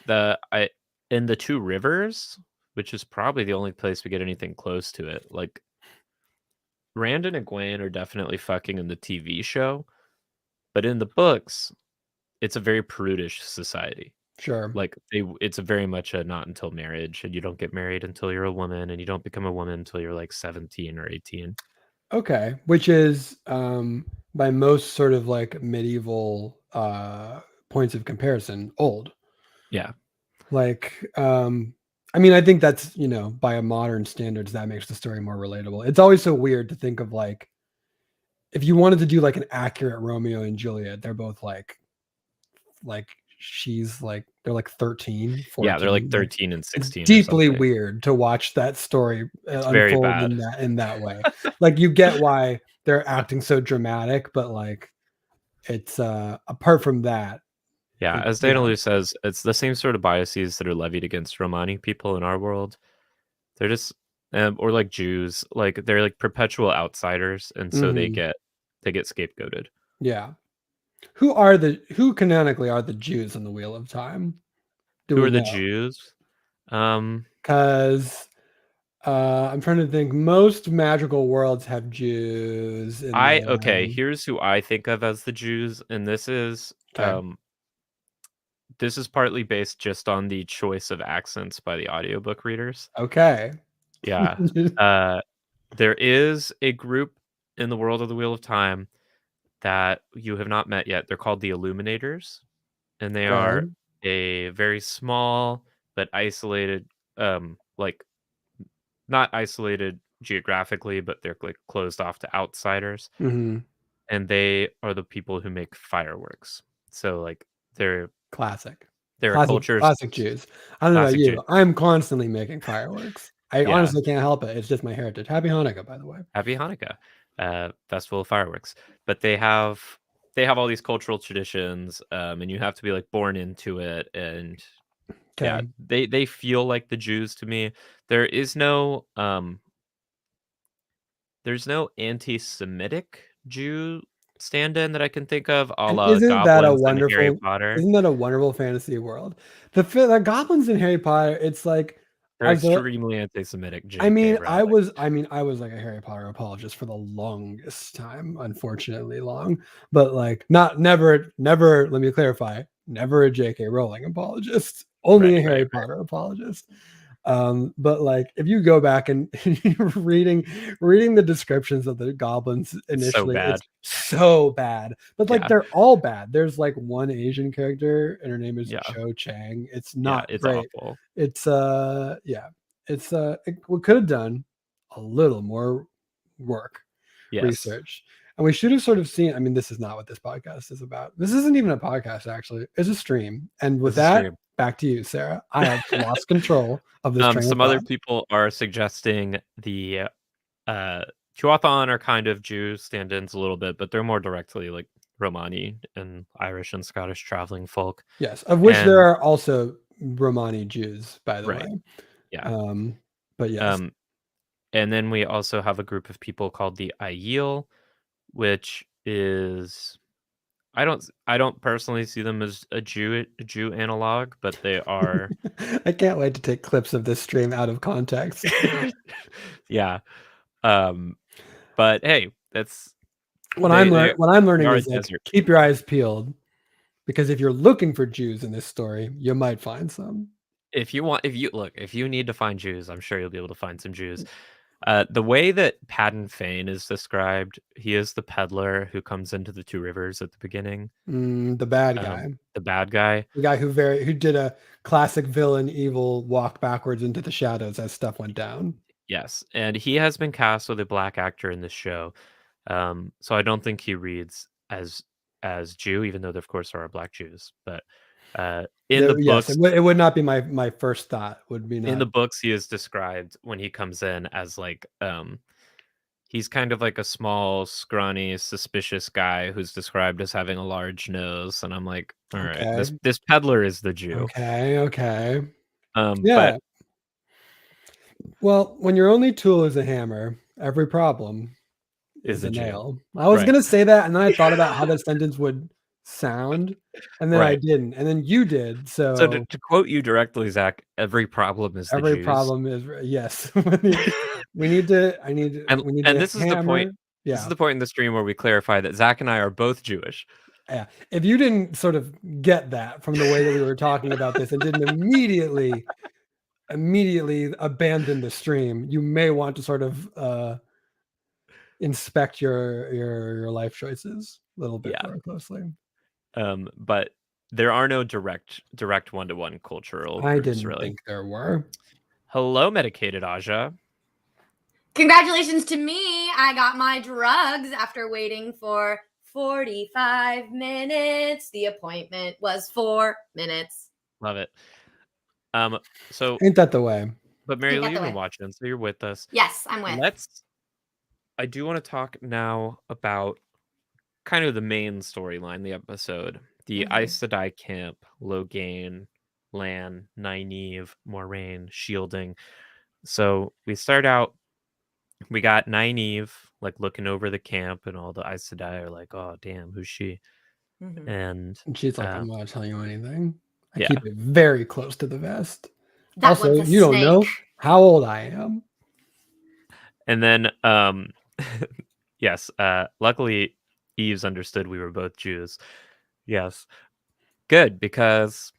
[SPEAKER 1] In the Two Rivers, which is probably the only place we get anything close to it. Like, Rand and Egwene are definitely fucking in the TV show, but in the books, it's a very prudish society.
[SPEAKER 4] Sure.
[SPEAKER 1] Like, it's a very much a not until marriage, and you don't get married until you're a woman, and you don't become a woman until you're like 17 or 18.
[SPEAKER 4] Okay, which is by most sort of like medieval points of comparison old.
[SPEAKER 1] Yeah.
[SPEAKER 4] Like I mean, I think that's, you know, by a modern standards, that makes the story more relatable. It's always so weird to think of like, if you wanted to do like an accurate Romeo and Juliet, they're both like she's like, they're like 13, 14.
[SPEAKER 1] Yeah, they're like 13 and 16.
[SPEAKER 4] It's deeply weird to watch that story
[SPEAKER 1] unfold
[SPEAKER 4] in that way. Like, you get why they're acting so dramatic, but like, it's apart from that.
[SPEAKER 1] Yeah, as Dainalu says, it's the same sort of biases that are levied against Romani people in our world. They're just, or like Jews, like they're like perpetual outsiders, and so they get scapegoated.
[SPEAKER 4] Yeah. Who canonically are the Jews on the Wheel of Time?
[SPEAKER 1] Who are the Jews?
[SPEAKER 4] Because I'm trying to think. Most magical worlds have Jews.
[SPEAKER 1] Here's who I think of as the Jews, and this is partly based just on the choice of accents by the audiobook readers.
[SPEAKER 4] Okay.
[SPEAKER 1] Yeah. There is a group in the world of the Wheel of Time that you have not met yet. They're called the Illuminators, and they are a very small but isolated, like, not isolated geographically, but they're like closed off to outsiders.
[SPEAKER 4] Mm-hmm.
[SPEAKER 1] And they are the people who make fireworks. So like they're
[SPEAKER 4] classic
[SPEAKER 1] cultures,
[SPEAKER 4] classic Jews. I don't know about you.
[SPEAKER 1] Jews.
[SPEAKER 4] I'm constantly making fireworks. I honestly can't help it. It's just my heritage. Happy Hanukkah, by the way.
[SPEAKER 1] Happy Hanukkah, festival of fireworks. But they have all these cultural traditions, and you have to be like born into it. And yeah, they feel like the Jews to me. There is no there's no anti-Semitic Jew stand-in that I can think of, a la goblins in Harry Potter.
[SPEAKER 4] Isn't that a wonderful fantasy world? The goblins in Harry Potter, it's like
[SPEAKER 1] they're extremely anti-Semitic.
[SPEAKER 4] I mean, I was like a Harry Potter apologist for the longest time, unfortunately long, but like never, let me clarify, never a J.K. Rowling apologist, only a Harry Potter apologist. But like, if you go back and reading the descriptions of the goblins initially, it's so bad. But like, they're all bad. There's like one Asian character, and her name is Cho Chang. It's not
[SPEAKER 1] it's
[SPEAKER 4] great.
[SPEAKER 1] Awful.
[SPEAKER 4] It's we could have done a little more work, research. And we should have sort of seen, I mean, this is not what this podcast is about. This isn't even a podcast, actually. It's a stream. And with that, back to you, Sarah. I have lost control of this train.
[SPEAKER 1] Some other people are suggesting the Tuathan are kind of Jew stand-ins a little bit, but they're more directly like Romani and Irish and Scottish traveling folk.
[SPEAKER 4] Yes, of which there are also Romani Jews, by the way.
[SPEAKER 1] Yeah.
[SPEAKER 4] But yes.
[SPEAKER 1] And then we also have a group of people called the Aiel, which is, I don't personally see them as a Jew analog, but they are.
[SPEAKER 4] I can't wait to take clips of this stream out of context.
[SPEAKER 1] Yeah. But hey, that's
[SPEAKER 4] what I'm learning is like, keep your eyes peeled, because if you're looking for Jews in this story, you might find some.
[SPEAKER 1] If you need to find Jews, I'm sure you'll be able to find some Jews. The way that Padden Fane is described, he is the peddler who comes into the Two Rivers at the beginning.
[SPEAKER 4] The bad guy.
[SPEAKER 1] The bad guy.
[SPEAKER 4] The guy who did a classic villain evil walk backwards into the shadows as stuff went down.
[SPEAKER 1] Yes, and he has been cast with a black actor in this show. So I don't think he reads as Jew, even though there, of course, there are black Jews. But in the books,
[SPEAKER 4] it would not be my first thought. Would be not.
[SPEAKER 1] In the books, he is described when he comes in as like he's kind of like a small, scrawny, suspicious guy who's described as having a large nose, and I'm like, all right, this peddler is the Jew.
[SPEAKER 4] Okay.
[SPEAKER 1] Yeah.
[SPEAKER 4] But, well, when your only tool is a hammer, every problem is a nail. I was gonna say that, and then I thought about how that sentence would sound, and then I didn't, and then you did.
[SPEAKER 1] So to quote you directly, Zach, every problem is the Jews.
[SPEAKER 4] Problem is yes. we need to.
[SPEAKER 1] And this is the point.
[SPEAKER 4] Yeah.
[SPEAKER 1] This is the point in the stream where we clarify that Zach and I are both Jewish.
[SPEAKER 4] Yeah. If you didn't sort of get that from the way that we were talking about this and didn't immediately abandon the stream, you may want to sort of inspect your life choices a little bit more closely.
[SPEAKER 1] But there are no direct one-to-one cultural
[SPEAKER 4] I
[SPEAKER 1] groups,
[SPEAKER 4] didn't
[SPEAKER 1] really.
[SPEAKER 4] think there were.
[SPEAKER 1] Hello, medicated Aja.
[SPEAKER 3] Congratulations to me. I got my drugs after waiting for 45 minutes. The appointment was 4 minutes.
[SPEAKER 1] Love it. So
[SPEAKER 4] ain't that the way?
[SPEAKER 1] But Mary Lou, you've been watching, so you're with us.
[SPEAKER 3] Yes, I'm with.
[SPEAKER 1] I do want to talk now about kind of the main storyline, the episode. The Aes Sedai camp, Logain, Lan, Nynaeve, Moraine, shielding. So we start out, we got Nynaeve like looking over the camp, and all the Aes Sedai are like, oh damn, who's she? And
[SPEAKER 4] she's like, I'm not telling you anything. I keep it very close to the vest.
[SPEAKER 3] That
[SPEAKER 4] also, you don't know how old I am.
[SPEAKER 1] And then yes, luckily Eves understood we were both Jews. Yes. Good, because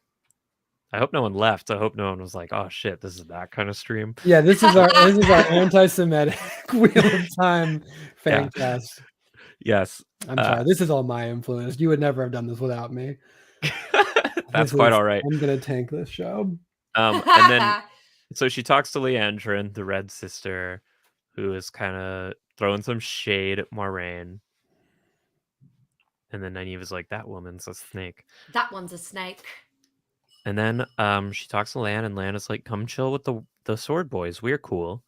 [SPEAKER 1] I hope no one left. I hope no one was like, oh shit, this is that kind of stream.
[SPEAKER 4] Yeah, this is our anti-Semitic Wheel of Time fan cast.
[SPEAKER 1] Yes.
[SPEAKER 4] I'm sorry. This is all my influence. You would never have done this without me.
[SPEAKER 1] That's quite all right.
[SPEAKER 4] I'm gonna tank this show.
[SPEAKER 1] And then so she talks to Leandrin, the Red Sister, who is kind of throwing some shade at Moraine. And then Nynaeve is like, that woman's a snake.
[SPEAKER 3] That one's a snake.
[SPEAKER 1] And then she talks to Lan, and Lan is like, come chill with the sword boys. We're cool.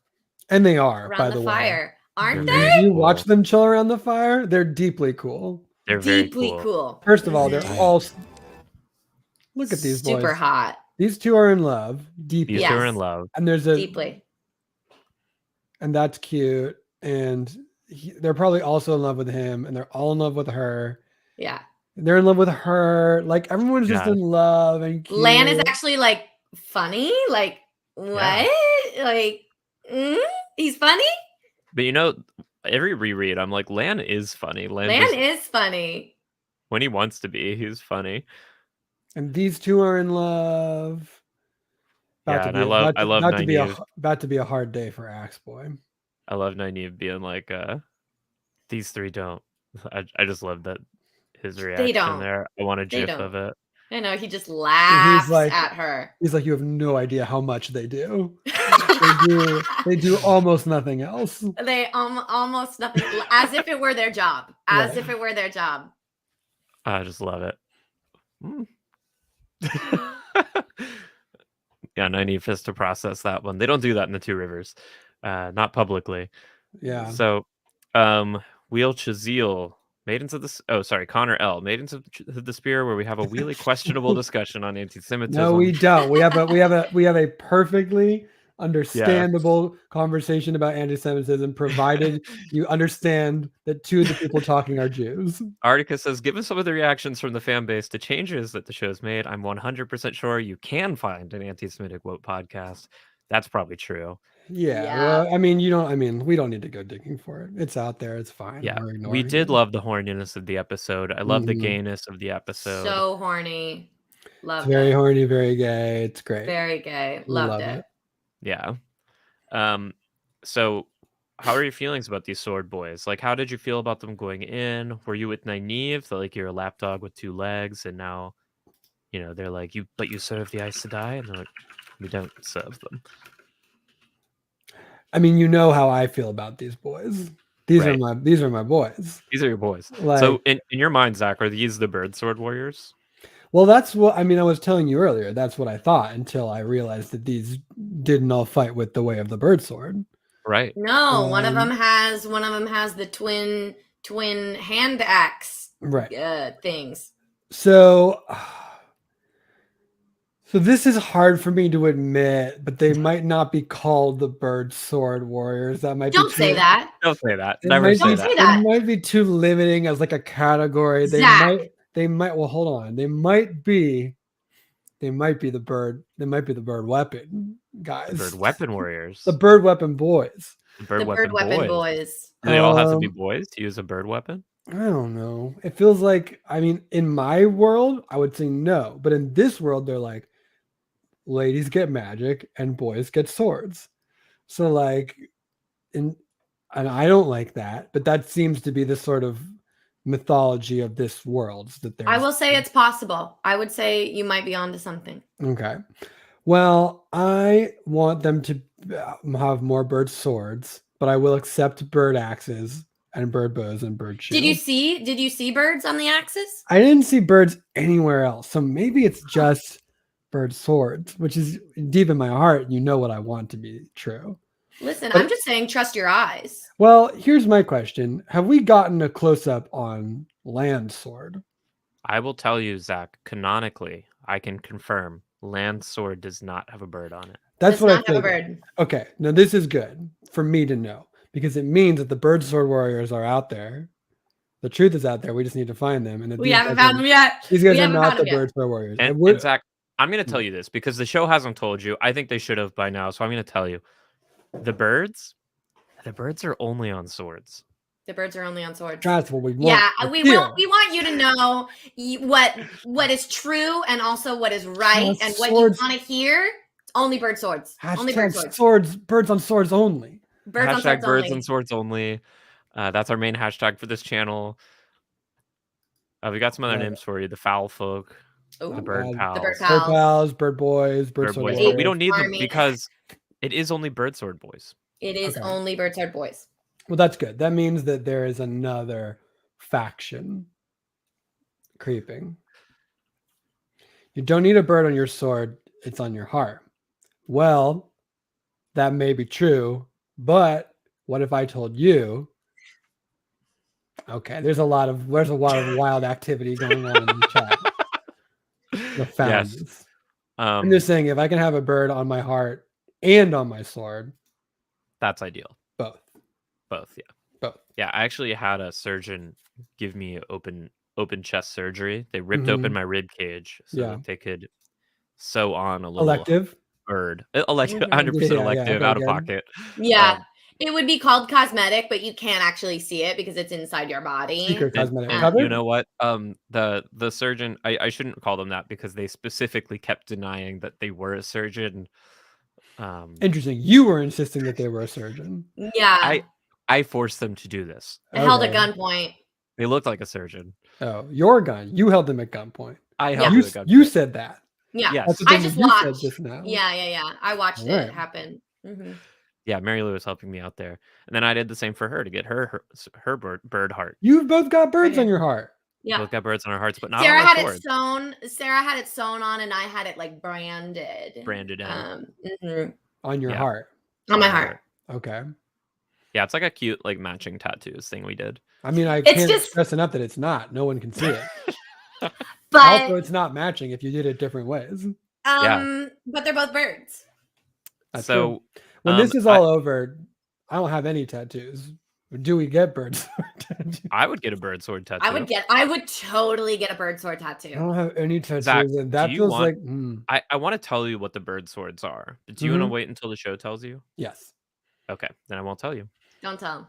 [SPEAKER 4] And they are,
[SPEAKER 3] around
[SPEAKER 4] by
[SPEAKER 3] the
[SPEAKER 4] way.
[SPEAKER 3] Fire. Aren't they?
[SPEAKER 4] Did you watch them chill around the fire? They're deeply cool.
[SPEAKER 1] They're
[SPEAKER 3] deeply
[SPEAKER 1] very
[SPEAKER 3] cool.
[SPEAKER 4] First of all, they're all... Look at these boys.
[SPEAKER 3] Super hot.
[SPEAKER 4] These two are in love. Deeply.
[SPEAKER 1] These two are in love.
[SPEAKER 4] And there's a...
[SPEAKER 3] Deeply.
[SPEAKER 4] And that's cute. And they're probably also in love with him. And they're all in love with her.
[SPEAKER 3] Yeah.
[SPEAKER 4] They're in love with her. Like, everyone's just in love and cute.
[SPEAKER 3] Lan is actually, like, funny. Like, what? Yeah. Like, he's funny?
[SPEAKER 1] But you know, every reread, I'm like, Lan is funny.
[SPEAKER 3] Lan is funny.
[SPEAKER 1] When he wants to be, he's funny.
[SPEAKER 4] And these two are in love.
[SPEAKER 1] I love Nynaeve.
[SPEAKER 4] About to be a hard day for Axe Boy.
[SPEAKER 1] I love Nynaeve being like, these three don't. I just love that his reaction there. I want a gif of it.
[SPEAKER 3] I know, he just laughs at her.
[SPEAKER 4] He's like, you have no idea how much they do. they do almost nothing else.
[SPEAKER 3] They almost nothing, as if it were their job. As if it were their job.
[SPEAKER 1] I just love it. Yeah, Nynaeve has to process that one. They don't do that in the Two Rivers, not publicly.
[SPEAKER 4] Yeah.
[SPEAKER 1] So, Wheel Chazil, Maidens of the Connor L, Maidens of the Spear, where we have a really questionable discussion on anti-Semitism.
[SPEAKER 4] No, we don't. We have a perfectly understandable conversation about anti-Semitism, provided you understand that two of the people talking are Jews.
[SPEAKER 1] Artica says, given some of the reactions from the fan base to changes that the show's made, I'm 100% sure you can find an anti-Semitic woke podcast. That's probably true.
[SPEAKER 4] Yeah. Well, we don't need to go digging for it. It's out there. It's fine.
[SPEAKER 1] Yeah. We did love the horniness of the episode. I love the gayness of the episode.
[SPEAKER 3] So horny. Loved it.
[SPEAKER 4] Very horny, very gay. It's great.
[SPEAKER 3] Very gay. Loved it.
[SPEAKER 1] Yeah. So how are your feelings about these sword boys? Like, how did you feel about them going in? Were you with Nynaeve, that like you're a lapdog with two legs, and now, they're like, you serve the Aes Sedai? And they're like, we don't serve them.
[SPEAKER 4] I mean, you know how I feel about these boys. These are my boys.
[SPEAKER 1] These are your boys. So in your mind, Zach, are these the bird sword warriors?
[SPEAKER 4] Well, that's what I was telling you earlier. That's what I thought until I realized that these didn't all fight with the way of the bird sword.
[SPEAKER 1] Right.
[SPEAKER 3] No, one of them has the twin hand axe.
[SPEAKER 4] Right.
[SPEAKER 3] Things.
[SPEAKER 4] So this is hard for me to admit, but they might not be called the bird sword warriors. That might
[SPEAKER 3] Don't say that.
[SPEAKER 1] Don't say that. Never say that.
[SPEAKER 4] It might be too limiting as like a category.
[SPEAKER 3] Zach.
[SPEAKER 4] they might. Well, hold on. They might be the bird. They might be the bird weapon guys.
[SPEAKER 1] The bird weapon warriors.
[SPEAKER 4] The bird weapon boys.
[SPEAKER 1] The bird
[SPEAKER 3] weapon boys.
[SPEAKER 1] Do they all have to be boys to use a bird weapon?
[SPEAKER 4] I don't know. It feels like, I mean, in my world, I would say no. But in this world, they're like, ladies get magic and boys get swords. So like, and I don't like that. But that seems to be the sort of mythology of this world. That
[SPEAKER 3] I will say it's possible. I would say you might be onto something.
[SPEAKER 4] Okay. Well, I want them to have more bird swords, but I will accept bird axes and bird bows and bird shields.
[SPEAKER 3] Did you see birds on the axes?
[SPEAKER 4] I didn't see birds anywhere else. So maybe it's just bird swords, which is deep in my heart. You know what I want to be true.
[SPEAKER 3] Listen, I'm just saying, trust your eyes.
[SPEAKER 4] Well, here's my question. Have we gotten a close-up on land sword?
[SPEAKER 1] I will tell you, Zach, canonically, I can confirm land sword does not have a bird on it.
[SPEAKER 4] That's what I
[SPEAKER 3] have a
[SPEAKER 4] figured.
[SPEAKER 3] bird.
[SPEAKER 4] Okay, now this is good for me to know because it means that the bird sword warriors are out there. The truth is out there. We just need to find them. And
[SPEAKER 3] We haven't found them yet.
[SPEAKER 4] These guys are not the bird sword warriors.
[SPEAKER 1] And Zach, I'm going to tell you this because the show hasn't told you. I think they should have by now. So I'm going to tell you. The birds are only on swords.
[SPEAKER 3] The birds are only on swords.
[SPEAKER 4] That's what we want.
[SPEAKER 3] Yeah, we want you to know what is true and also what is right and what you want to hear. Only bird swords. Only bird
[SPEAKER 4] swords. Birds on swords only.
[SPEAKER 1] Hashtag birds on swords only. That's our main hashtag for this channel. We got some other names for you. The fowl folk.
[SPEAKER 3] Ooh,
[SPEAKER 1] the bird pals.
[SPEAKER 3] The bird pals.
[SPEAKER 4] Bird boys. Bird
[SPEAKER 1] boys. But we don't need them because it is only bird sword boys.
[SPEAKER 3] It is only bird sword boys.
[SPEAKER 4] Well, that's good. That means that there is another faction creeping. You don't need a bird on your sword. It's on your heart. Well, that may be true, but what if I told you? Okay, there's a lot of wild activity going on in the chat.
[SPEAKER 1] Yes.
[SPEAKER 4] I'm just saying, if I can have a bird on my heart and on my sword,
[SPEAKER 1] that's ideal. Both, yeah.
[SPEAKER 4] Both.
[SPEAKER 1] Yeah, I actually had a surgeon give me open chest surgery. They ripped open my rib cage so that they could sew on a little
[SPEAKER 4] elective
[SPEAKER 1] bird. 100% elective, out of pocket.
[SPEAKER 3] Yeah. It would be called cosmetic, but you can't actually see it because it's inside your body.
[SPEAKER 4] Secret cosmetic.
[SPEAKER 1] You know what? The surgeon, I shouldn't call them that because they specifically kept denying that they were a surgeon.
[SPEAKER 4] Interesting. You were insisting that they were a surgeon.
[SPEAKER 3] Yeah.
[SPEAKER 1] I forced them to do this.
[SPEAKER 3] I held at gunpoint.
[SPEAKER 1] They looked like a surgeon.
[SPEAKER 4] Oh, your gun. You held them at gunpoint.
[SPEAKER 1] I held them at gunpoint.
[SPEAKER 4] You said that.
[SPEAKER 3] Yeah.
[SPEAKER 1] Yes.
[SPEAKER 3] I just watched.
[SPEAKER 4] Just now.
[SPEAKER 3] Yeah. I watched it happen. Mm-hmm.
[SPEAKER 1] Yeah, Mary Lou was helping me out there. And then I did the same for her to get her bird heart.
[SPEAKER 4] You've both got birds on your heart.
[SPEAKER 3] Yeah.
[SPEAKER 1] Both got birds on our hearts, but not
[SPEAKER 3] Sarah
[SPEAKER 1] on our
[SPEAKER 3] had
[SPEAKER 1] sword.
[SPEAKER 3] it sewn. Sarah had it sewn on, and I had it like branded.
[SPEAKER 1] Branded in.
[SPEAKER 4] On your heart.
[SPEAKER 3] On my heart.
[SPEAKER 4] Okay.
[SPEAKER 1] Yeah, it's like a cute like matching tattoos thing we did.
[SPEAKER 4] I mean, I can't stress enough that it's not. No one can see it.
[SPEAKER 3] But
[SPEAKER 4] also, it's not matching if you did it different ways.
[SPEAKER 3] But they're both birds.
[SPEAKER 4] That's
[SPEAKER 1] so
[SPEAKER 4] true. When this is all over, I don't have any tattoos. Do we get bird sword tattoos?
[SPEAKER 1] I would get a bird sword tattoo.
[SPEAKER 3] I would totally get a bird sword tattoo.
[SPEAKER 4] I don't have any tattoos.
[SPEAKER 1] Zach,
[SPEAKER 4] and that feels like
[SPEAKER 1] I want to tell you what the bird swords are. But do you want to wait until the show tells you?
[SPEAKER 4] Yes.
[SPEAKER 1] Okay, then I won't tell you.
[SPEAKER 3] Don't tell them.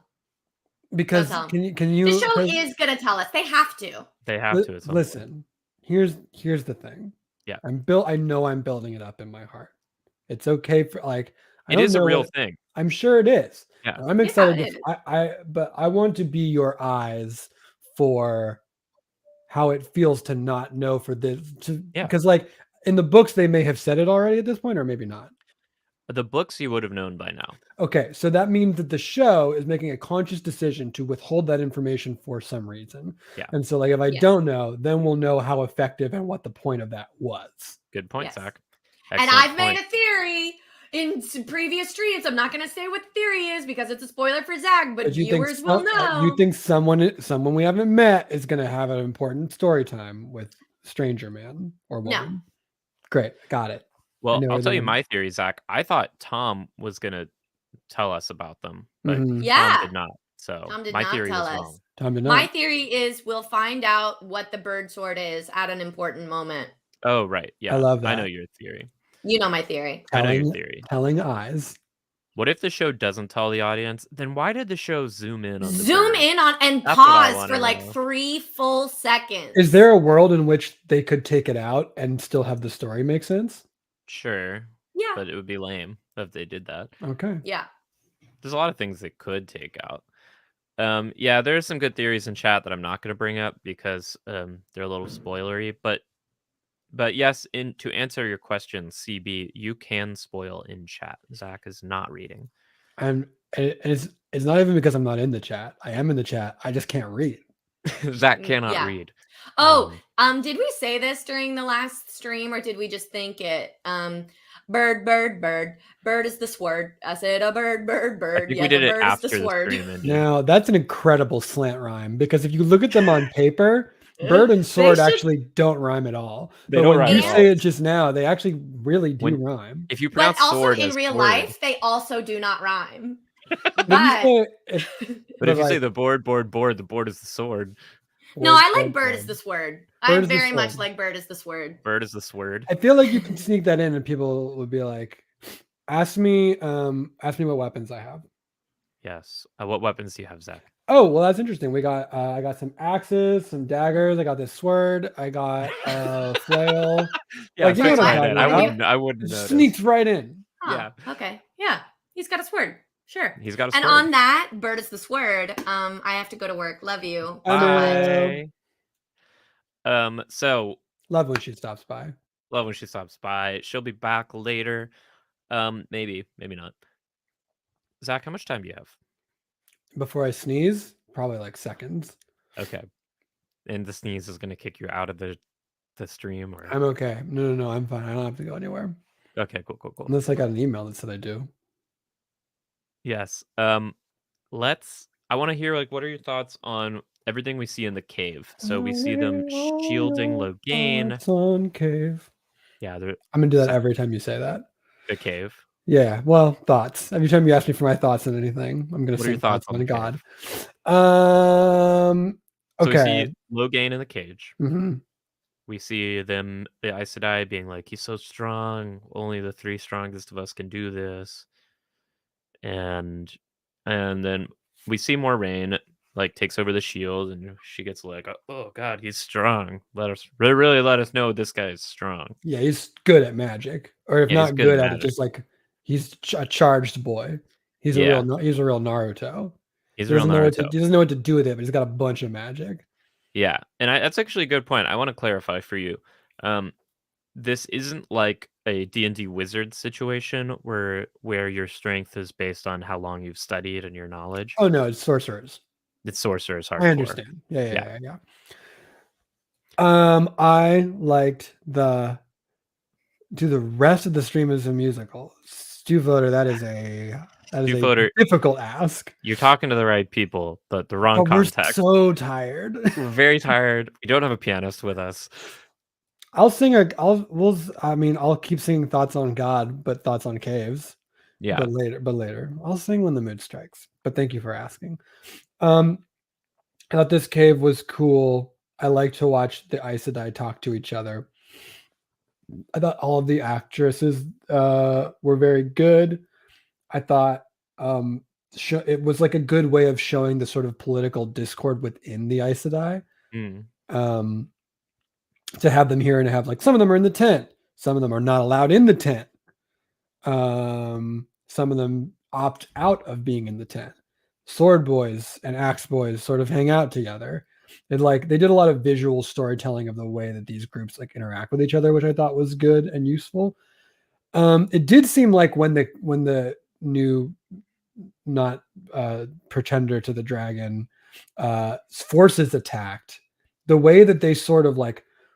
[SPEAKER 4] Because can you
[SPEAKER 3] the show is gonna tell us. They have to.
[SPEAKER 1] They have to.
[SPEAKER 4] Listen, here's the thing.
[SPEAKER 1] Yeah.
[SPEAKER 4] I know I'm building it up in my heart. It's okay for like
[SPEAKER 1] it is a real thing.
[SPEAKER 4] I'm sure it is.
[SPEAKER 1] Yeah.
[SPEAKER 4] I'm excited. But I want to be your eyes for how it feels to not know for this. Because like in the books, they may have said it already at this point, or maybe not.
[SPEAKER 1] The books you would have known by now.
[SPEAKER 4] Okay, so that means that the show is making a conscious decision to withhold that information for some reason.
[SPEAKER 1] Yeah.
[SPEAKER 4] And so like if I don't know, then we'll know how effective and what the point of that was.
[SPEAKER 1] Good point, Zach.
[SPEAKER 3] Excellent and I've made a theory in previous streams. I'm not going to say what the theory is because it's a spoiler for Zach, but viewers will know.
[SPEAKER 4] You think someone we haven't met is going to have an important story time with Stranger Man or Woman? No. Great, got it.
[SPEAKER 1] Well, I'll tell you my theory, Zach. I thought Tom was going to tell us about them, but Tom did not. So my theory was wrong.
[SPEAKER 4] Time to know.
[SPEAKER 3] My theory is we'll find out what the bird sword is at an important moment.
[SPEAKER 1] Oh, right. Yeah.
[SPEAKER 4] I love that.
[SPEAKER 1] I know your theory.
[SPEAKER 3] You know my theory.
[SPEAKER 1] I know your theory.
[SPEAKER 4] Telling eyes.
[SPEAKER 1] What if the show doesn't tell the audience? Then why did the show zoom in on the
[SPEAKER 3] Zoom
[SPEAKER 1] bird?
[SPEAKER 3] in on and
[SPEAKER 1] That's what I
[SPEAKER 3] pause
[SPEAKER 1] wanna
[SPEAKER 3] for like
[SPEAKER 1] know.
[SPEAKER 3] 3 full seconds.
[SPEAKER 4] Is there a world in which they could take it out and still have the story make sense?
[SPEAKER 1] Sure.
[SPEAKER 3] Yeah.
[SPEAKER 1] But it would be lame if they did that.
[SPEAKER 4] Okay.
[SPEAKER 3] Yeah.
[SPEAKER 1] There's a lot of things they could take out. Yeah, there's some good theories in chat that I'm not going to bring up because they're a little spoilery. But yes, to answer your question, CB, you can spoil in chat. Zach is not reading.
[SPEAKER 4] And it's not even because I'm not in the chat. I am in the chat. I just can't read.
[SPEAKER 1] Zach cannot read.
[SPEAKER 3] Oh, did we say this during the last stream or did we just think it? Bird, bird, bird. Bird is the sword. I said a bird, bird, bird.
[SPEAKER 1] I think we did it after the stream ended.
[SPEAKER 4] Now, that's an incredible slant rhyme because if you look at them on paper, bird and sword actually don't rhyme at all. But when you say it just now, they actually really do rhyme.
[SPEAKER 1] If you pronounce
[SPEAKER 3] but also
[SPEAKER 1] sword
[SPEAKER 3] in
[SPEAKER 1] as
[SPEAKER 3] real
[SPEAKER 1] sword.
[SPEAKER 3] life, they also do not rhyme.
[SPEAKER 1] But if you say the board, the board is the sword.
[SPEAKER 3] No, I like bird is the sword. I very much like bird is the sword.
[SPEAKER 1] Bird is the sword.
[SPEAKER 4] I feel like you can sneak that in and people would be like, ask me what weapons I have.
[SPEAKER 1] Yes. What weapons do you have, Zach?
[SPEAKER 4] Oh, well, that's interesting. We got I got some axes, some daggers. I got this sword. I got a flail.
[SPEAKER 1] Yeah,
[SPEAKER 4] like, you know what I'm
[SPEAKER 1] I wouldn't
[SPEAKER 4] notice. Sneaks right in.
[SPEAKER 3] Huh,
[SPEAKER 1] yeah.
[SPEAKER 3] Okay. Yeah. He's got a sword. Sure.
[SPEAKER 1] He's got a sword.
[SPEAKER 3] And on that, bird is the sword. I have to go to work. Love you.
[SPEAKER 1] Bye. So
[SPEAKER 4] love when she stops by.
[SPEAKER 1] Love when she stops by. She'll be back later. Maybe not. Zach, how much time do you have?
[SPEAKER 4] Before I sneeze, probably like seconds.
[SPEAKER 1] Okay. And the sneeze is gonna kick you out of the stream, or
[SPEAKER 4] I'm okay. No, I'm fine. I don't have to go anywhere.
[SPEAKER 1] Okay, cool.
[SPEAKER 4] Unless I got an email that said I do.
[SPEAKER 1] Yes. I want to hear what are your thoughts on everything we see in the cave? So we see them shielding Logain.
[SPEAKER 4] On cave.
[SPEAKER 1] Yeah,
[SPEAKER 4] I'm gonna do that every time you say that.
[SPEAKER 1] The cave.
[SPEAKER 4] Yeah. Well, thoughts. Every time you ask me for my thoughts on anything, I'm gonna say thoughts on God.
[SPEAKER 1] So
[SPEAKER 4] okay.
[SPEAKER 1] we see Logain in the cage.
[SPEAKER 4] Mm-hmm.
[SPEAKER 1] We see them, the Aes Sedai, being like, he's so strong. Only the 3 strongest of us can do this. And then we see Moiraine takes over the shield, and she gets like, oh god, he's strong. Really let us know this guy is strong.
[SPEAKER 4] Yeah, he's good at magic, or if not good at it, just he's a charged boy. He's a real Naruto.
[SPEAKER 1] He doesn't
[SPEAKER 4] know what to do with it, but he's got a bunch of magic.
[SPEAKER 1] Yeah, and that's actually a good point. I want to clarify for you. This isn't like a D&D wizard situation where your strength is based on how long you've studied and your knowledge.
[SPEAKER 4] Oh no, it's sorcerers.
[SPEAKER 1] It's sorcerers hardcore.
[SPEAKER 4] I understand. Yeah. I liked the rest of the stream as a musical. Stu Voter, that is a difficult ask.
[SPEAKER 1] You're talking to the right people, but the wrong context.
[SPEAKER 4] We're so tired.
[SPEAKER 1] We're very tired. We don't have a pianist with us.
[SPEAKER 4] I'll keep singing Thoughts on God, but Thoughts on Caves.
[SPEAKER 1] Yeah.
[SPEAKER 4] But later. I'll sing when the mood strikes. But thank you for asking. I thought this cave was cool. I like to watch the Aes Sedai talk to each other. I thought all of the actresses were very good. I thought it was like a good way of showing the sort of political discord within the Aes Sedai. To have them here and have some of them are in the tent. Some of them are not allowed in the tent. Some of them opt out of being in the tent. Sword boys and axe boys sort of hang out together. They did a lot of visual storytelling of the way that these groups interact with each other, which I thought was good and useful. It did seem like when the new pretender to the dragon forces attacked, the way that they sort of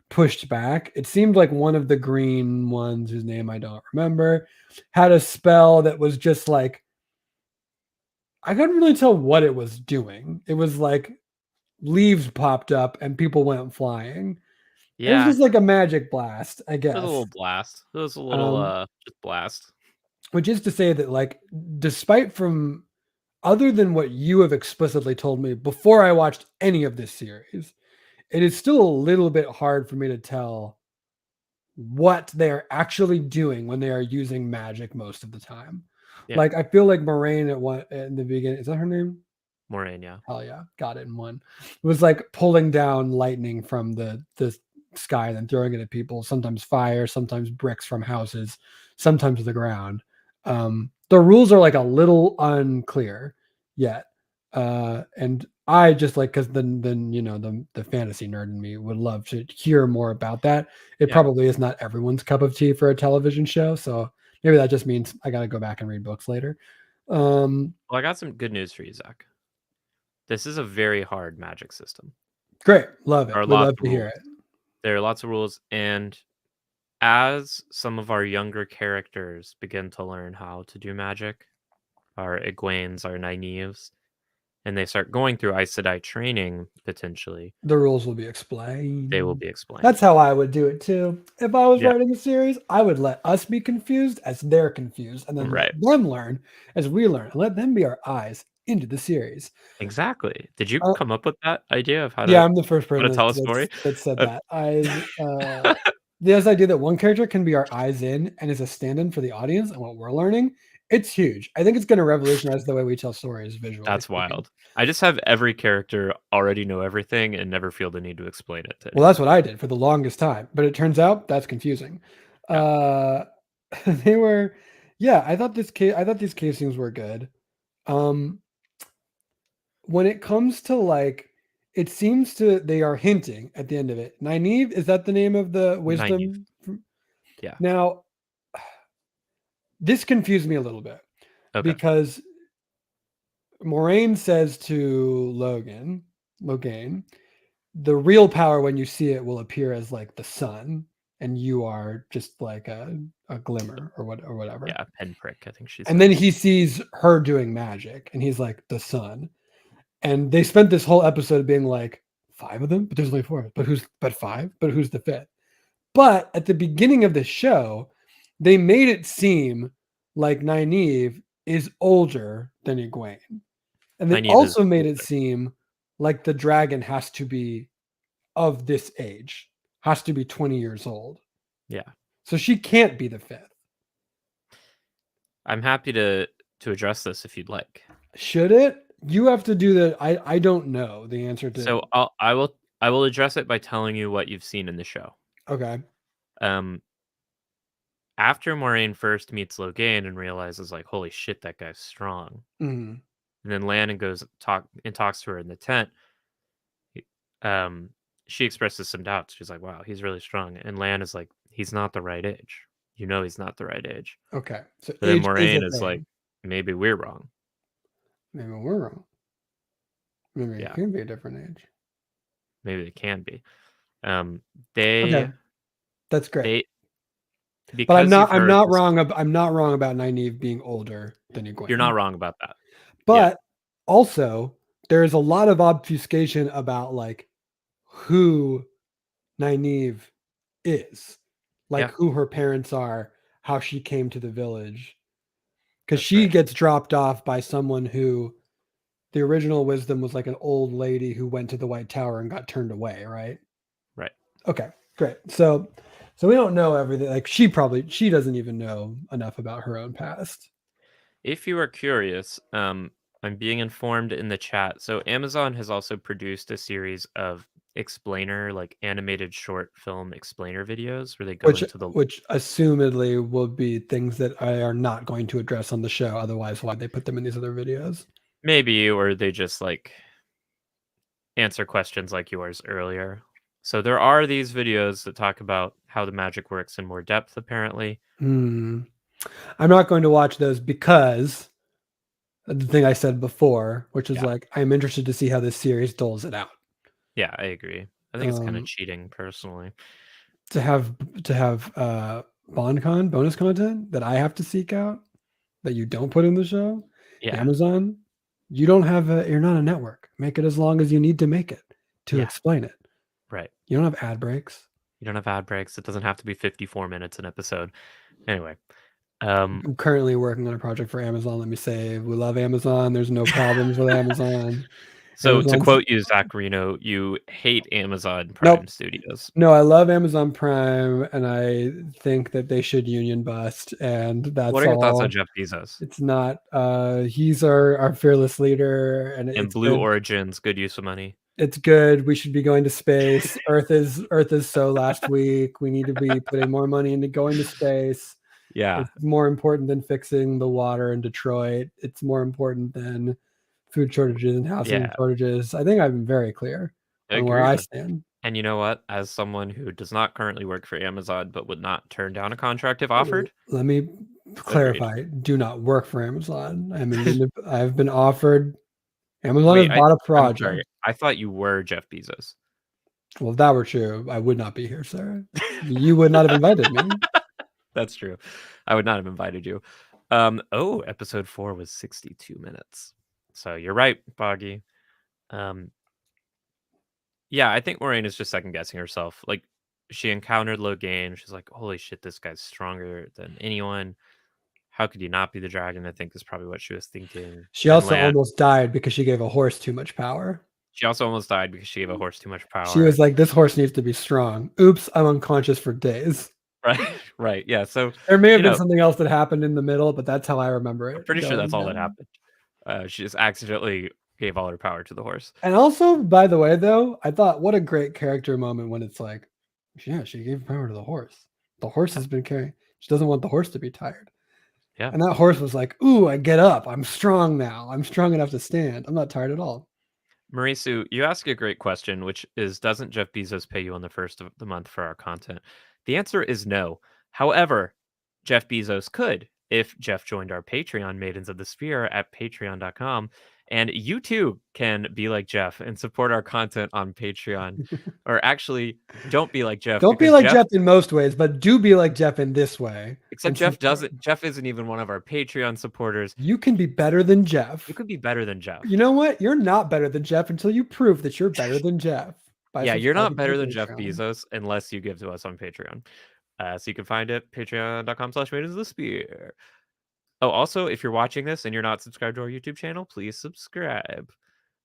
[SPEAKER 4] pushed back, it seemed like one of the green ones, whose name I don't remember, had a spell that was just I couldn't really tell what it was doing. It was leaves popped up and people went flying.
[SPEAKER 1] Yeah,
[SPEAKER 4] it was just a magic blast, I guess.
[SPEAKER 1] It was a little blast. It was a little just blast.
[SPEAKER 4] Which is to say that despite from other than what you have explicitly told me before I watched any of this series, it is still a little bit hard for me to tell what they're actually doing when they are using magic most of the time.
[SPEAKER 1] Yeah.
[SPEAKER 4] Like I feel like Moraine in the beginning, is that her name?
[SPEAKER 1] Moraine, yeah.
[SPEAKER 4] Hell yeah, got it in one. It was like pulling down lightning from the sky and then throwing it at people. Sometimes fire, sometimes bricks from houses, sometimes the ground. The rules are like a little unclear yet, and I just like because then you know the fantasy nerd in me would love to hear more about that. It probably is not everyone's cup of tea for a television show, so maybe that just means I got to go back and read books later.
[SPEAKER 1] Well, I got some good news for you, Zach. This is a very hard magic system.
[SPEAKER 4] Great, love it. We'd love to hear it.
[SPEAKER 1] There are lots of rules, and as some of our younger characters begin to learn how to do magic, our Egwenes, our Nynaeves, and they start going through Aes Sedai training, potentially,
[SPEAKER 4] the rules will be explained.
[SPEAKER 1] They will be explained.
[SPEAKER 4] That's how I would do it too. If I was writing a series, I would let us be confused as they're confused, and then let them learn as we learn, and let them be our eyes into the series.
[SPEAKER 1] Exactly. Did you come up with that idea of how to?
[SPEAKER 4] Yeah, I'm the first person
[SPEAKER 1] tell a story
[SPEAKER 4] that said that. This idea that one character can be our eyes in and is a stand-in for the audience and what we're learning, it's huge. I think it's going to revolutionize the way we tell stories visually.
[SPEAKER 1] That's wild. I just have every character already know everything and never feel the need to explain it to
[SPEAKER 4] Well, that's what I did for the longest time, but it turns out that's confusing. They were, I thought these casings were good. When it comes to like, it seems to they are hinting at the end of it. Nynaeve, is that the name of the wisdom?
[SPEAKER 1] Yeah.
[SPEAKER 4] Now, this confused me a little bit because Moraine says to Logain, the real power when you see it will appear as like the sun, and you are just like a glimmer or whatever.
[SPEAKER 1] Yeah, pinprick, I think she's.
[SPEAKER 4] And then he sees her doing magic, and he's like the sun. And they spent this whole episode being like 5 of them, but there's only 4. But 5? But who's the 5th? But at the beginning of the show, they made it seem like Nynaeve is older than Egwene. And they also made it seem like the dragon has to be of this age, has to be 20 years old.
[SPEAKER 1] Yeah.
[SPEAKER 4] So she can't be the 5th.
[SPEAKER 1] I'm happy to address this if you'd like.
[SPEAKER 4] Should it? You have to do that. I don't know the answer to.
[SPEAKER 1] So I will address it by telling you what you've seen in the show.
[SPEAKER 4] Okay.
[SPEAKER 1] After Moraine first meets Logain and realizes like, holy shit, that guy's strong.
[SPEAKER 4] Mm-hmm.
[SPEAKER 1] And then Landon talks to her in the tent. She expresses some doubts. She's like, wow, he's really strong. And Lan is like, he's not the right age. You know, he's not the right age.
[SPEAKER 4] Okay. So
[SPEAKER 1] then Moraine is like, maybe we're wrong.
[SPEAKER 4] Maybe we're wrong. Maybe it can be a different age.
[SPEAKER 1] Maybe it can be.
[SPEAKER 4] That's great.
[SPEAKER 1] But
[SPEAKER 4] I'm not wrong about Nynaeve being older than Egwene.
[SPEAKER 1] You're not wrong about that.
[SPEAKER 4] But also, there is a lot of obfuscation about like who Nynaeve is, like who her parents are, how she came to the village, because she gets dropped off by someone who the original wisdom was like an old lady who went to the White Tower and got turned away, right?
[SPEAKER 1] Right.
[SPEAKER 4] Okay, great. So we don't know everything. Like she doesn't even know enough about her own past.
[SPEAKER 1] If you are curious, I'm being informed in the chat. So Amazon has also produced a series of explainer, like animated short film explainer videos where they go into the...
[SPEAKER 4] Which assumedly will be things that I are not going to address on the show. Otherwise, why'd they put them in these other videos?
[SPEAKER 1] Maybe, or they just like answer questions like yours earlier. So there are these videos that talk about how the magic works in more depth, apparently.
[SPEAKER 4] I'm not going to watch those because the thing I said before, which is like, I'm interested to see how this series doles it out.
[SPEAKER 1] Yeah, I agree. I think it's kind of cheating, personally.
[SPEAKER 4] To have BondCon bonus content that I have to seek out that you don't put in the show. Amazon, you're not a network. Make it as long as you need to make it to explain it.
[SPEAKER 1] Right.
[SPEAKER 4] You don't have ad breaks.
[SPEAKER 1] You don't have ad breaks. It doesn't have to be 54 minutes an episode. Anyway,
[SPEAKER 4] I'm currently working on a project for Amazon. Let me say, we love Amazon. There's no problems with Amazon.
[SPEAKER 1] So
[SPEAKER 4] Amazon's...
[SPEAKER 1] to quote you, Zach Reno, you hate Amazon Prime Studios.
[SPEAKER 4] No, I love Amazon Prime, and I think that they should union bust. And that's
[SPEAKER 1] what are your thoughts on Jeff Bezos?
[SPEAKER 4] It's not. He's our fearless leader, and it's
[SPEAKER 1] Blue
[SPEAKER 4] good.
[SPEAKER 1] Origin's good use of money.
[SPEAKER 4] It's good. We should be going to space. Earth is so last week. We need to be putting more money into going to space.
[SPEAKER 1] Yeah.
[SPEAKER 4] It's more important than fixing the water in Detroit. It's more important than food shortages and housing shortages. I think I'm very clear on where I stand.
[SPEAKER 1] And you know what? As someone who does not currently work for Amazon, but would not turn down a contract if offered.
[SPEAKER 4] Let me clarify. Do not work for Amazon. I've been offered. Amazon has bought a project.
[SPEAKER 1] I'm sorry. I thought you were Jeff Bezos.
[SPEAKER 4] Well, if that were true, I would not be here, sir. You would not have invited me.
[SPEAKER 1] That's true. I would not have invited you. Episode 4 was 62 minutes. So you're right, Boggy. Yeah, I think Moraine is just second guessing herself. Like, she encountered Logain. She's like, holy shit, this guy's stronger than anyone. How could you not be the dragon? I think is probably what she was thinking.
[SPEAKER 4] She also almost died because she gave a horse too much power.
[SPEAKER 1] She also almost died because she gave a horse too much power.
[SPEAKER 4] She was like, this horse needs to be strong. Oops, I'm unconscious for days.
[SPEAKER 1] Right. Yeah. So
[SPEAKER 4] there may have been something else that happened in the middle, but that's how I remember it.
[SPEAKER 1] I'm pretty sure that's all that happened. She just accidentally gave all her power to the horse.
[SPEAKER 4] And also, by the way, though, I thought what a great character moment when it's like, yeah, she gave power to the horse. The horse has been carrying. She doesn't want the horse to be tired.
[SPEAKER 1] Yeah.
[SPEAKER 4] And that horse was like, ooh, I get up. I'm strong now. I'm strong enough to stand. I'm not tired at all.
[SPEAKER 1] Marisu, you ask a great question, which is, doesn't Jeff Bezos pay you on the first of the month for our content? The answer is no. However, Jeff Bezos could if Jeff joined our Patreon, Maidens of the Sphere, at patreon.com. And you too can be like Jeff and support our content on Patreon. Or actually, don't be like Jeff.
[SPEAKER 4] Don't be like Jeff in most ways, but do be like Jeff in this way.
[SPEAKER 1] Except Jeff doesn't. Jeff isn't even one of our Patreon supporters.
[SPEAKER 4] You can be better than Jeff.
[SPEAKER 1] You could be better than Jeff.
[SPEAKER 4] You know what? You're not better than Jeff until you prove that you're better than Jeff.
[SPEAKER 1] Yeah, you're not better than Jeff Bezos unless you give to us on Patreon. So you can find it patreon.com/maidensofthesphere. Oh, also, if you're watching this and you're not subscribed to our YouTube channel, please subscribe.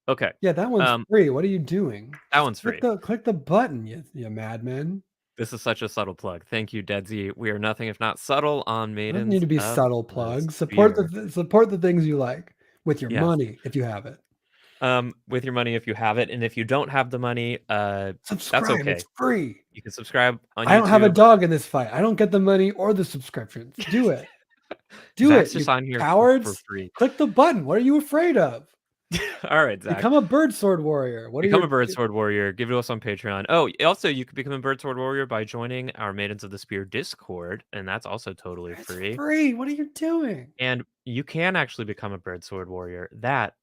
[SPEAKER 1] Okay.
[SPEAKER 4] Yeah, that one's free. What are you doing?
[SPEAKER 1] That one's free.
[SPEAKER 4] Click the button, you madman.
[SPEAKER 1] This is such a subtle plug. Thank you, Deadsy. We are nothing if not subtle on Maidens.
[SPEAKER 4] Doesn't need to be subtle plugs. Support the things you like with your money if you have it.
[SPEAKER 1] With your money if you have it, and if you don't have the money,
[SPEAKER 4] subscribe.
[SPEAKER 1] That's okay.
[SPEAKER 4] It's free.
[SPEAKER 1] You can subscribe on YouTube.
[SPEAKER 4] I don't have a dog in this fight. I don't get the money or the subscriptions. Do it. Do it.
[SPEAKER 1] Just on here
[SPEAKER 4] cowards.
[SPEAKER 1] For free.
[SPEAKER 4] Click the button. What are you afraid of?
[SPEAKER 1] All right, Zach.
[SPEAKER 4] Become a bird sword warrior.
[SPEAKER 1] Become a bird sword warrior. Give it to us on Patreon. Oh, also, you can become a bird sword warrior by joining our Maidens of the Spear Discord, and that's also totally free.
[SPEAKER 4] Free. What are you doing?
[SPEAKER 1] And you can actually become a bird sword warrior. That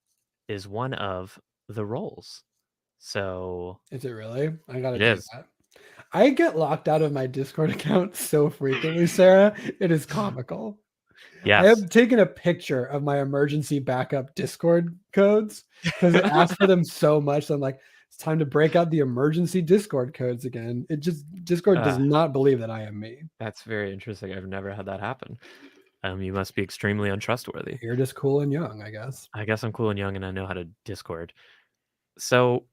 [SPEAKER 1] is one of the roles. So
[SPEAKER 4] is it really? I gotta do that. I get locked out of my Discord account so frequently, Sarah. It is comical.
[SPEAKER 1] Yes.
[SPEAKER 4] I have taken a picture of my emergency backup Discord codes because it asks for them so much. So I'm like, it's time to break out the emergency Discord codes again. Discord does not believe that I am me.
[SPEAKER 1] That's very interesting. I've never had that happen. You must be extremely untrustworthy.
[SPEAKER 4] You're just cool and young, I guess.
[SPEAKER 1] I guess I'm cool and young and I know how to Discord. So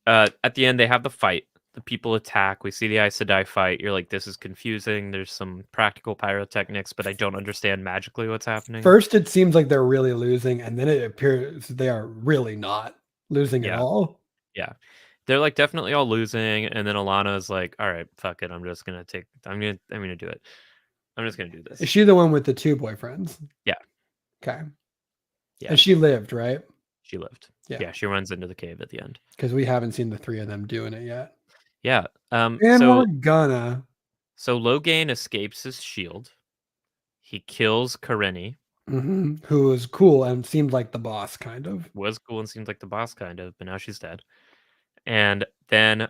[SPEAKER 1] at the end, they have the fight. The people attack. We see the Aes Sedai fight. You're like, this is confusing. There's some practical pyrotechnics, but I don't understand magically what's happening.
[SPEAKER 4] First, it seems like they're really losing, and then it appears they are really not losing at all.
[SPEAKER 1] Yeah. They're like definitely all losing, and then Alana is like, all right, fuck it. I'm gonna do it. I'm just gonna do this.
[SPEAKER 4] Is she the one with the 2 boyfriends?
[SPEAKER 1] Yeah.
[SPEAKER 4] Okay.
[SPEAKER 1] Yeah.
[SPEAKER 4] And she lived, right?
[SPEAKER 1] She lived. Yeah. She runs into the cave at the end.
[SPEAKER 4] Because we haven't seen the 3 of them doing it yet.
[SPEAKER 1] Yeah.
[SPEAKER 4] And we're gonna.
[SPEAKER 1] So Logain escapes his shield. He kills Karenni.
[SPEAKER 4] Who was cool and seemed like the boss, kind of.
[SPEAKER 1] Was cool and seemed like the boss, kind of, but now she's dead. And then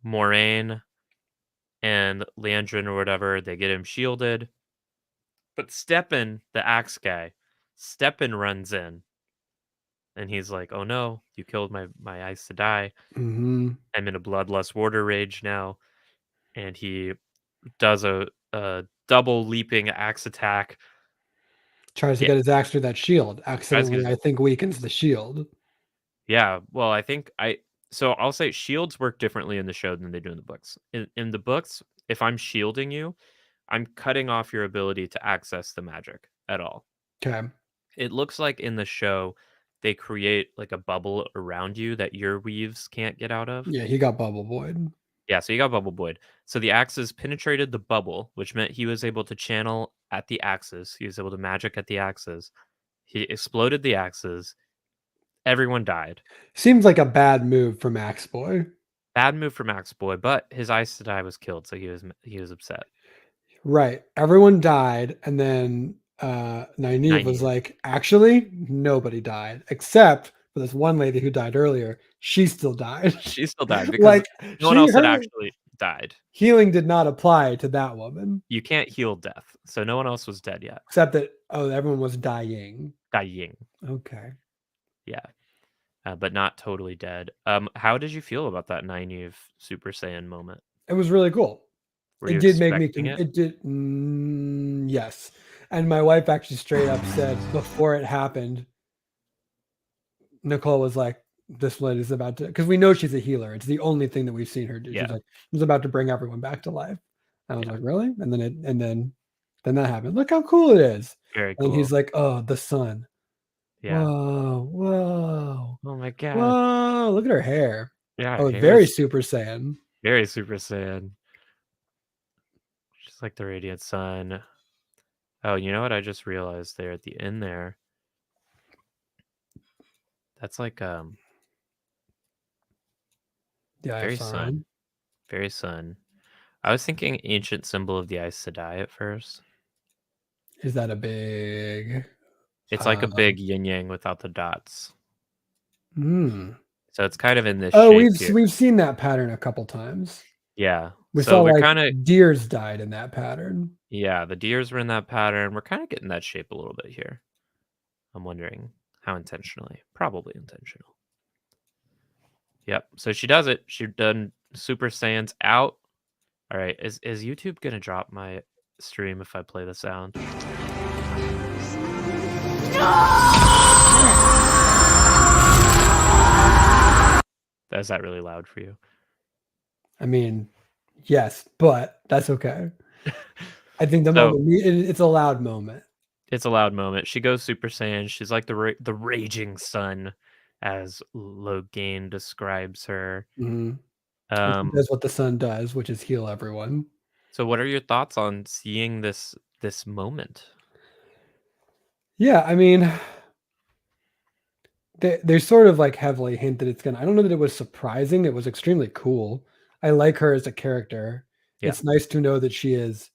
[SPEAKER 1] Moraine and Leandrin or whatever, they get him shielded. But Stepan, the axe guy, runs in. And he's like, oh no, you killed my Aes Sedai. I'm in a bloodlust water rage now. And he does a double leaping axe attack.
[SPEAKER 4] Tries to get his axe through that shield. Accidentally,
[SPEAKER 1] his-
[SPEAKER 4] I think, weakens the shield.
[SPEAKER 1] Yeah, well, I think so I'll say shields work differently in the show than they do in the books. In the books, if I'm shielding you, I'm cutting off your ability to access the magic at all.
[SPEAKER 4] Okay.
[SPEAKER 1] It looks like in the show they create like a bubble around you that your weaves can't get out of.
[SPEAKER 4] Yeah, he got bubble void.
[SPEAKER 1] Yeah, so you got bubble void. So the axes penetrated the bubble, which meant he was able to channel at the axes. He was able to magic at the axes. He exploded the axes. Everyone died.
[SPEAKER 4] Seems like a bad move from Axe Boy.
[SPEAKER 1] Bad move for Max Boy, but his Aes Sedai was killed, so he was upset.
[SPEAKER 4] Right. Everyone died, and then Nynaeve was
[SPEAKER 1] Nynaeve.
[SPEAKER 4] like, actually, nobody died except for this one lady who died earlier. She still died.
[SPEAKER 1] She still died because
[SPEAKER 4] Like
[SPEAKER 1] no one else had actually died.
[SPEAKER 4] Healing did not apply to that woman.
[SPEAKER 1] You can't heal death, so no one else was dead yet.
[SPEAKER 4] Except that everyone was dying.
[SPEAKER 1] Dying.
[SPEAKER 4] Okay.
[SPEAKER 1] Yeah. But not totally dead. How did you feel about that Nynaeve Super Saiyan moment?
[SPEAKER 4] It was really cool.
[SPEAKER 1] Were
[SPEAKER 4] It
[SPEAKER 1] you
[SPEAKER 4] did make me.
[SPEAKER 1] expecting
[SPEAKER 4] It did. Yes. And my wife actually straight up said before it happened, Nicole was like, "This lady's about to," because we know she's a healer. It's the only thing that we've seen her do.
[SPEAKER 1] Yeah.
[SPEAKER 4] She's like, "She's about to bring everyone back to life." I was like, "Really?" And then that happened. Look how cool it is.
[SPEAKER 1] Very cool.
[SPEAKER 4] And he's like, "Oh, the sun."
[SPEAKER 1] Yeah.
[SPEAKER 4] Whoa.
[SPEAKER 1] Oh my god.
[SPEAKER 4] Whoa. Look at her hair.
[SPEAKER 1] Yeah.
[SPEAKER 4] Oh, very Super Saiyan.
[SPEAKER 1] Very Super Saiyan. Just like the radiant sun. Oh, you know what I just realized there at the end there? That's like very sun. Very sun. I was thinking ancient symbol of the Aes Sedai at first.
[SPEAKER 4] Is that a big?
[SPEAKER 1] It's like a big yin yang without the dots.
[SPEAKER 4] Hmm.
[SPEAKER 1] So it's kind of in this.
[SPEAKER 4] Oh,
[SPEAKER 1] shape
[SPEAKER 4] we've seen that pattern a couple times.
[SPEAKER 1] Yeah.
[SPEAKER 4] We
[SPEAKER 1] so
[SPEAKER 4] saw
[SPEAKER 1] we're
[SPEAKER 4] like
[SPEAKER 1] kind of
[SPEAKER 4] deers died in that pattern.
[SPEAKER 1] Yeah, the deers were in that pattern. We're kind of getting that shape a little bit here. I'm wondering how intentionally. Probably intentional. Yep. So she does it. She done Super Saiyans out. All right. Is YouTube gonna drop my stream if I play the sound? Is that really loud for you?
[SPEAKER 4] I mean, yes, but that's okay. I think the moment it's a loud moment.
[SPEAKER 1] It's a loud moment. She goes Super Saiyan. She's like the raging sun, as Logain describes her.
[SPEAKER 4] Mm-hmm. That's what the sun does, which is heal everyone.
[SPEAKER 1] So, what are your thoughts on seeing this moment?
[SPEAKER 4] Yeah, I mean, they sort of like heavily hint that it's gonna. I don't know that it was surprising. It was extremely cool. I like her as a character. Yeah. It's nice to know that she is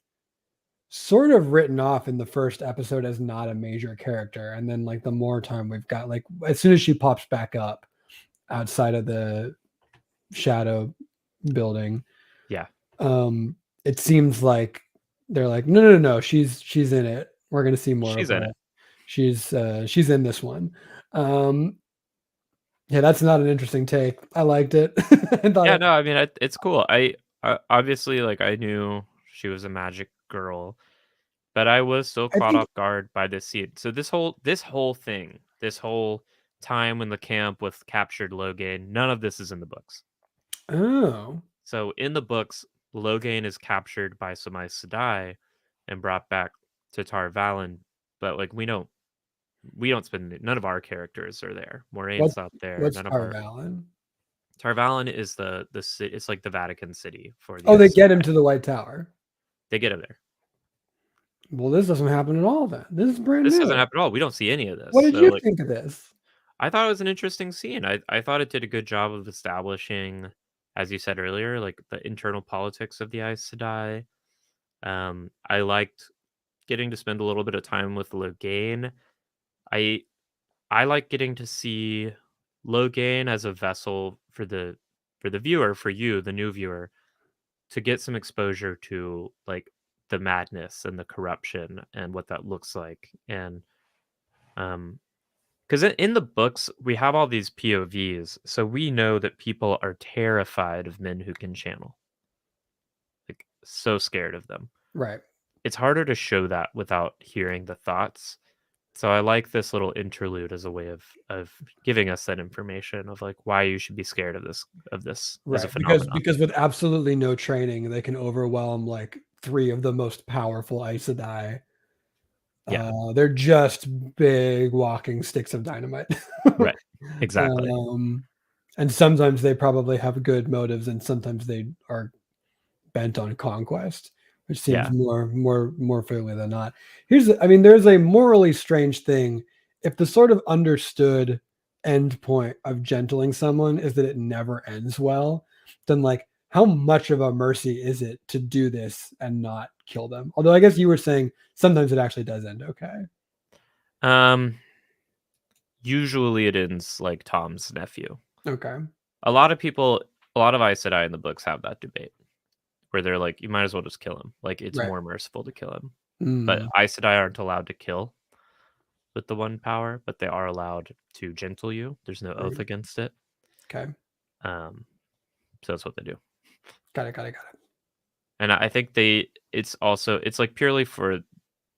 [SPEAKER 4] sort of written off in the first episode as not a major character, and then like the more time we've got, like as soon as she pops back up outside of the shadow building, it seems like they're like, no, she's in it. We're gonna see more of her. She's in this one. Yeah, that's not an interesting take. I liked it.
[SPEAKER 1] I mean, it's cool. I obviously, like, I knew she was a magic girl, but I was still caught off guard by this scene. So this whole thing, this whole time when the camp with captured Logain, none of this is in the books.
[SPEAKER 4] Oh.
[SPEAKER 1] So in the books, Logain is captured by some Aes Sedai and brought back to Tarvalen, but like we don't spend, none of our characters are there. Moraine's not there.
[SPEAKER 4] What's
[SPEAKER 1] none
[SPEAKER 4] Tarvalen?
[SPEAKER 1] Tarvalen is the city. It's like the Vatican City for the.
[SPEAKER 4] Oh, they get him to the White Tower.
[SPEAKER 1] They get him there.
[SPEAKER 4] Well, this doesn't happen at all. Then this is brand new.
[SPEAKER 1] This doesn't happen at all. We don't see any of this.
[SPEAKER 4] What did you think of this?
[SPEAKER 1] I thought it was an interesting scene. I thought it did a good job of establishing, as you said earlier, like the internal politics of the Aes Sedai. I liked getting to spend a little bit of time with Logain. I like getting to see Logain as a vessel for the viewer, for you, the new viewer, to get some exposure to like the madness and the corruption and what that looks like. And because in the books we have all these POVs, so we know that people are terrified of men who can channel, like so scared of them.
[SPEAKER 4] Right.
[SPEAKER 1] it's harder to show that without hearing the thoughts. So I like this little interlude as a way of giving us that information of like why you should be scared of this as a
[SPEAKER 4] Right.
[SPEAKER 1] phenomenon.
[SPEAKER 4] Because with absolutely no training, they can overwhelm like 3 of the most powerful Aes Sedai.
[SPEAKER 1] Yeah.
[SPEAKER 4] They're just big walking sticks of dynamite.
[SPEAKER 1] Right. Exactly.
[SPEAKER 4] And sometimes they probably have good motives, and sometimes they are bent on conquest, which seems
[SPEAKER 1] Yeah.
[SPEAKER 4] more fairly than not. There's a morally strange thing. If the sort of understood end point of gentling someone is that it never ends well, then like how much of a mercy is it to do this and not kill them? Although I guess you were saying sometimes it actually does end okay.
[SPEAKER 1] Usually it ends like Tom's nephew.
[SPEAKER 4] Okay.
[SPEAKER 1] A lot of Aes Sedai in the books have that debate where they're like, you might as well just kill him. Like it's
[SPEAKER 4] Right.
[SPEAKER 1] more merciful to kill him. But
[SPEAKER 4] Mm,
[SPEAKER 1] Aes Sedai aren't allowed to kill with the one power, but they are allowed to gentle you. There's no oath
[SPEAKER 4] right.
[SPEAKER 1] against it.
[SPEAKER 4] Okay.
[SPEAKER 1] So that's what they do.
[SPEAKER 4] Got it.
[SPEAKER 1] And I think it's like purely for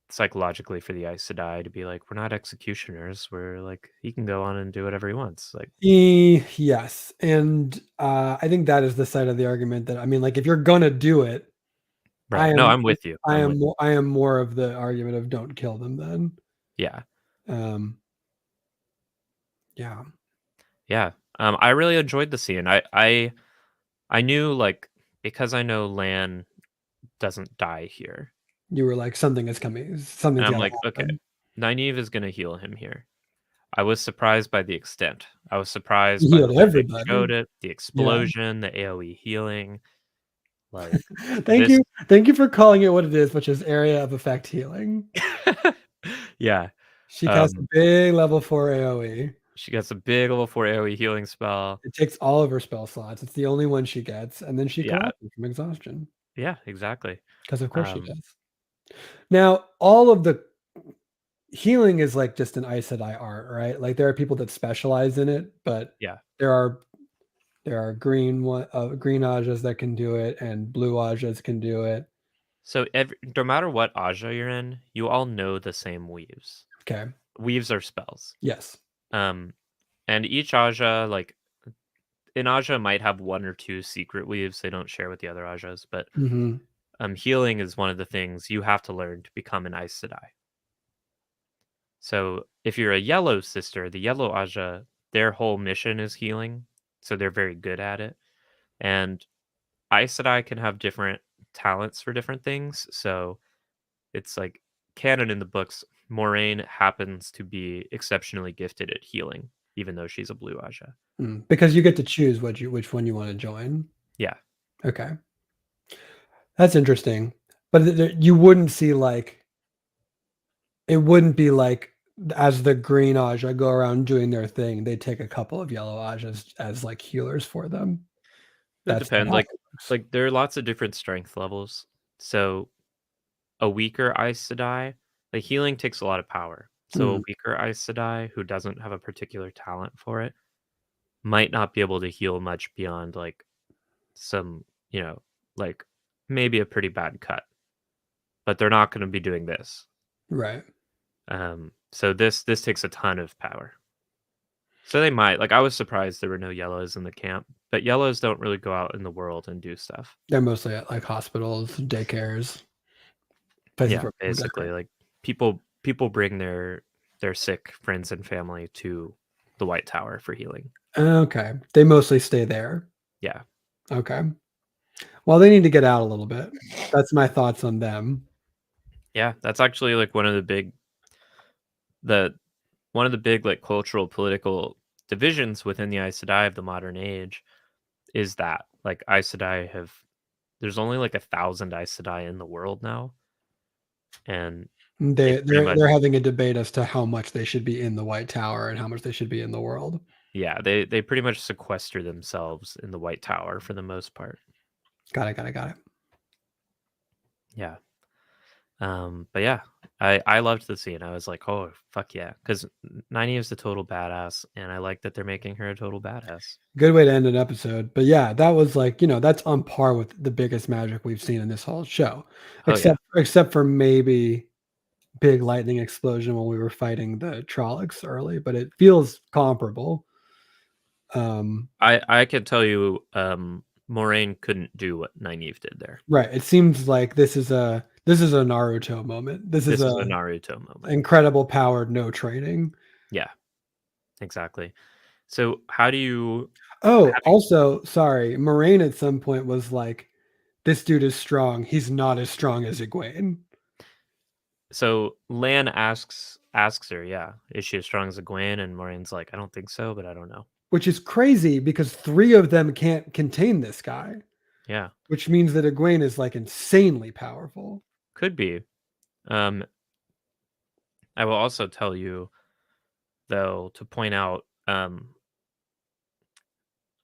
[SPEAKER 1] psychologically for the Aes Sedai to be like, we're not executioners. We're like, he can go on and do whatever he wants. Like,
[SPEAKER 4] Yes. And I think that is the side of the argument that, I mean, like, if you're gonna do it,
[SPEAKER 1] right. No, I'm with you.
[SPEAKER 4] I am more of the argument of don't kill them then.
[SPEAKER 1] Yeah.
[SPEAKER 4] Yeah.
[SPEAKER 1] Yeah. I really enjoyed the scene. I knew, like, because I know Lan doesn't die here.
[SPEAKER 4] You were like, something is coming.
[SPEAKER 1] And
[SPEAKER 4] Something's
[SPEAKER 1] I'm
[SPEAKER 4] gonna
[SPEAKER 1] like, okay,
[SPEAKER 4] happen.
[SPEAKER 1] Nynaeve is gonna heal him here. I was surprised by the extent. I was surprised
[SPEAKER 4] You
[SPEAKER 1] by the
[SPEAKER 4] healed
[SPEAKER 1] way they
[SPEAKER 4] everybody.
[SPEAKER 1] showed it, the
[SPEAKER 4] Yeah.
[SPEAKER 1] explosion, the AoE healing. Like,
[SPEAKER 4] Thank you for calling it what it is, which is area of effect healing.
[SPEAKER 1] Yeah.
[SPEAKER 4] She casts a big level 4 AoE.
[SPEAKER 1] She gets a big level 4 AoE healing spell.
[SPEAKER 4] It takes all of her spell slots. It's the only one she gets, and then she
[SPEAKER 1] Yeah.
[SPEAKER 4] collapses from exhaustion.
[SPEAKER 1] Yeah, exactly.
[SPEAKER 4] Because of course she does. Now, all of the healing is like just an Aes Sedai art, right? Like there are people that specialize in it, but
[SPEAKER 1] Yeah.
[SPEAKER 4] there are green Ajas that can do it, and blue Ajas can do it.
[SPEAKER 1] So no matter what Aja you're in, you all know the same weaves.
[SPEAKER 4] Okay.
[SPEAKER 1] Weaves are spells.
[SPEAKER 4] Yes.
[SPEAKER 1] And each Aja, like an Aja might have 1 or 2 secret weaves they don't share with the other Ajas, but healing is one of the things you have to learn to become an Aes Sedai. So if you're a yellow sister, the yellow Aja, their whole mission is healing, so they're very good at it. And Aes Sedai can have different talents for different things. So it's like canon in the books, Moraine happens to be exceptionally gifted at healing, even though she's a blue Aja.
[SPEAKER 4] Because you get to choose which one you want to join.
[SPEAKER 1] Yeah.
[SPEAKER 4] Okay. That's interesting. But you wouldn't see like, it wouldn't be like as the green Aja go around doing their thing, they take a couple of yellow Ajas as like healers for them.
[SPEAKER 1] It depends. Like there are lots of different strength levels. So a weaker Aes Sedai, like healing takes a lot of power. So a weaker Aes Sedai who doesn't have a particular talent for it might not be able to heal much beyond like some, like maybe a pretty bad cut. But they're not going to be doing this.
[SPEAKER 4] Right.
[SPEAKER 1] So this takes a ton of power. So they might, like I was surprised there were no yellows in the camp, but yellows don't really go out in the world and do stuff.
[SPEAKER 4] They're mostly at like hospitals, daycares.
[SPEAKER 1] Yeah, basically like people bring their sick friends and family to the White Tower for healing.
[SPEAKER 4] Okay. They mostly stay there.
[SPEAKER 1] Yeah.
[SPEAKER 4] Okay. Well, they need to get out a little bit. That's my thoughts on them.
[SPEAKER 1] Yeah, that's actually like one of the big like cultural political divisions within the Aes Sedai of the modern age is that like Aes Sedai there's only like 1,000 Aes Sedai in the world now. And
[SPEAKER 4] they're having a debate as to how much they should be in the White Tower and how much they should be in the world.
[SPEAKER 1] Yeah, they pretty much sequester themselves in the White Tower for the most part.
[SPEAKER 4] Got it.
[SPEAKER 1] Yeah. But yeah, I loved the scene. I was like, oh fuck yeah, because Nynaeve is a total badass, and I like that they're making her a total badass.
[SPEAKER 4] Good way to end an episode. But yeah, that was like, that's on par with the biggest magic we've seen in this whole show. Except for maybe big lightning explosion when we were fighting the Trollocs early, but it feels comparable.
[SPEAKER 1] I can tell you, Moraine couldn't do what Nynaeve did there.
[SPEAKER 4] Right. It seems like this is a Naruto moment. This is a
[SPEAKER 1] Naruto moment.
[SPEAKER 4] Incredible power, no training.
[SPEAKER 1] Yeah, exactly. So how do you?
[SPEAKER 4] Also, sorry, Moraine at some point was like, "This dude is strong. He's not as strong as Egwene."
[SPEAKER 1] So Lan asks her, yeah, is she as strong as Egwene? And Moraine's like, I don't think so, but I don't know.
[SPEAKER 4] Which is crazy because 3 of them can't contain this guy.
[SPEAKER 1] Yeah.
[SPEAKER 4] Which means that Egwene is like insanely powerful.
[SPEAKER 1] Could be. I will also tell you, though, to point out,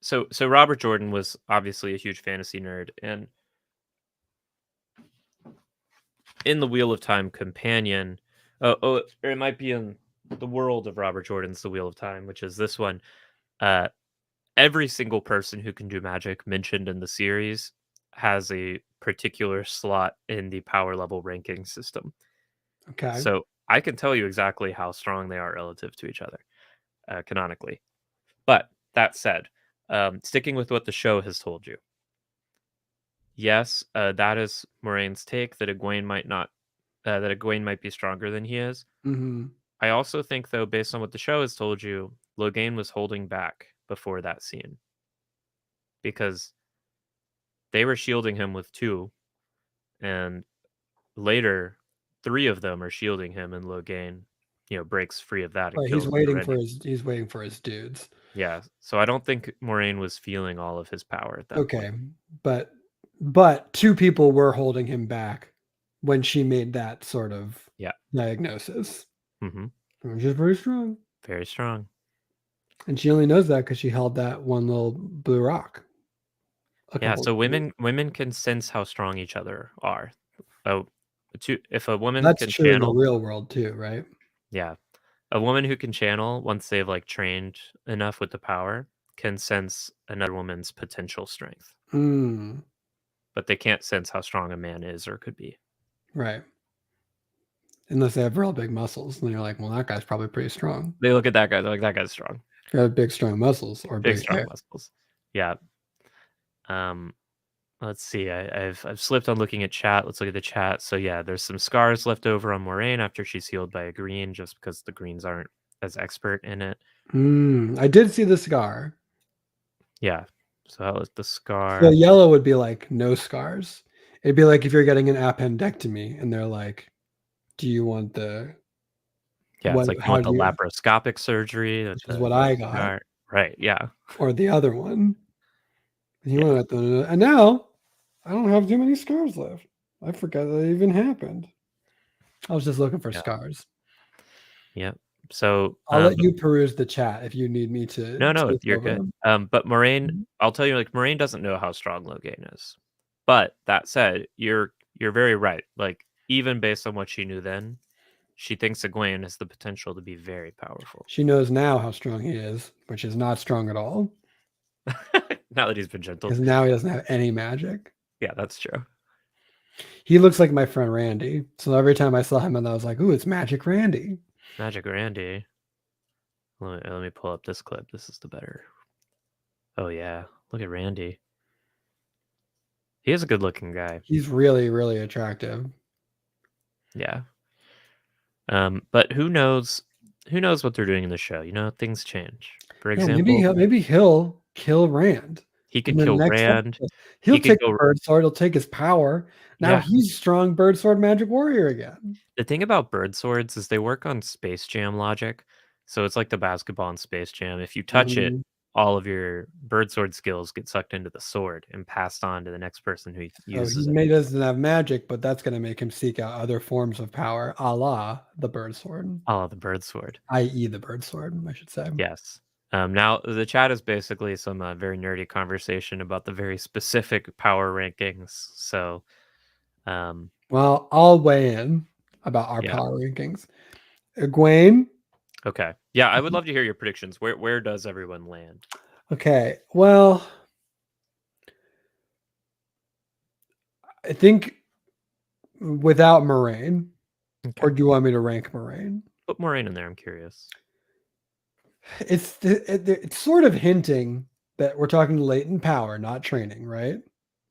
[SPEAKER 1] so Robert Jordan was obviously a huge fantasy nerd, and in the Wheel of Time companion, or it might be in the world of Robert Jordan's The Wheel of Time, which is this one. Every single person who can do magic mentioned in the series has a particular slot in the power level ranking system.
[SPEAKER 4] Okay.
[SPEAKER 1] So I can tell you exactly how strong they are relative to each other, canonically. But that said, sticking with what the show has told you, yes, that is Moraine's take that Egwene might be stronger than he is.
[SPEAKER 4] Mm-hmm.
[SPEAKER 1] I also think, though, based on what the show has told you, Logain was holding back before that scene because they were shielding him with 2, and later 3 of them are shielding him, and Logain, breaks free of that. And
[SPEAKER 4] he's waiting for his dudes.
[SPEAKER 1] Yeah, so I don't think Moraine was feeling all of his power at that point.
[SPEAKER 4] But 2 people were holding him back when she made that sort of diagnosis.
[SPEAKER 1] Mm-hmm.
[SPEAKER 4] Which is very strong.
[SPEAKER 1] Very strong.
[SPEAKER 4] And she only knows that because she held that one little blue rock.
[SPEAKER 1] Yeah, so women can sense how strong each other are. If a woman
[SPEAKER 4] that's
[SPEAKER 1] can
[SPEAKER 4] true
[SPEAKER 1] channel
[SPEAKER 4] in the real world too, right?
[SPEAKER 1] Yeah, a woman who can channel once they've trained enough with the power can sense another woman's potential strength. But they can't sense how strong a man is or could be.
[SPEAKER 4] Right. Unless they have real big muscles, and then you're like, well, that guy's probably pretty strong.
[SPEAKER 1] They look at that guy, they're like, that guy's strong.
[SPEAKER 4] If you have big, strong muscles or big
[SPEAKER 1] strong
[SPEAKER 4] hair.
[SPEAKER 1] muscles. Yeah. Let's see. I've slipped on looking at chat. Let's look at the chat. So yeah, there's some scars left over on Moraine after she's healed by a green, just because the greens aren't as expert in it.
[SPEAKER 4] I did see the scar.
[SPEAKER 1] Yeah. So that was the scar.
[SPEAKER 4] The yellow would be like no scars. It'd be like if you're getting an appendectomy and they're like, do you want the...
[SPEAKER 1] Yeah, it's like you want the laparoscopic surgery.
[SPEAKER 4] Which is what I got.
[SPEAKER 1] Scar. Right, yeah.
[SPEAKER 4] Or the other one. And now I don't have too many scars left. I forgot that even happened. I was just looking for scars.
[SPEAKER 1] Yep. So
[SPEAKER 4] I'll let you peruse the chat if you need me to.
[SPEAKER 1] No, you're good. But Moraine, I'll tell you, Moraine doesn't know how strong Logain is. But that said, you're very right. Even based on what she knew then, she thinks Egwene has the potential to be very powerful.
[SPEAKER 4] She knows now how strong he is, which is not strong at all.
[SPEAKER 1] Now that he's been gentle.
[SPEAKER 4] Because now he doesn't have any magic.
[SPEAKER 1] Yeah, that's true.
[SPEAKER 4] He looks like my friend Randy. So every time I saw him, I was like, ooh, it's Magic Randy.
[SPEAKER 1] Magic Randy. Let me pull up this clip. This is the better. Oh, yeah. Look at Randy. He is a good-looking guy.
[SPEAKER 4] He's really, really attractive.
[SPEAKER 1] Yeah. But who knows what they're doing in the show? Things change. For example,
[SPEAKER 4] maybe he'll kill Rand.
[SPEAKER 1] He could kill Rand.
[SPEAKER 4] He'll take the bird sword. He'll take his power. Now he's strong bird sword magic warrior again.
[SPEAKER 1] The thing about bird swords is they work on Space Jam logic. So it's like the basketball in Space Jam. If you touch it, all of your bird sword skills get sucked into the sword and passed on to the next person who uses it.
[SPEAKER 4] He doesn't have magic, but that's going to make him seek out other forms of power, a la the bird sword.
[SPEAKER 1] The bird sword.
[SPEAKER 4] I.e. the bird sword, I should say.
[SPEAKER 1] Yes. Now, the chat is basically some very nerdy conversation about the very specific power rankings. So,
[SPEAKER 4] well, I'll weigh in. about our power rankings. Egwene.
[SPEAKER 1] Okay. Yeah, I would love to hear your predictions. Where does everyone land?
[SPEAKER 4] Okay. Well, I think without Moraine, or do you want me to rank Moraine?
[SPEAKER 1] Put Moraine in there. I'm curious.
[SPEAKER 4] It's sort of hinting that we're talking latent power, not training, right?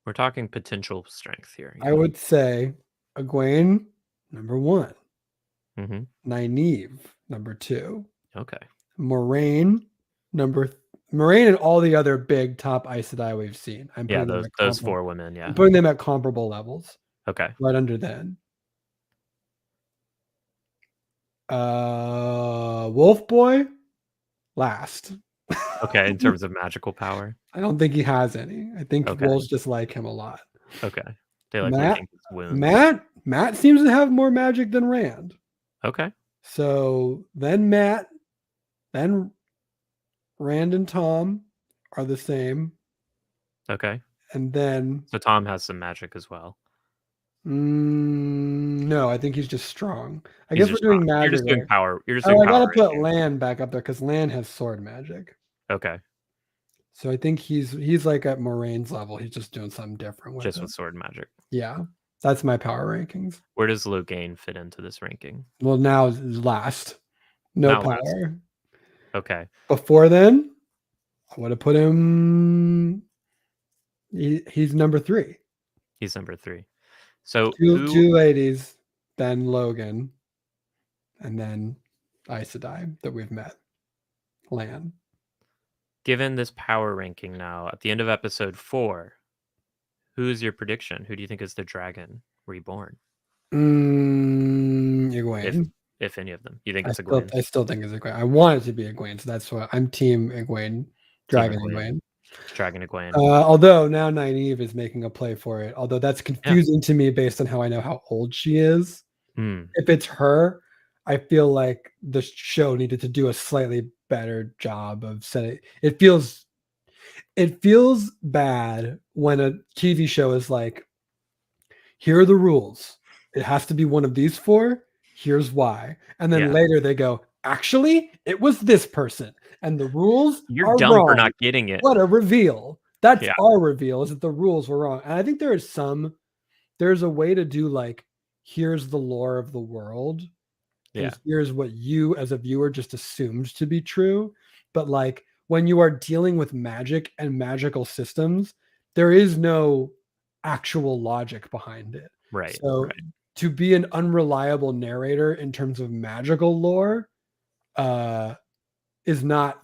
[SPEAKER 1] We're talking potential strength here.
[SPEAKER 4] I would say Egwene, number 1.
[SPEAKER 1] Mm-hmm.
[SPEAKER 4] Nynaeve, number 2.
[SPEAKER 1] Okay.
[SPEAKER 4] Moraine, Moraine and all the other big top Aes Sedai we've seen. I'm putting them at
[SPEAKER 1] those 4 women. Yeah.
[SPEAKER 4] I'm putting them at comparable levels.
[SPEAKER 1] Okay.
[SPEAKER 4] Right under them. Wolf Boy, last.
[SPEAKER 1] Okay, in terms of magical power.
[SPEAKER 4] I don't think he has any. I think wolves just like him a lot.
[SPEAKER 1] Okay. They like licking his wounds.
[SPEAKER 4] Matt seems to have more magic than Rand.
[SPEAKER 1] Okay.
[SPEAKER 4] So then Matt, then Rand and Tom are the same.
[SPEAKER 1] Okay.
[SPEAKER 4] And then
[SPEAKER 1] so Tom has some magic as well.
[SPEAKER 4] No, I think he's just strong. I guess we're doing magic.
[SPEAKER 1] You're just doing power. You're just
[SPEAKER 4] I
[SPEAKER 1] doing
[SPEAKER 4] gotta put Lan back up there because Lan has sword magic.
[SPEAKER 1] Okay.
[SPEAKER 4] So I think he's like at Moraine's level. He's just doing something different with
[SPEAKER 1] with sword magic.
[SPEAKER 4] Yeah. That's my power rankings.
[SPEAKER 1] Where does Logain fit into this ranking?
[SPEAKER 4] Well, now is last. No power.
[SPEAKER 1] Last. Okay.
[SPEAKER 4] Before then, I would have put him. He's number 3.
[SPEAKER 1] He's number 3. So
[SPEAKER 4] two ladies, then Logan, and then Aes Sedai that we've met. Lan.
[SPEAKER 1] Given this power ranking now, at the end of episode 4, who is your prediction? Who do you think is the dragon reborn?
[SPEAKER 4] Egwene.
[SPEAKER 1] If any of them. You think it's Egwene?
[SPEAKER 4] I still think it's Egwene. I want it to be Egwene, so that's why I'm team Egwene. Dragon Egwene.
[SPEAKER 1] Dragon Egwene.
[SPEAKER 4] Although now Nynaeve is making a play for it. Although that's confusing to me based on how I know how old she is. If it's her, I feel like the show needed to do a slightly better job of setting. It feels bad when a TV show is like, here are the rules. It has to be one of these 4. Here's why. And then later they go, actually, it was this person. And the rules
[SPEAKER 1] You're dumb
[SPEAKER 4] wrong.
[SPEAKER 1] For not getting it.
[SPEAKER 4] What a reveal. That's our reveal, is that the rules were wrong. And I think there's a way to do like, here's the lore of the world. Here's what you as a viewer just assumed to be true. But like when you are dealing with magic and magical systems, there is no actual logic behind it.
[SPEAKER 1] Right.
[SPEAKER 4] So to be an unreliable narrator in terms of magical lore is not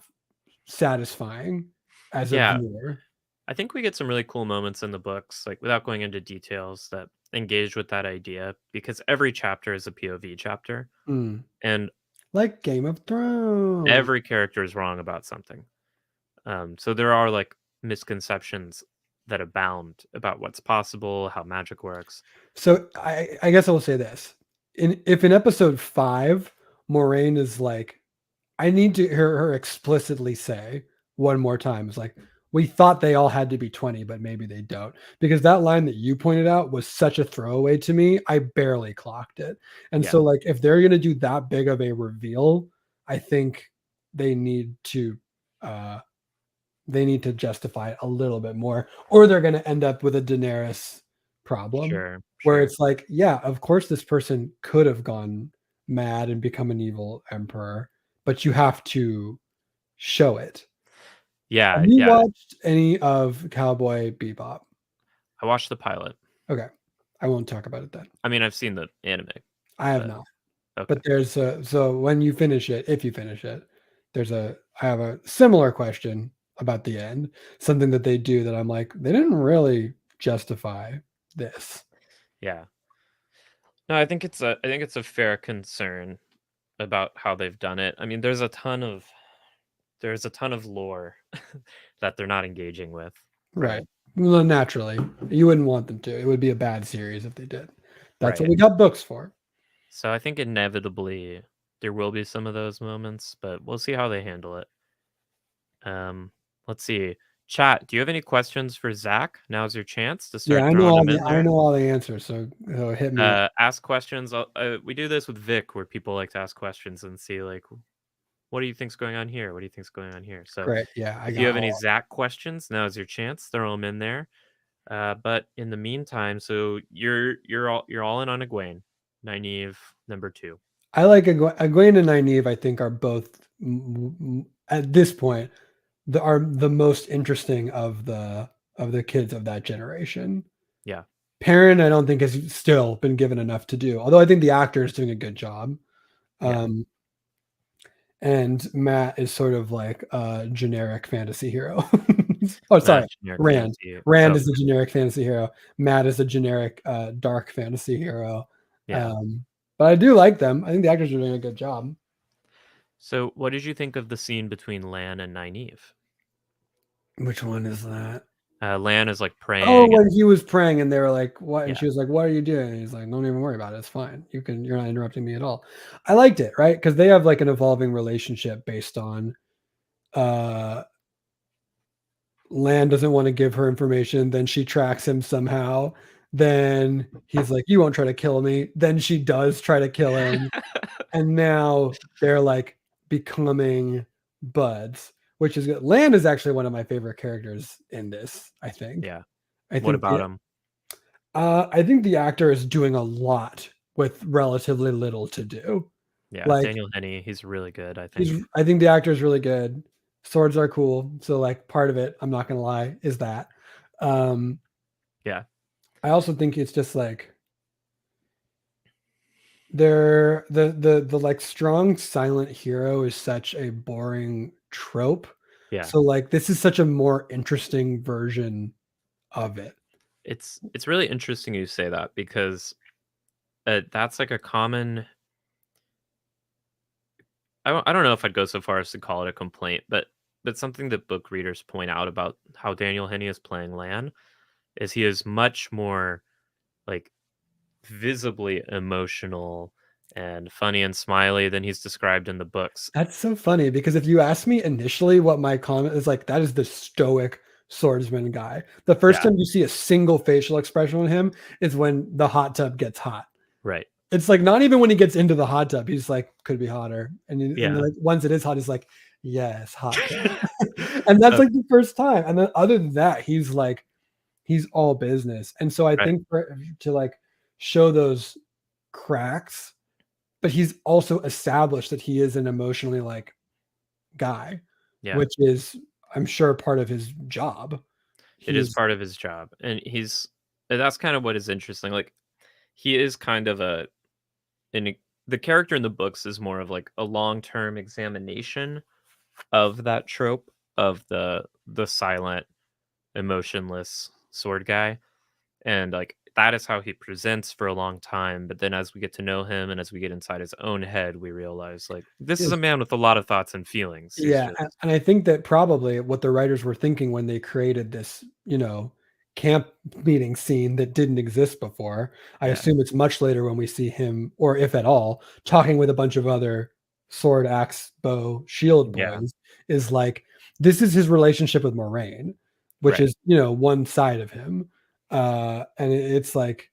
[SPEAKER 4] satisfying as a viewer.
[SPEAKER 1] I think we get some really cool moments in the books, like without going into details, that engage with that idea, because every chapter is a POV chapter. And
[SPEAKER 4] like Game of Thrones,
[SPEAKER 1] every character is wrong about something. So there are like misconceptions that abound about what's possible, how magic works.
[SPEAKER 4] So I guess I will say this. If in episode 5, Moraine is like, I need to hear her explicitly say one more time, it's like, we thought they all had to be 20, but maybe they don't. Because that line that you pointed out was such a throwaway to me. I barely clocked it. And so like, if they're going to do that big of a reveal, I think they need to justify it a little bit more, or they're going to end up with a Daenerys problem where it's like, yeah, of course this person could have gone mad and become an evil emperor, but you have to show it. Have you watched any of Cowboy Bebop?
[SPEAKER 1] I watched the pilot.
[SPEAKER 4] Okay. I won't talk about it then.
[SPEAKER 1] I mean, I've seen the anime.
[SPEAKER 4] I have not. Okay. But there's so when you finish it, if you finish it, I have a similar question about the end, something that they do that I'm like, they didn't really justify this.
[SPEAKER 1] Yeah. No, I think it's a fair concern about how they've done it. I mean, there's a ton of lore that they're not engaging with.
[SPEAKER 4] Right. Well, naturally, you wouldn't want them to. It would be a bad series if they did. That's what we got books for.
[SPEAKER 1] So I think inevitably there will be some of those moments, but we'll see how they handle it. Let's see. Chat, do you have any questions for Zach? Now's your chance to
[SPEAKER 4] Yeah,
[SPEAKER 1] start
[SPEAKER 4] I know
[SPEAKER 1] throwing
[SPEAKER 4] all
[SPEAKER 1] them in there.
[SPEAKER 4] the answers, so hit me up.
[SPEAKER 1] Ask questions. We do this with Vic, where people like to ask questions and see like, what do you think's going on here? What do you think's going on here? So
[SPEAKER 4] Great. Yeah, I
[SPEAKER 1] if you
[SPEAKER 4] got
[SPEAKER 1] have any
[SPEAKER 4] all.
[SPEAKER 1] Zach questions, now's your chance. Throw them in there. But in the meantime, so you're all in on Egwene, Nynaeve number 2.
[SPEAKER 4] I like Egwene and Nynaeve. I think are both at this point are the most interesting of the kids of that generation.
[SPEAKER 1] Yeah.
[SPEAKER 4] Perrin, I don't think has still been given enough to do. Although I think the actor is doing a good job.
[SPEAKER 1] Yeah.
[SPEAKER 4] And Matt is sort of like a generic fantasy hero. Oh, sorry, Rand.
[SPEAKER 1] Fantasy.
[SPEAKER 4] Rand is a generic fantasy hero. Matt is a generic dark fantasy hero.
[SPEAKER 1] Yeah.
[SPEAKER 4] But I do like them. I think the actors are doing a good job.
[SPEAKER 1] So, what did you think of the scene between Lan and Nynaeve?
[SPEAKER 4] Which one is that?
[SPEAKER 1] Lan is like praying.
[SPEAKER 4] Oh, when he was praying and they were like, "What?" And
[SPEAKER 1] Yeah.
[SPEAKER 4] she was like, "What are you doing?" And he's like, "Don't even worry about it. It's fine. You're not interrupting me at all." I liked it, right? Because they have like an evolving relationship based on Lan doesn't want to give her information. Then she tracks him somehow. Then he's like, "You won't try to kill me." Then she does try to kill him. And now they're like becoming buds, which is good. Lan is actually one of my favorite characters in this, I think.
[SPEAKER 1] Yeah.
[SPEAKER 4] I think
[SPEAKER 1] what about him?
[SPEAKER 4] I think the actor is doing a lot with relatively little to do.
[SPEAKER 1] Yeah,
[SPEAKER 4] like,
[SPEAKER 1] Daniel Henney, he's really good, I think.
[SPEAKER 4] I think the actor is really good. Swords are cool. So like part of it, I'm not gonna lie, is that.
[SPEAKER 1] Yeah.
[SPEAKER 4] I also think it's just like the like strong silent hero is such a boring trope.
[SPEAKER 1] Yeah.
[SPEAKER 4] So like this is such a more interesting version of it.
[SPEAKER 1] It's really interesting you say that because that's like a common. I don't know if I'd go so far as to call it a complaint, but something that book readers point out about how Daniel Henney is playing Lan is he is much more like visibly emotional and funny and smiley than he's described in the books.
[SPEAKER 4] That's so funny because if you asked me initially what my comment is like, that is the stoic swordsman guy. The first time you see a single facial expression on him is when the hot tub gets hot.
[SPEAKER 1] Right.
[SPEAKER 4] It's like not even when he gets into the hot tub, he's like, could be hotter. And like, once it is hot, he's like, yes, hot tub. And that's like the first time. And then other than that, he's like, he's all business. And so I think to like show those cracks, but he's also established that he is an emotionally like guy, which is, I'm sure, part of his job.
[SPEAKER 1] It is part of his job. And that's kind of what is interesting. Like he is kind of the character in the books is more of like a long-term examination of that trope of the silent, emotionless sword guy. And like that is how he presents for a long time. But then as we get to know him and as we get inside his own head, we realize like this is a man with a lot of thoughts and feelings.
[SPEAKER 4] Yeah. And I think that probably what the writers were thinking when they created this, camp meeting scene that didn't exist before. I assume it's much later when we see him, or if at all, talking with a bunch of other sword, axe, bow, shield boys, is like, this is his relationship with Moraine, which is, one side of him. And it's like,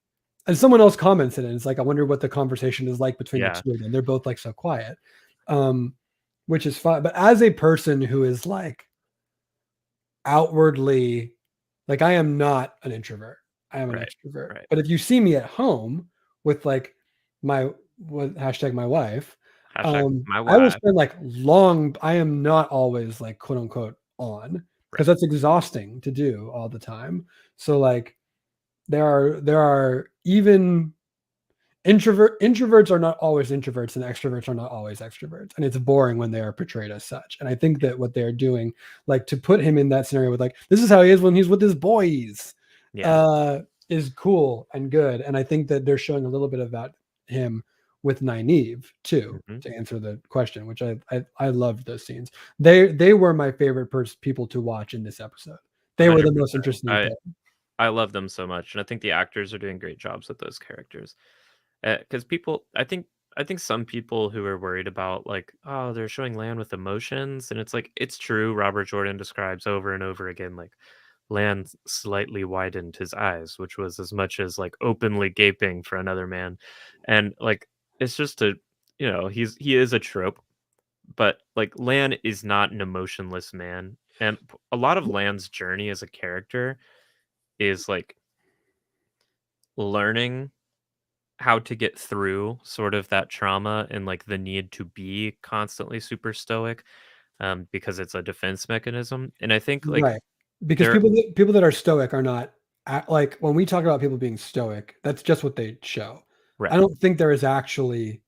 [SPEAKER 4] and someone else comments it, and it's like, I wonder what the conversation is like between the two of them. They're both like so quiet, which is fine. But as a person who is like outwardly, like I am not an introvert, I am an extrovert.
[SPEAKER 1] Right.
[SPEAKER 4] But if you see me at home with like hashtag my wife, I will spend like I am not always like quote unquote on, because that's exhausting to do all the time. So like there are even introverts are not always introverts, and extroverts are not always extroverts, and it's boring when they are portrayed as such. And I think that what they're doing, like to put him in that scenario with like, this is how he is when he's with his boys, is cool and good. And I think that they're showing a little bit about him with Nynaeve too, to answer the question, which I loved those scenes. They were my favorite people to watch in this episode. They 100%. Were the most interesting thing.
[SPEAKER 1] I love them so much, and I think the actors are doing great jobs with those characters. Because people, I think I think some people who are worried about like, oh, they're showing Lan with emotions, and it's like it's true. Robert Jordan describes over and over again like Lan slightly widened his eyes, which was as much as like openly gaping for another man, and like it's just a he is a trope, but like Lan is not an emotionless man, and a lot of Lan's journey as a character is like learning how to get through sort of that trauma and like the need to be constantly super stoic because it's a defense mechanism. And I think like
[SPEAKER 4] Right. Because
[SPEAKER 1] there
[SPEAKER 4] people that are stoic are not like when we talk about people being stoic, that's just what they show. I
[SPEAKER 1] right,
[SPEAKER 4] don't think there is actually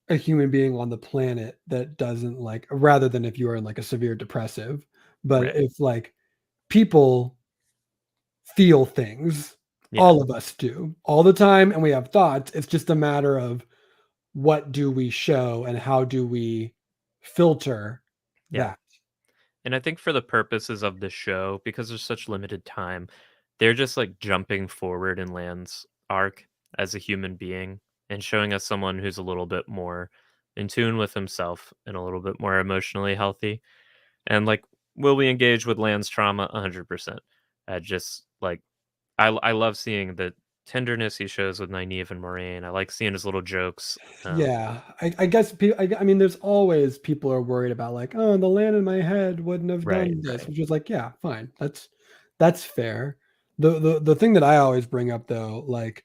[SPEAKER 4] a human being on the planet that doesn't like rather than if you are in like a severe depressive, but
[SPEAKER 1] right,
[SPEAKER 4] if like people feel things,
[SPEAKER 1] yeah,
[SPEAKER 4] all of us do all the time and we have thoughts. It's just a matter of what do we show and how do we filter
[SPEAKER 1] yeah.
[SPEAKER 4] that.
[SPEAKER 1] And I think for the purposes of the show, because there's such limited time, they're just like jumping forward in Land's arc as a human being and showing us someone who's a little bit more in tune with himself and a little bit more emotionally healthy. And like, will we engage with Land's trauma? 100%. Just like, I love seeing the tenderness he shows with Nynaeve and Moraine. I like seeing his little jokes.
[SPEAKER 4] Yeah, I guess I mean, there's always people are worried about like, oh, the land in my head wouldn't have
[SPEAKER 1] Right,
[SPEAKER 4] done this,
[SPEAKER 1] right.
[SPEAKER 4] which is like, yeah, fine, that's fair. The thing that I always bring up though, like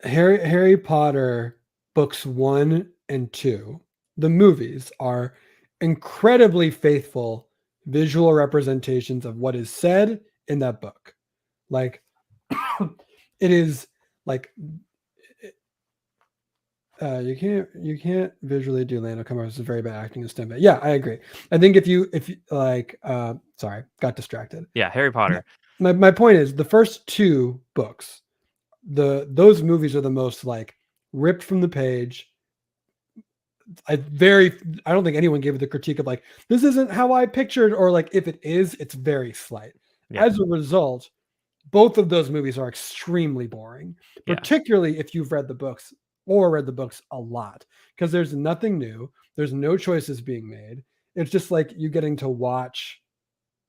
[SPEAKER 4] Harry Potter books 1 and 2, the movies are incredibly faithful visual representations of what is said in that book. Like it is like you can't visually do Lando Calrissian is very bad acting in STEM. Yeah, I agree. I think if you like sorry, got distracted.
[SPEAKER 1] Yeah, Harry Potter.
[SPEAKER 4] My point is the first 2 books, those movies are the most like ripped from the page. I don't think anyone gave it the critique of like this isn't how I pictured, or like if it is, it's very slight.
[SPEAKER 1] Yeah,
[SPEAKER 4] As a result, both of those movies are extremely boring,
[SPEAKER 1] yeah,
[SPEAKER 4] particularly if you've read the books or read the books a lot, because there's nothing new. There's no choices being made. It's just like you getting to watch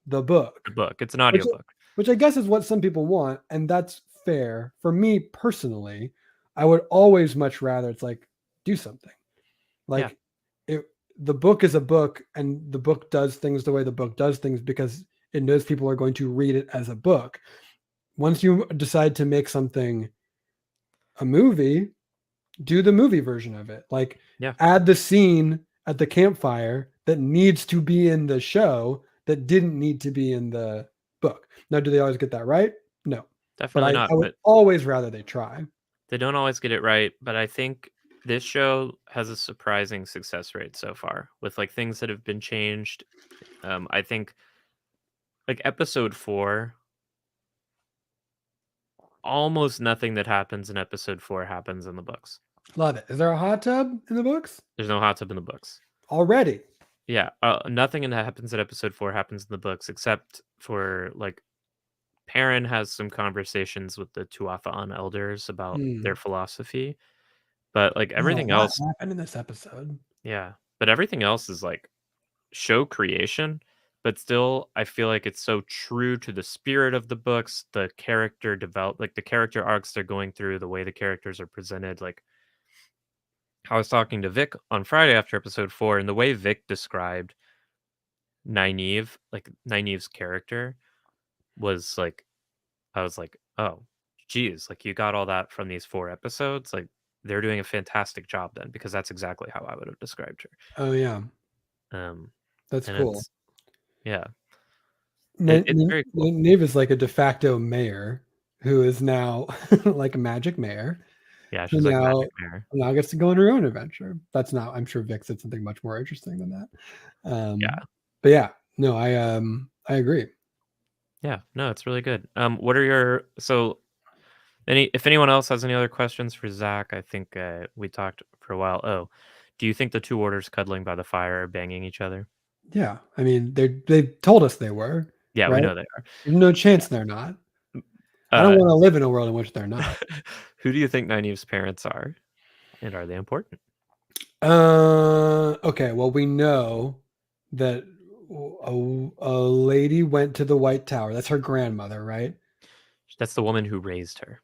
[SPEAKER 4] the book,
[SPEAKER 1] the book. It's an
[SPEAKER 4] which,
[SPEAKER 1] audiobook.
[SPEAKER 4] which I guess is what some people want. And that's fair. For me personally, I would always much rather it's like, do something.
[SPEAKER 1] Yeah,
[SPEAKER 4] Like the book is a book and the book does things the way the book does things because it knows people are going to read it as a book. Once you decide to make something a movie, do the movie version of it. Like
[SPEAKER 1] yeah,
[SPEAKER 4] add the scene at the campfire that needs to be in the show that didn't need to be in the book. Now, do they always get that right? No. But
[SPEAKER 1] definitely not.
[SPEAKER 4] I would
[SPEAKER 1] But
[SPEAKER 4] always rather they try.
[SPEAKER 1] they don't always get it right. But I think this show has a surprising success rate so far with like things that have been changed. I think like episode 4, almost nothing that happens in episode 4 happens in the books.
[SPEAKER 4] Love it. Is there a hot tub in the books?
[SPEAKER 1] There's no hot tub in the books.
[SPEAKER 4] Already.
[SPEAKER 1] Yeah, nothing that happens in episode 4 happens in the books except for like Perrin has some conversations with the Tuatha'an elders about their philosophy, but like everything
[SPEAKER 4] A lot
[SPEAKER 1] else,
[SPEAKER 4] happened in this episode.
[SPEAKER 1] yeah, but everything else is like show creation, but still I feel like it's so true to the spirit of the books, the character develop like the character arcs they're going through, the way the characters are presented. Like I was talking to Vic on Friday after episode 4, and the way Vic described Nynaeve, like Nynaeve's character was like I was like, "Oh, geez, like you got all that from these 4 episodes? Like they're doing a fantastic job then because that's exactly how I would have described
[SPEAKER 4] Oh yeah.
[SPEAKER 1] her."
[SPEAKER 4] That's
[SPEAKER 1] And
[SPEAKER 4] cool.
[SPEAKER 1] it's yeah. It's very cool.
[SPEAKER 4] Neve is like a de facto mayor who is now like a magic mayor.
[SPEAKER 1] Yeah,
[SPEAKER 4] Who
[SPEAKER 1] she's like Magic Mirror.
[SPEAKER 4] now gets to go on her own adventure. That's not. I'm sure Vic said something much more interesting than that.
[SPEAKER 1] Yeah.
[SPEAKER 4] But yeah, no, I agree.
[SPEAKER 1] Yeah, no, it's really good. What are your if anyone else has any other questions for Zach, I think we talked for a while. Oh, do you think the 2 orders cuddling by the fire are banging each other?
[SPEAKER 4] Yeah, I mean they told us they were.
[SPEAKER 1] Yeah, we
[SPEAKER 4] Right?
[SPEAKER 1] know they are.
[SPEAKER 4] There's no chance they're not. I don't want to live in a world in which they're not.
[SPEAKER 1] Who do you think Nynaeve's parents are? And are they important?
[SPEAKER 4] Okay, well, we know that a lady went to the White Tower. That's her grandmother, right?
[SPEAKER 1] That's the woman who raised her.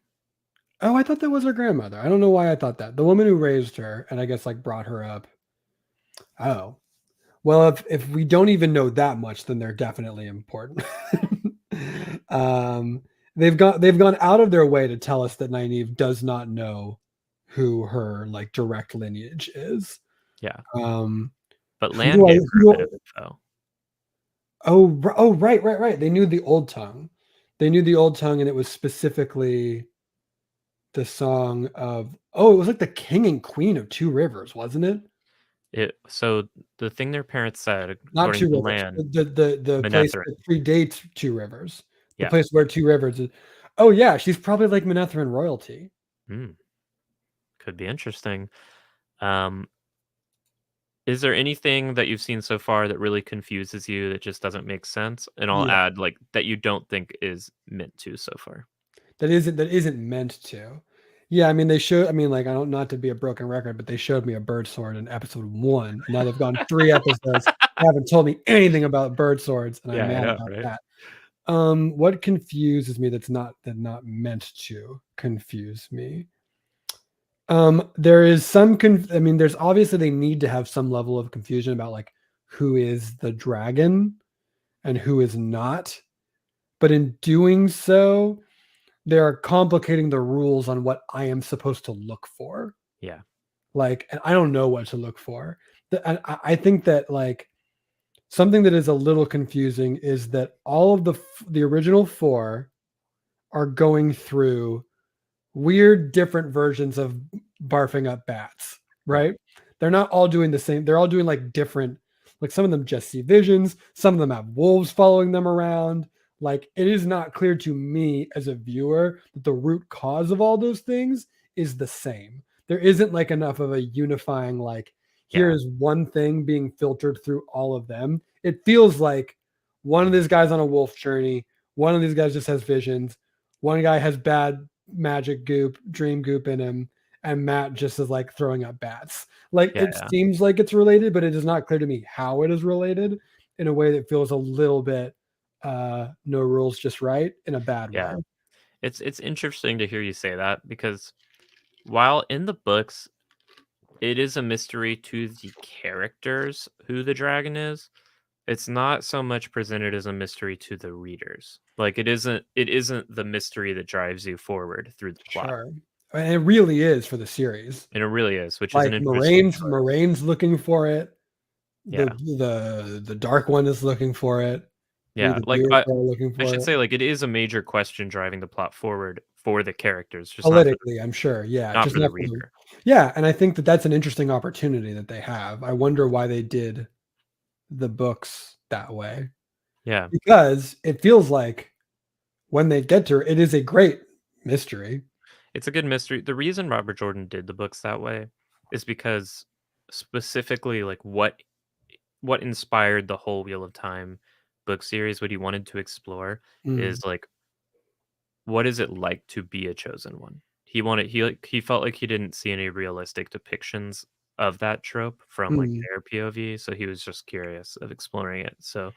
[SPEAKER 4] Oh, I thought that was her grandmother. I don't know why I thought that. The woman who raised her and I guess like brought her up. Oh. Well, if we don't even know that much, then they're definitely important. They've gone out of their way to tell us that Nynaeve does not know who her like direct lineage is.
[SPEAKER 1] Yeah.
[SPEAKER 4] But
[SPEAKER 1] Lan gave her a bit of info.
[SPEAKER 4] Oh, right. They knew the Old Tongue. They knew the Old Tongue, and it was specifically the song of it was like the king and queen of Two Rivers, wasn't it?
[SPEAKER 1] So the thing their parents said,
[SPEAKER 4] Not
[SPEAKER 1] according
[SPEAKER 4] Two
[SPEAKER 1] to
[SPEAKER 4] Rivers,
[SPEAKER 1] Lan,
[SPEAKER 4] the place that predates Two Rivers. The place where Two Rivers is. Oh yeah, she's probably like Manetheren royalty.
[SPEAKER 1] Could be interesting. Is there anything that you've seen so far that really confuses you that just doesn't make sense? And I'll add like that you don't think is meant to so far.
[SPEAKER 4] That isn't meant to. Yeah, I mean they showed. I mean, like I don't not to be a broken record, but they showed me a bird sword in episode 1. Now they've gone 3 episodes. They haven't told me anything about bird swords, and I'm mad about that. What confuses me that's not meant to confuse me? There is some I mean, there's obviously they need to have some level of confusion about like who is the dragon and who is not. But in doing so, they are complicating the rules on what I am supposed to look for.
[SPEAKER 1] Yeah.
[SPEAKER 4] Like, and I don't know what to look for. And I think that like something that is a little confusing is that all of the original 4 are going through weird different versions of barfing up bats, right? They're not all doing the same. They're all doing like different, like some of them just see visions. Some of them have wolves following them around. Like it is not clear to me as a viewer that the root cause of all those things is the same. There isn't like enough of a unifying, like here is one thing being filtered through all of them. It feels like one of these guys on a wolf journey. One of these guys just has visions. One guy has bad magic goop, dream goop in him, and Matt just is like throwing up bats. Like it seems like it's related, but it is not clear to me how it is related in a way that feels a little bit no rules, just right in a bad way.
[SPEAKER 1] It's interesting to hear you say that because while in the books it is a mystery to the characters who the dragon is, it's not so much presented as a mystery to the readers. Like it isn't the mystery that drives you forward through the plot.
[SPEAKER 4] Sure. And it really is for the series.
[SPEAKER 1] And it really is, which
[SPEAKER 4] like
[SPEAKER 1] is an interesting choice.
[SPEAKER 4] Moraine's looking for it.
[SPEAKER 1] Yeah.
[SPEAKER 4] The Dark One is looking for it.
[SPEAKER 1] Yeah, like I should say, like it is a major question driving the plot forward for the characters, just
[SPEAKER 4] politically. I'm sure,
[SPEAKER 1] not for the reader.
[SPEAKER 4] Yeah, and I think that that's an interesting opportunity that they have. I wonder why they did the books that way.
[SPEAKER 1] Yeah,
[SPEAKER 4] because it feels like when they get to it is a great mystery.
[SPEAKER 1] It's a good mystery. The reason Robert Jordan did the books that way is because specifically, like what inspired the whole Wheel of Time book series, what he wanted to explore is like what is it like to be a chosen one. He felt like he didn't see any realistic depictions of that trope from like their POV, so he was just curious of exploring it. So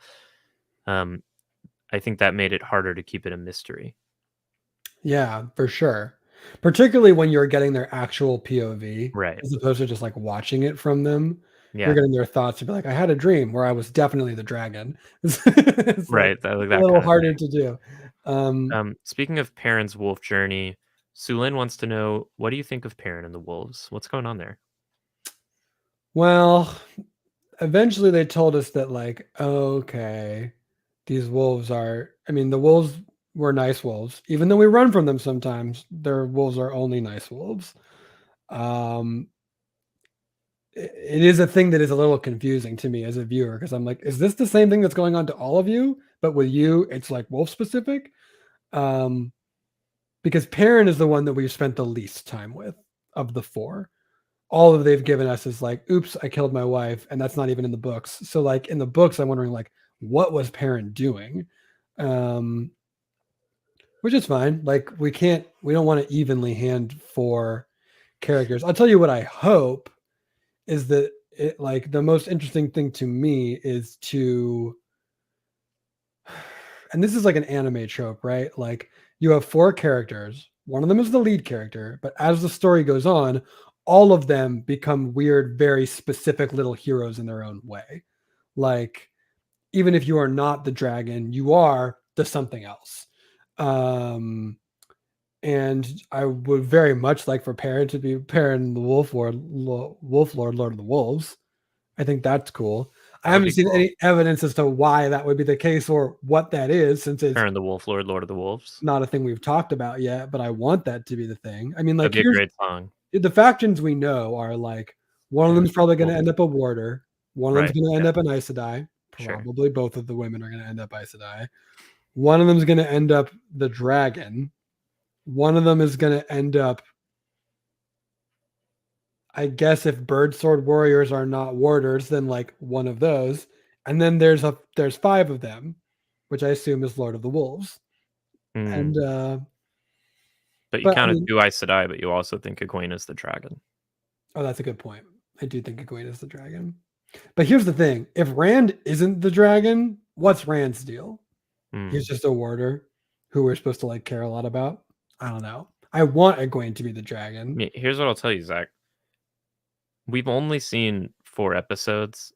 [SPEAKER 1] I think that made it harder to keep it a mystery.
[SPEAKER 4] Yeah, for sure. Particularly when you're getting their actual POV,
[SPEAKER 1] right,
[SPEAKER 4] as opposed to just like watching it from them.
[SPEAKER 1] Yeah.
[SPEAKER 4] You're getting their thoughts to be like, I had a dream where I was definitely the dragon. It's
[SPEAKER 1] right.
[SPEAKER 4] Like, a little harder to do.
[SPEAKER 1] Speaking of Perrin's wolf journey, Sulin wants to know, what do you think of Perrin and the wolves? What's going on there?
[SPEAKER 4] Well, eventually they told us that like, okay, these wolves are, I mean, the wolves were nice wolves. Even though we run from them sometimes, their wolves are only nice wolves. It is a thing that is a little confusing to me as a viewer because I'm like, is this the same thing that's going on to all of you? But with you, it's like wolf specific. Because Perrin is the one that we've spent the least time with of the 4. All that they've given us is like, oops, I killed my wife, and that's not even in the books. So like in the books, I'm wondering like, what was Perrin doing? Which which is fine. Like we don't want to evenly hand 4 characters. I'll tell you what I hope is that it, like, the most interesting thing to me is to, and this is like an anime trope, right? Like you have 4 characters. One of them is the lead character, but as the story goes on, all of them become weird, very specific little heroes in their own way. Like, even if you are not the dragon, you are the something else. And I would very much like for Perrin to be Perrin the Wolf Lord, Lord of the Wolves. I think that's cool. I haven't seen any evidence as to why that would be the case or what that is, since it's
[SPEAKER 1] Perrin the Wolf Lord, Lord of the Wolves.
[SPEAKER 4] not a thing we've talked about yet, but I want that to be the thing. I mean, like,
[SPEAKER 1] that'd be a great song.
[SPEAKER 4] The factions we know are like, one of them is probably going to end up a warder. One of them's going to end up an Aes Sedai. Probably both of the women are going to end up Aes Sedai. One of them is going to end up the dragon. One of them is going to end up, I guess, if bird sword warriors are not warders, then like one of those. And then there's 5 of them, which I assume is Lord of the Wolves. And
[SPEAKER 1] but you counted 2 Aes Sedai, but you also think Egwene is the dragon.
[SPEAKER 4] Oh, that's a good point. I do think Egwene is the dragon. But here's the thing. If Rand isn't the dragon, what's Rand's deal? He's just a warder who we're supposed to like care a lot about. I don't know. I want Egwene to be the dragon.
[SPEAKER 1] Here's what I'll tell you, Zach. We've only seen 4 episodes,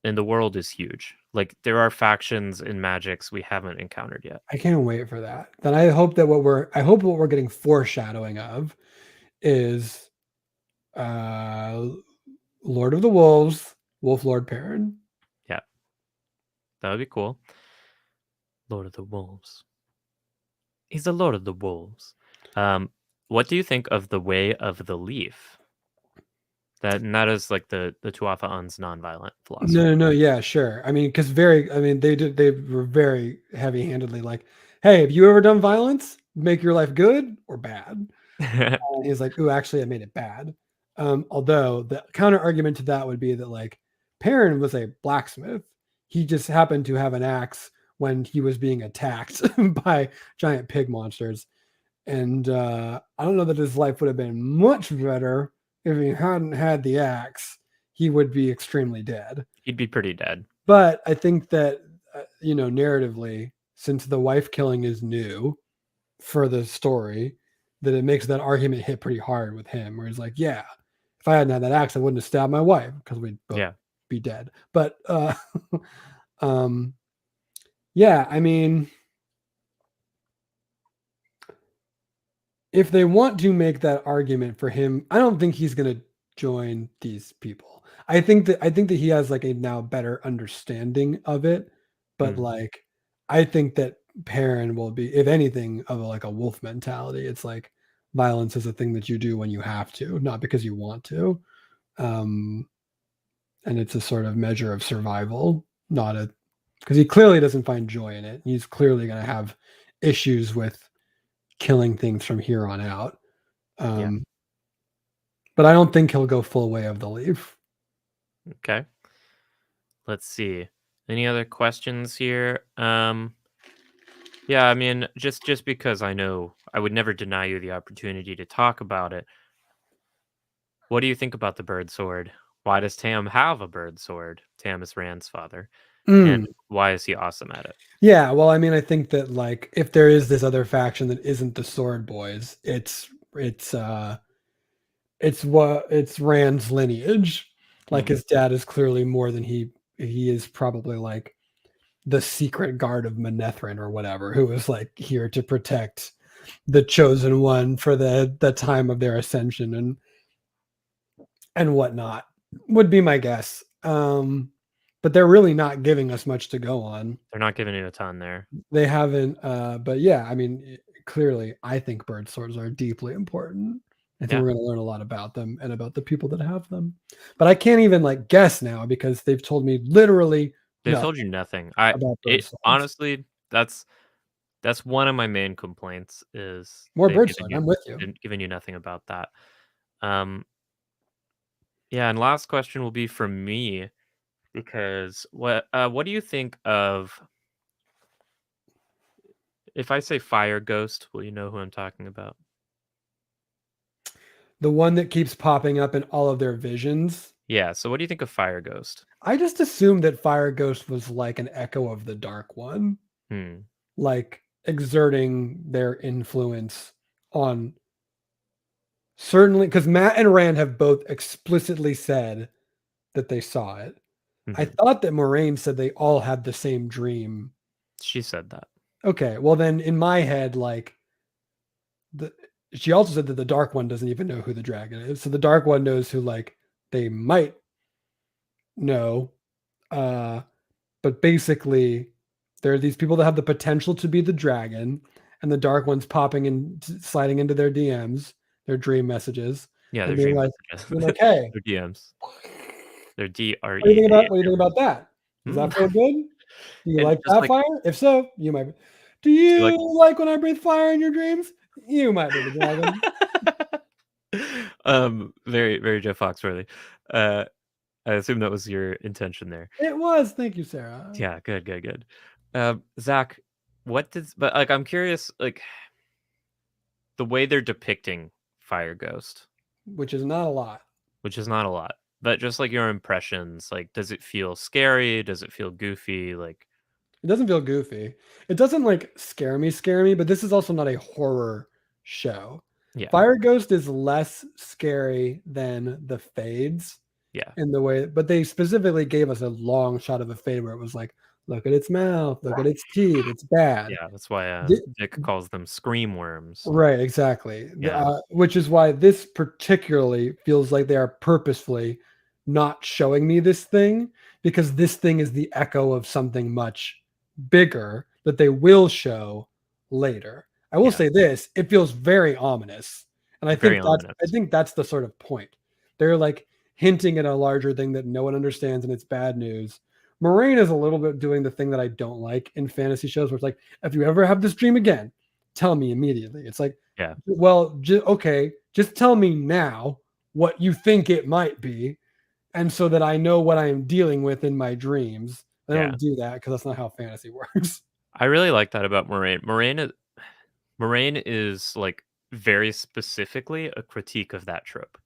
[SPEAKER 1] and the world is huge. Like, there are factions and magics we haven't encountered yet.
[SPEAKER 4] I can't wait for that. Then I hope what we're getting foreshadowing of is Lord of the Wolves, Wolf Lord Perrin.
[SPEAKER 1] Yeah. That would be cool. Lord of the Wolves. He's the Lord of the Wolves. What do you think of the Way of the Leaf? That is like the Tuatha Un's nonviolent philosophy.
[SPEAKER 4] No, yeah, sure. I mean, because they were very heavy-handedly like, hey, have you ever done violence? Make your life good or bad? He's like, ooh, actually, I made it bad. Although the counter argument to that would be that like Perrin was a blacksmith. He just happened to have an axe when he was being attacked by giant pig monsters. And I don't know that his life would have been much better if he hadn't had the axe. He would be extremely dead.
[SPEAKER 1] He'd be pretty dead.
[SPEAKER 4] But I think that, narratively, since the wife killing is new for the story, that it makes that argument hit pretty hard with him, where he's like, yeah, if I hadn't had that axe, I wouldn't have stabbed my wife because we'd both be dead. But yeah, I mean, if they want to make that argument for him, I don't think he's going to join these people. I think that he has like a now better understanding of it, but like, I think that Perrin will be, if anything, of like a wolf mentality. It's like violence is a thing that you do when you have to, not because you want to. And it's a sort of measure of survival, because he clearly doesn't find joy in it. He's clearly going to have issues with killing things from here on out. But I don't think he'll go full Way of the Leaf.
[SPEAKER 1] Okay. Let's see. Any other questions here? Yeah, I mean, just because I know I would never deny you the opportunity to talk about it. What do you think about the bird sword? Why does Tam have a bird sword? Tam is Rand's father. And why is he awesome at it?
[SPEAKER 4] Yeah, well, I mean, I think that like if there is this other faction that isn't the Sword Boys, it's Rand's lineage. Like his dad is clearly more than he is probably like the secret guard of Manetheren or whatever, who is like here to protect the chosen one for the time of their ascension and whatnot, would be my guess. But they're really not giving us much to go on.
[SPEAKER 1] They're not giving you a ton there.
[SPEAKER 4] They haven't. But yeah, I mean, clearly, I think bird swords are deeply important. I think we're going to learn a lot about them and about the people that have them. But I can't even like guess now because they've told me literally.
[SPEAKER 1] They've told you nothing. Honestly, that's one of my main complaints is
[SPEAKER 4] more bird sword. I'm with you.
[SPEAKER 1] Giving you nothing about that. Yeah, and last question will be from me. Because what do you think of If I say fire ghost, will you know who I'm talking about?
[SPEAKER 4] The one that keeps popping up in all of their visions.
[SPEAKER 1] Yeah. So what do you think of fire ghost?
[SPEAKER 4] I just assumed that Fire Ghost was like an echo of the Dark One, like exerting their influence on certainly, because Matt and Rand have both explicitly said that they saw it. I thought that Moraine said they all had the same dream.
[SPEAKER 1] She said that.
[SPEAKER 4] Okay, well then in my head, like she also said that the Dark One doesn't even know who the dragon is. So the Dark One knows who like they might know. But basically there are these people that have the potential to be the dragon, and the Dark One's popping and sliding into their DMs, their dream messages.
[SPEAKER 1] Yeah,
[SPEAKER 4] and
[SPEAKER 1] their dream
[SPEAKER 4] messages. Being like, hey,
[SPEAKER 1] their DMs. Their DRE.
[SPEAKER 4] What do you think about that? Does that feel good? Do you like that fire? If so, you might be. Do you like when I breathe fire in your dreams? You might be the
[SPEAKER 1] dragon. Very, very Jeff Foxworthy. I assume that was your intention there.
[SPEAKER 4] It was. Thank you, Sarah.
[SPEAKER 1] Yeah, good. Zach, but like I'm curious, like the way they're depicting Fire Ghost.
[SPEAKER 4] Which is not a lot.
[SPEAKER 1] But just like your impressions, like does it feel scary? Does it feel goofy? Like
[SPEAKER 4] it doesn't feel goofy. It doesn't like scare me, but this is also not a horror show.
[SPEAKER 1] Yeah.
[SPEAKER 4] Fire Ghost is less scary than the fades.
[SPEAKER 1] Yeah.
[SPEAKER 4] In the way, but they specifically gave us a long shot of a fade where it was like, look at its mouth, look at its teeth, it's bad.
[SPEAKER 1] Yeah, that's why Dick calls them scream worms.
[SPEAKER 4] Right, exactly.
[SPEAKER 1] Yeah.
[SPEAKER 4] Which is why this particularly feels like they are purposefully not showing me this thing, because this thing is the echo of something much bigger that they will show later. I will say this, it feels very ominous. And I think that's the sort of point. They're like hinting at a larger thing that no one understands, and it's bad news. Moraine is a little bit doing the thing that I don't like in fantasy shows, where it's like, if you ever have this dream again, tell me immediately. It's like, well, okay, just tell me now what you think it might be, and so that I know what I am dealing with in my dreams. I don't do that because that's not how fantasy works.
[SPEAKER 1] I really like that about Moraine. Moraine is like very specifically a critique of that trope.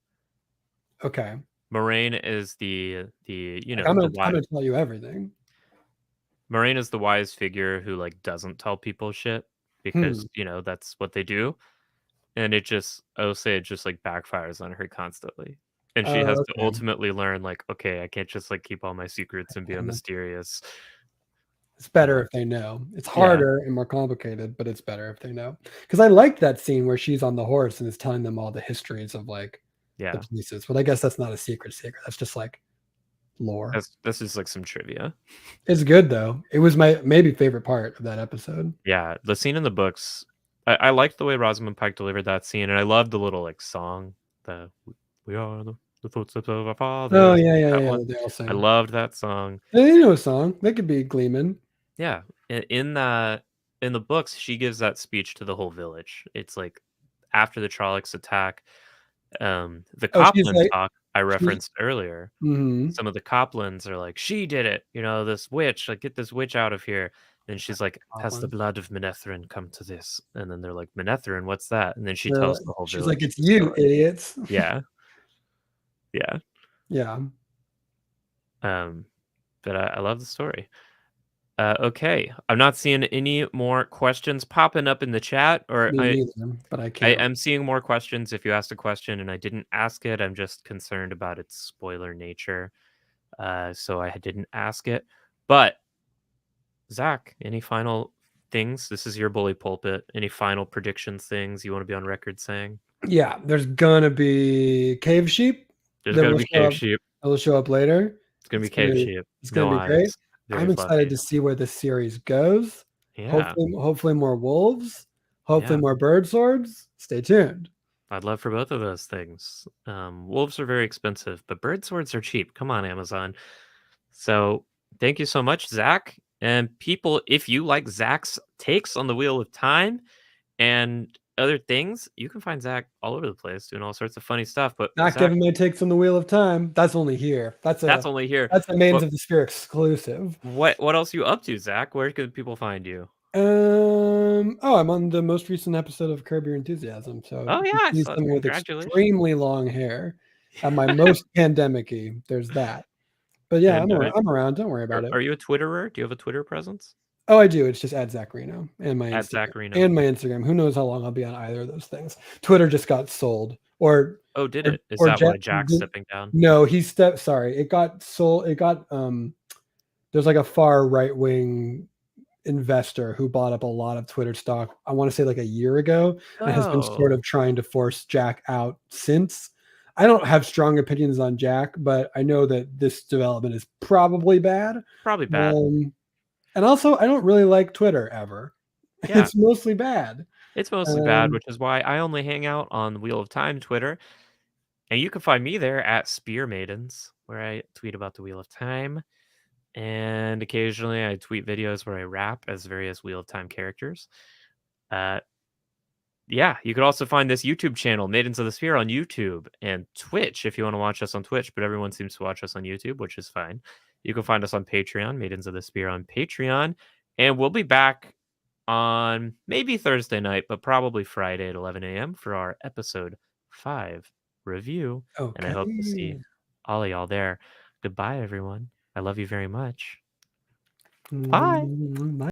[SPEAKER 4] Okay.
[SPEAKER 1] Moraine is the
[SPEAKER 4] I'm gonna tell you everything.
[SPEAKER 1] Moraine is the wise figure who like doesn't tell people shit because that's what they do, and it just like backfires on her constantly, and she has to ultimately learn like, okay, I can't just like keep all my secrets and be a mysterious.
[SPEAKER 4] It's better if they know. It's harder and more complicated, but it's better if they know. Because I like that scene where she's on the horse and is telling them all the histories of like the pieces, but I guess that's not a secret. That's just like lore.
[SPEAKER 1] This is like some trivia.
[SPEAKER 4] It's good though. It was my maybe favorite part of that episode.
[SPEAKER 1] Yeah, the scene in the books. I liked the way Rosamund Pike delivered that scene, and I loved the little like song. We are the footsteps of our father.
[SPEAKER 4] Oh yeah. They all sing.
[SPEAKER 1] I loved that song.
[SPEAKER 4] They know a song. They could be Gleeman.
[SPEAKER 1] Yeah, in the books, she gives that speech to the whole village. It's like after the Trollocs attack. The Copland talk I referenced earlier. Some of the Coplans are like, she did it, this witch, like get this witch out of here. And she's like, has the blood of Manetheren come to this? And then they're like, Manetheren, what's that? And then she tells the whole village.
[SPEAKER 4] She's like, it's you idiots.
[SPEAKER 1] Yeah. But I love the story. Okay, I'm not seeing any more questions popping up in the chat, or
[SPEAKER 4] Me neither, but I can't.
[SPEAKER 1] I am seeing more questions. If you asked a question and I didn't ask it, I'm just concerned about its spoiler nature, so I didn't ask it. But Zach, any final things? This is your bully pulpit. Any final predictions, things you want to be on record saying?
[SPEAKER 4] Yeah, there's gonna be cave sheep.
[SPEAKER 1] There's gonna be cave sheep.
[SPEAKER 4] It'll show up later.
[SPEAKER 1] It's gonna be cave sheep.
[SPEAKER 4] It's gonna be great. I'm excited to see where this series goes.
[SPEAKER 1] Yeah.
[SPEAKER 4] Hopefully more wolves. Hopefully more bird swords. Stay tuned.
[SPEAKER 1] I'd love for both of those things. Wolves are very expensive, but bird swords are cheap. Come on, Amazon. So thank you so much, Zach. And people, if you like Zach's takes on the Wheel of Time and other things, you can find Zach all over the place doing all sorts of funny stuff. But
[SPEAKER 4] not
[SPEAKER 1] Zach,
[SPEAKER 4] giving my takes on the Wheel of Time. That's only here. That's
[SPEAKER 1] only here.
[SPEAKER 4] That's a Maidens of the Sphere exclusive.
[SPEAKER 1] What else are you up to, Zach? Where can people find you?
[SPEAKER 4] I'm on the most recent episode of Curb Your Enthusiasm. So
[SPEAKER 1] oh yeah, I
[SPEAKER 4] he's
[SPEAKER 1] saw.
[SPEAKER 4] someone with
[SPEAKER 1] Congratulations.
[SPEAKER 4] extremely long hair. At my most pandemic-y, there's that. But yeah,
[SPEAKER 1] And,
[SPEAKER 4] I'm around. Don't worry about it.
[SPEAKER 1] Are you a Twitterer? Do you have a Twitter presence?
[SPEAKER 4] Oh, I do. It's just @Zacharino and my
[SPEAKER 1] At
[SPEAKER 4] Instagram.
[SPEAKER 1] Zacharino.
[SPEAKER 4] And my Instagram. Who knows how long I'll be on either of those things? Twitter just got sold. Or
[SPEAKER 1] Oh, did it? Is
[SPEAKER 4] or
[SPEAKER 1] that why Jack's stepping down?
[SPEAKER 4] No, he stepped. Sorry, it got sold. It got there's like a far right wing investor who bought up a lot of Twitter stock. I want to say like a year ago, and has been sort of trying to force Jack out since. I don't have strong opinions on Jack, but I know that this development is probably bad.
[SPEAKER 1] Probably bad.
[SPEAKER 4] And also, I don't really like Twitter ever.
[SPEAKER 1] Yeah.
[SPEAKER 4] It's mostly bad.
[SPEAKER 1] It's mostly bad, which is why I only hang out on Wheel of Time Twitter. And you can find me there at Spear Maidens, where I tweet about the Wheel of Time. And occasionally I tweet videos where I rap as various Wheel of Time characters. Yeah, you could also find this YouTube channel, Maidens of the Sphere, on YouTube and Twitch if you want to watch us on Twitch, but everyone seems to watch us on YouTube, which is fine. You can find us on Patreon, Maidens of the Sphere on Patreon, and we'll be back on maybe Thursday night, but probably Friday at 11 a.m. for our episode 5 review.
[SPEAKER 4] Okay.
[SPEAKER 1] And I hope to see all of y'all there. Goodbye, everyone. I love you very much. Bye.
[SPEAKER 4] Bye.